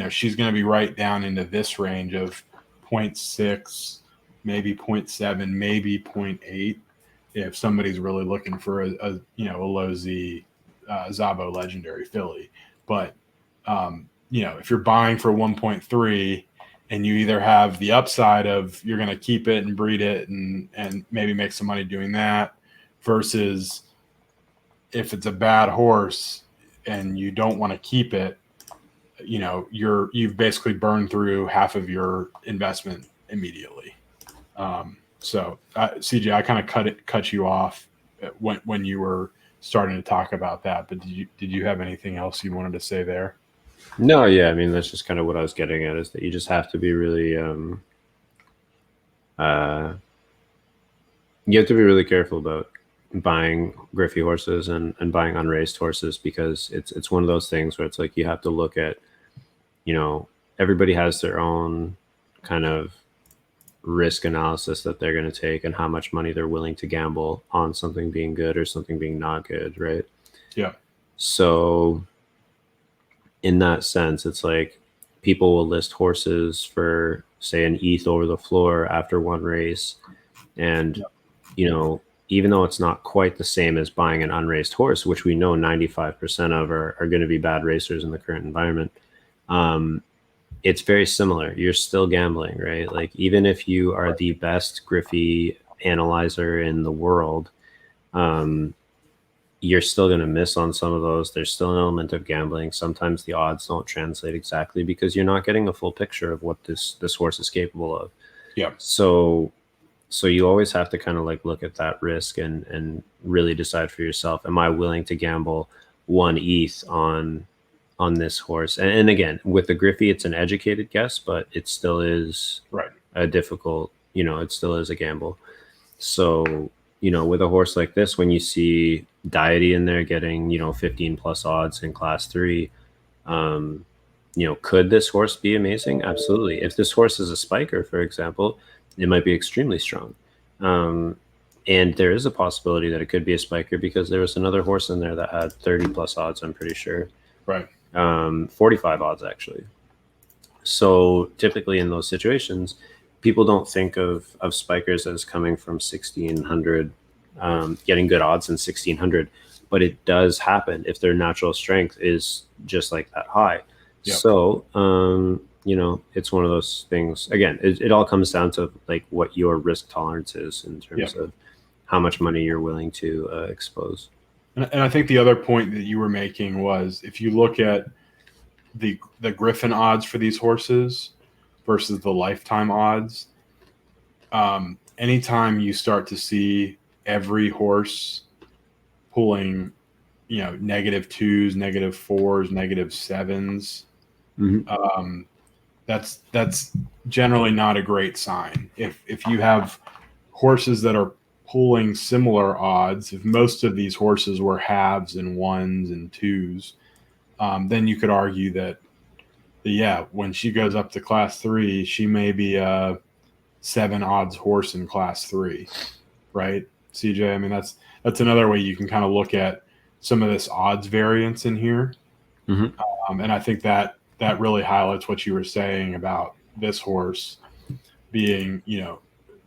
she's going to be right down into this range of 0.6, maybe 0.7, maybe 0.8 if somebody's really looking for a low Z Zabo legendary filly. But if you're buying for 1.3 and you either have the upside of you're going to keep it and breed it and maybe make some money doing that, versus if it's a bad horse and you don't want to keep it, you've basically burned through half of your investment immediately. So CJ, I kind of cut you off when you were starting to talk about that, but did you have anything else you wanted to say there? No, yeah, I mean, that's just kind of what I was getting at, is that you just have to be really you have to be really careful about buying Griffey horses and buying unraced horses, because it's one of those things where it's like you have to look at, everybody has their own kind of risk analysis that they're going to take and how much money they're willing to gamble on something being good or something being not good, right? Yeah. So in that sense, it's like people will list horses for, say, an ETH over the floor after one race, and even though it's not quite the same as buying an unraced horse, which we know 95% of are going to be bad racers in the current environment, it's very similar. You're still gambling, right? Like, even if you are the best Griffey analyzer in the world, you're still going to miss on some of those. There's still an element of gambling. Sometimes the odds don't translate exactly because you're not getting a full picture of what this horse is capable of. Yeah. So you always have to kind of like look at that risk and really decide for yourself, am I willing to gamble 1 ETH on this horse? And again, with the Griffey, it's an educated guess, but it still is right. a difficult, it still is a gamble. So, with a horse like this, when you see Deity in there getting, 15 plus odds in class 3, could this horse be amazing? Absolutely. If this horse is a spiker, for example, it might be extremely strong. And there is a possibility that it could be a spiker because there was another horse in there that had 30 plus odds, I'm pretty sure. Right. 45 odds, actually. So typically in those situations, people don't think of spikers as coming from 1600, getting good odds in 1600, but it does happen if their natural strength is just like that high. Yep. So, it's one of those things. Again, it all comes down to like what your risk tolerance is in terms of how much money you're willing to expose. And I think the other point that you were making was, if you look at the Griffin odds for these horses versus the lifetime odds, anytime you start to see every horse pulling, -2s, -4s, -7s, mm-hmm. That's generally not a great sign. If you have horses that are pulling similar odds, if most of these horses were halves and 1s and 2s, then you could argue that, when she goes up to class 3, she may be a 7 odds horse in class 3, right, CJ? I mean, that's another way you can kind of look at some of this odds variance in here. Mm-hmm. And I think that really highlights what you were saying about this horse being,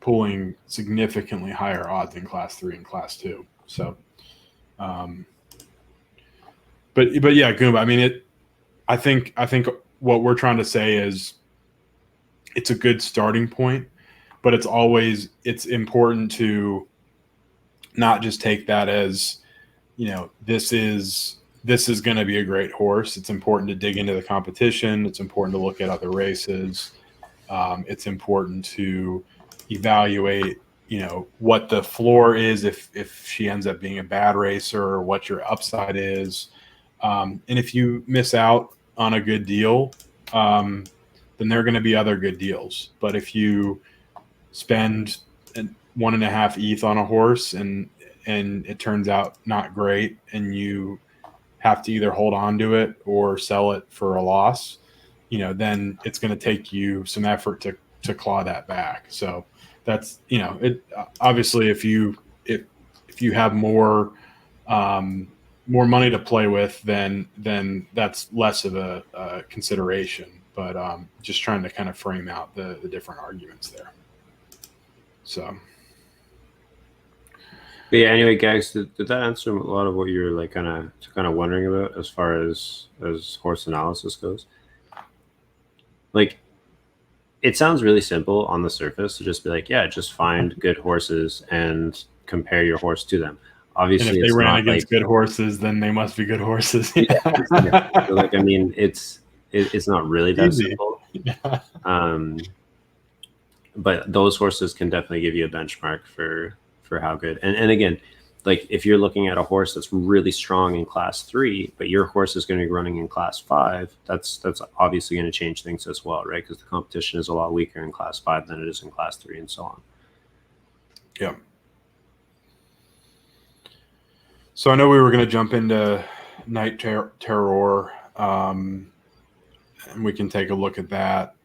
pulling significantly higher odds in class 3 and class 2. So, but yeah, Goomba, I mean, I think what we're trying to say is it's a good starting point, but it's important to not just take that as, this is going to be a great horse. It's important to dig into the competition. It's important to look at other races. It's important to evaluate, what the floor is if she ends up being a bad racer, or what your upside is. And if you miss out on a good deal, then there are going to be other good deals. But if you spend 1.5 ETH on a horse and it turns out not great, and you have to either hold on to it or sell it for a loss, then it's going to take you some effort to claw that back. So that's, it obviously, if you have more money to play with, then that's less of a consideration. But just trying to kind of frame out the different arguments there. So. But yeah, anyway, guys, did that answer a lot of what you're like kind of wondering about as far as horse analysis goes? Like, it sounds really simple on the surface to just be like, yeah, just find good horses and compare your horse to them. Obviously, and if they ran against good horses, then they must be good horses. Yeah. So, like, I mean, it's not really that simple. Yeah. But those horses can definitely give you a benchmark for how good. And again, like, if you're looking at a horse that's really strong in class 3, but your horse is going to be running in class 5, that's obviously going to change things as well, right? Because the competition is a lot weaker in class 5 than it is in class 3, and so on. Yeah. So I know we were going to jump into Night Terror, and we can take a look at that.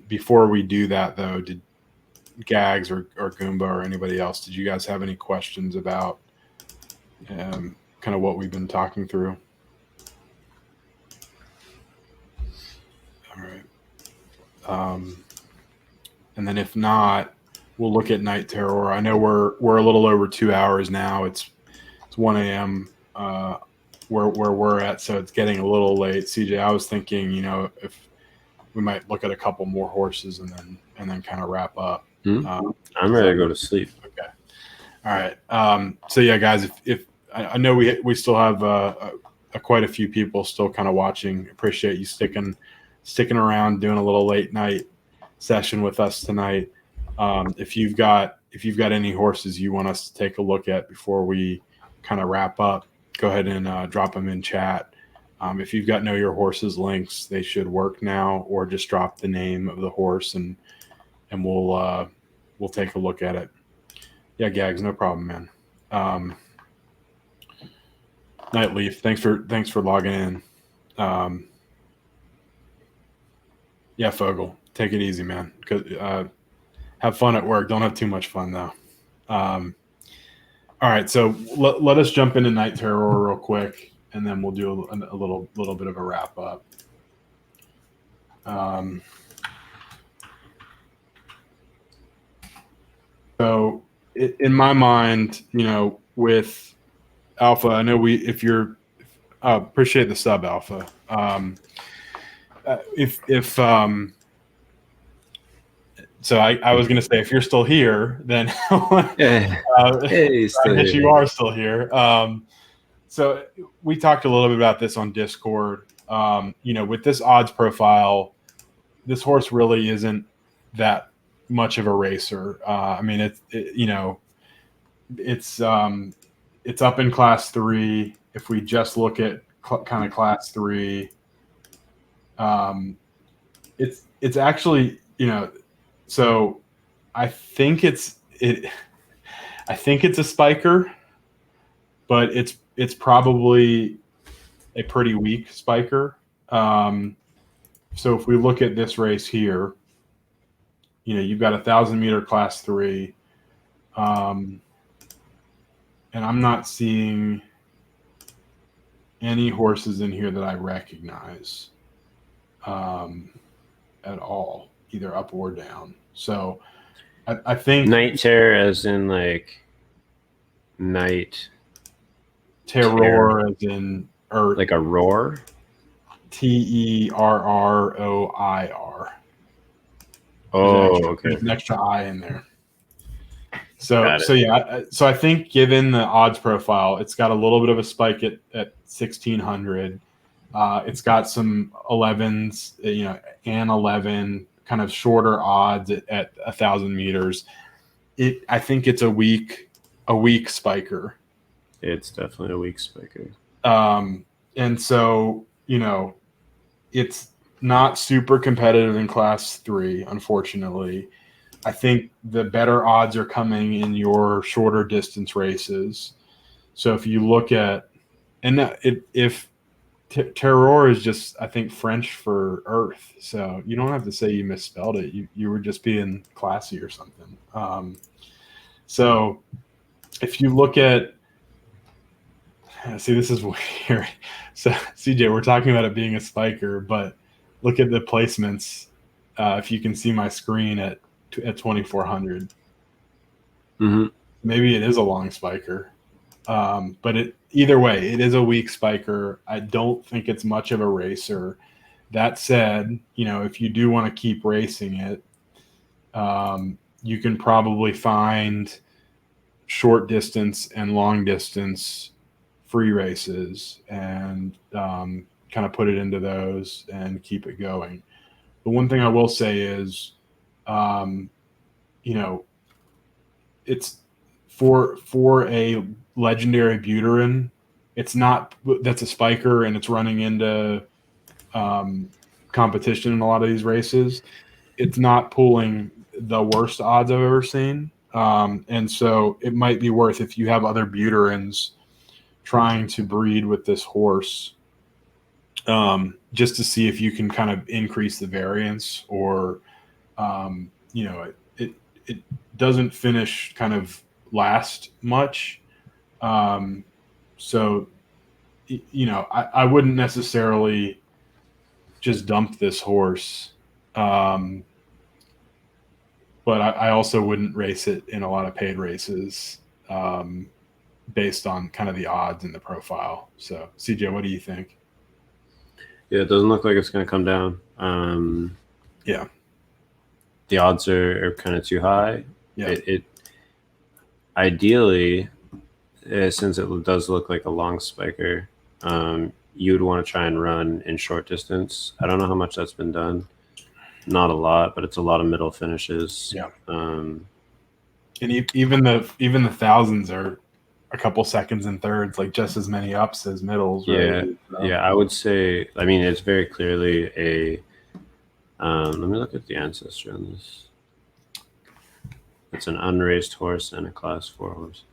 Before we do that, though, did Gags or Goomba or anybody else, did you guys have any questions about kind of what we've been talking through? All right. And then if not, we'll look at Night Terror. I know we're a little over 2 hours now. It's 1 a.m. Where we're at, so it's getting a little late. CJ, I was thinking, if we might look at a couple more horses and then kind of wrap up. I'm ready to go to sleep. Okay. All right. So yeah, guys, if I know we still have quite a few people still kind of watching. Appreciate you sticking around, doing a little late night session with us tonight. If you've got any horses you want us to take a look at before we kind of wrap up, go ahead and drop them in chat. If you've got Know Your Horses links, they should work now, or just drop the name of the horse and we'll take a look at it. Yeah, Gags, no problem, man. Nightleaf, thanks for logging in. Yeah, Fogel, take it easy, man. Have fun at work. Don't have too much fun though. All right, so let us jump into Night Terror real quick, and then we'll do a little bit of a wrap up. So in my mind, with Alpha, I know appreciate the sub, Alpha. So I was going to say, if you're still here, then you are still here. So we talked a little bit about this on Discord. With this odds profile, this horse really isn't that much of a racer. I mean, it's up in class 3. If we just look at kind of class 3, it's actually, so I think it's a spiker, but it's probably a pretty weak spiker. So if we look at this race here, you've got 1,000 meter class 3, and I'm not seeing any horses in here that I recognize at all, either up or down. So I think Night Terror, as in like Night Terror, as in, or like a roar. TERROIR. Okay. There's an extra I in there. So Got it. yeah, so I think given the odds profile, it's got a little bit of a spike at 1600. It's got some 11s, and 11 kind of shorter odds at 1,000 meters. I think it's a weak spiker. It's definitely a weak spiker. And so, it's not super competitive in class 3, unfortunately. I think the better odds are coming in your shorter distance races. So if you look at, and if terroir is just, I think, French for earth. So you don't have to say you misspelled it. You were just being classy or something. So if you look at, see, this is weird. So CJ, we're talking about it being a spiker, but look at the placements. If you can see my screen at 2,400, maybe it is a long spiker. But either way, it is a weak spiker. I don't think it's much of a racer. That said, if you do want to keep racing it, you can probably find short distance and long distance free races and kind of put it into those and keep it going. The one thing I will say is, it's for a legendary Buterin, it's not, that's a spiker and it's running into competition in a lot of these races. It's not pulling the worst odds I've ever seen. And so it might be worth, if you have other Buterins, trying to breed with this horse, just to see if you can kind of increase the variance, or it doesn't finish kind of last much. So I wouldn't necessarily just dump this horse, but I also wouldn't race it in a lot of paid races, based on kind of the odds and the profile. So CJ, what do you think? Yeah, it doesn't look like it's going to come down. Yeah, the odds are kind of too high. Yeah. It ideally, since it does look like a long spiker, you would want to try and run in short distance. I don't know how much that's been done. Not a lot, but it's a lot of middle finishes. Yeah. And even the thousands are a couple seconds and thirds, like just as many ups as middles. Yeah. Right? Yeah. I would say, I mean, it's very clearly a, let me look at the ancestry on this. It's an unraced horse and a class 4 horse.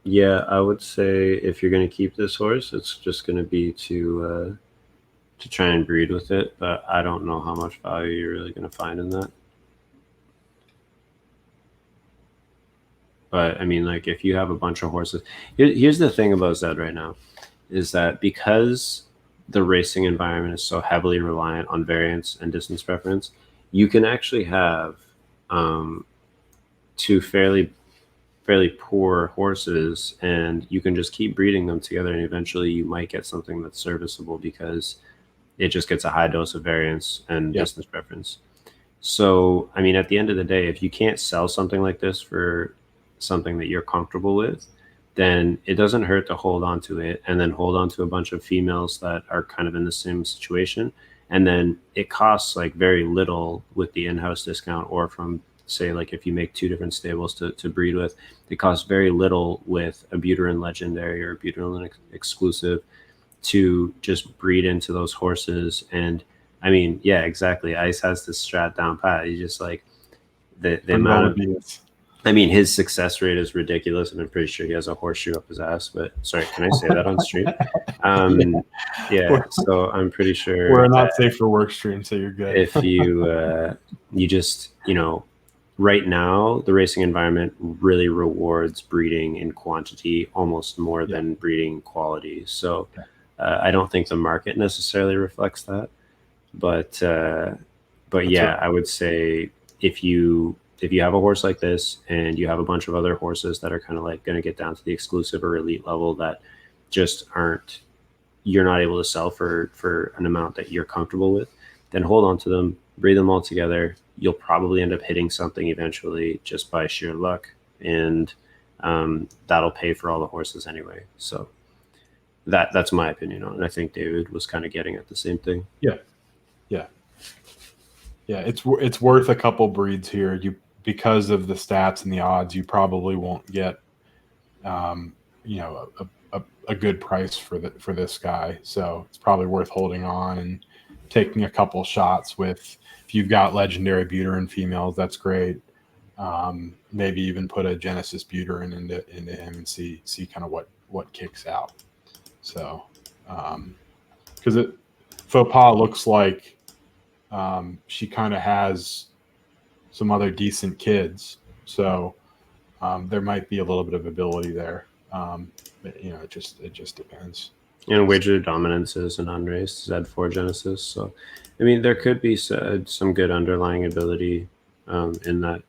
Yeah, I would say if you're going to keep this horse, it's just going to be to try and breed with it. But I don't know how much value you're really going to find in that. But I mean, like, if you have a bunch of horses, here's the thing about ZED right now, is that because the racing environment is so heavily reliant on variance and distance preference, you can actually have two fairly poor horses, and you can just keep breeding them together, and eventually you might get something that's serviceable because it just gets a high dose of variance and distance preference. So, I mean, at the end of the day, if you can't sell something like this for something that you're comfortable with, then it doesn't hurt to hold on to it, and then hold on to a bunch of females that are kind of in the same situation. And then it costs like very little with the in-house discount, or from, say, like if you make 2 different stables to breed with, it costs very little with a Buterin Legendary or a Buterin Exclusive to just breed into those horses. And I mean, yeah, exactly. Ice has this strat down pat. He just, like, the amount of, I mean, his success rate is ridiculous, and I'm pretty sure he has a horseshoe up his ass. But sorry, can I say that on stream? Yeah, so I'm pretty sure we're not safe for work stream, so you're good. If you you just, right now the racing environment really rewards breeding in quantity almost more than breeding quality. So I don't think the market necessarily reflects that, but yeah, right. I would say if you have a horse like this and you have a bunch of other horses that are kind of like going to get down to the exclusive or elite level that just you're not able to sell for an amount that you're comfortable with, then hold on to them, breed them all together. You'll probably end up hitting something eventually just by sheer luck, and that'll pay for all the horses anyway. So that's my opinion on it. I think David was kind of getting at the same thing. Yeah. It's worth a couple breeds here. Because of the stats and the odds, you probably won't get, a good price for this guy. So it's probably worth holding on and taking a couple shots with. If you've got legendary Buterin females, that's great. Maybe even put a Genesis Buterin into him and see kind of what kicks out. So, because Faux Pas looks like she kind of has some other decent kids, so there might be a little bit of ability there. But, it just depends. And wager dominance is an unraced Z4 Genesis, so I mean there could be some good underlying ability in that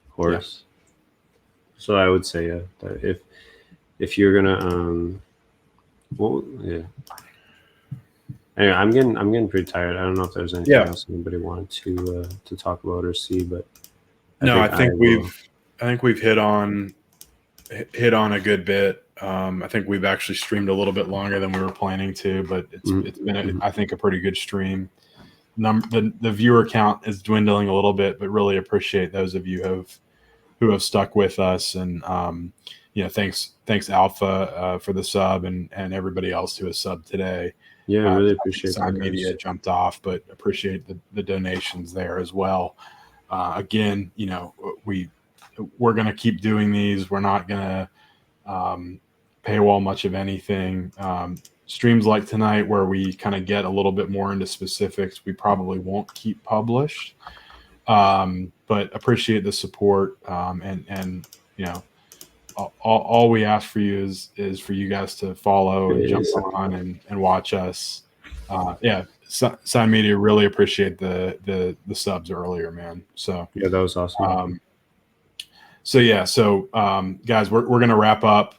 horse. Yeah. So I would say that if you're gonna Anyway, I'm getting pretty tired. I don't know if there's anything else anybody wanted to talk about or see, but I think we've hit on a good bit. I think we've actually streamed a little bit longer than we were planning to, but it's been I think a pretty good stream. The viewer count is dwindling a little bit, but really appreciate those of you who have stuck with us, and thanks Alpha for the sub, and everybody else who has subbed today. Yeah, I really appreciate that. Sign Media jumped off, but appreciate the donations there as well. Again, we're going to keep doing these. We're not going to paywall much of anything. Streams like tonight where we kind of get a little bit more into specifics, we probably won't keep published. But appreciate the support. And all we ask for you is for you guys to follow and jump on and watch us. Sign Media really appreciate the subs earlier, man. So yeah, that was awesome. So guys, we're gonna wrap up.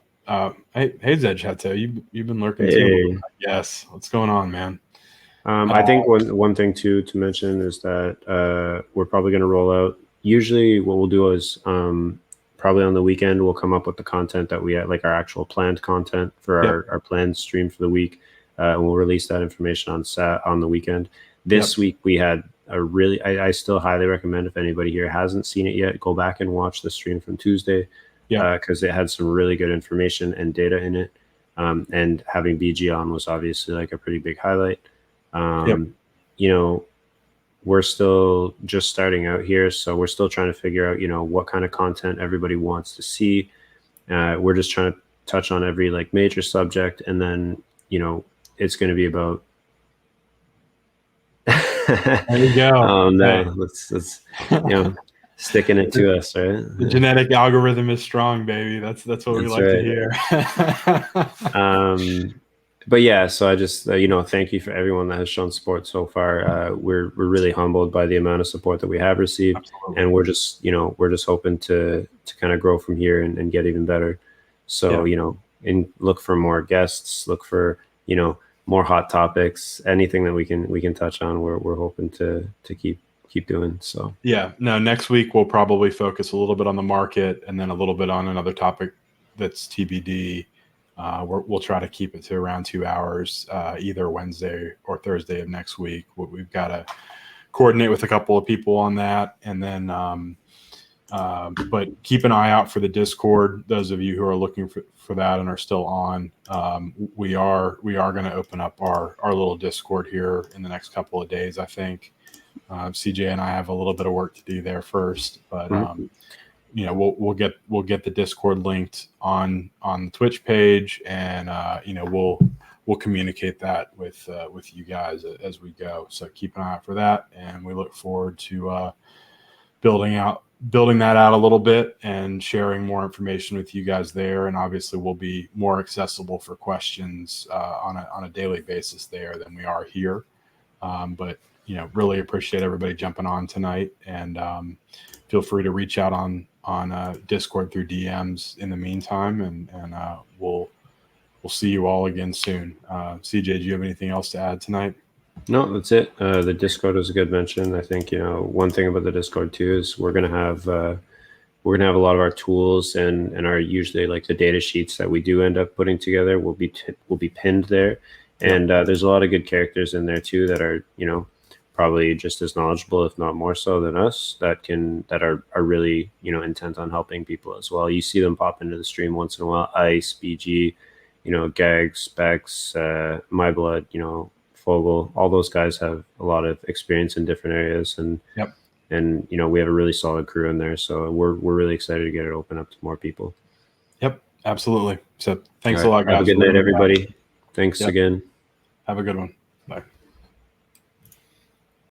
Hey Zed Chateau, you've been lurking too. Yes, what's going on, man? I think one thing too to mention is that we're probably gonna roll out. Usually, what we'll do is probably on the weekend we'll come up with the content that we had, like our actual planned content for our planned stream for the week. And we'll release that information on the weekend. This week we had a really, I still highly recommend, if anybody here hasn't seen it yet, go back and watch the stream from Tuesday, because it had some really good information and data in it. And having BG on was obviously like a pretty big highlight. We're still just starting out here, so we're still trying to figure out, what kind of content everybody wants to see. We're just trying to touch on every like major subject, and then, it's going to be about. There you go. Let's sticking it to us, right? The genetic algorithm is strong, baby. That's what we like to hear. But yeah, so I just thank you for everyone that has shown support so far. We're really humbled by the amount of support that we have received. Absolutely. And we're just hoping to kind of grow from here and get even better. So and look for more guests, look for more hot topics, anything that we can touch on. We're hoping to keep doing. So next week we'll probably focus a little bit on the market and then a little bit on another topic that's TBD. We'll try to keep it to around 2 hours, either Wednesday or Thursday of next week. We've got to coordinate with a couple of people on that, and then but keep an eye out for the Discord. Those of you who are looking for that and are still on, we are going to open up our little Discord here in the next couple of days, I think. CJ and I have a little bit of work to do there first, but we'll get the Discord linked on the Twitch page, and we'll communicate that with you guys as we go. So keep an eye out for that, and we look forward to building that out a little bit and sharing more information with you guys there. And obviously we'll be more accessible for questions on a daily basis there than we are here. But really appreciate everybody jumping on tonight, and feel free to reach out on Discord through DMs in the meantime, and we'll see you all again soon. CJ, do you have anything else to add tonight? No, that's it. The Discord was a good mention. I think, one thing about the Discord too is we're gonna have a lot of our tools and our usually like the data sheets that we do end up putting together will be pinned there, and there's a lot of good characters in there too that are probably just as knowledgeable, if not more so than us, that are really intent on helping people as well. You see them pop into the stream once in a while. Ice, BG, Gags, Specs, My Blood, Fogel, all those guys have a lot of experience in different areas, and we have a really solid crew in there, so we're really excited to get it open up to more people. Yep, absolutely. So thanks a lot, guys. Have a good night, everybody. Thanks again. Have a good one. Bye.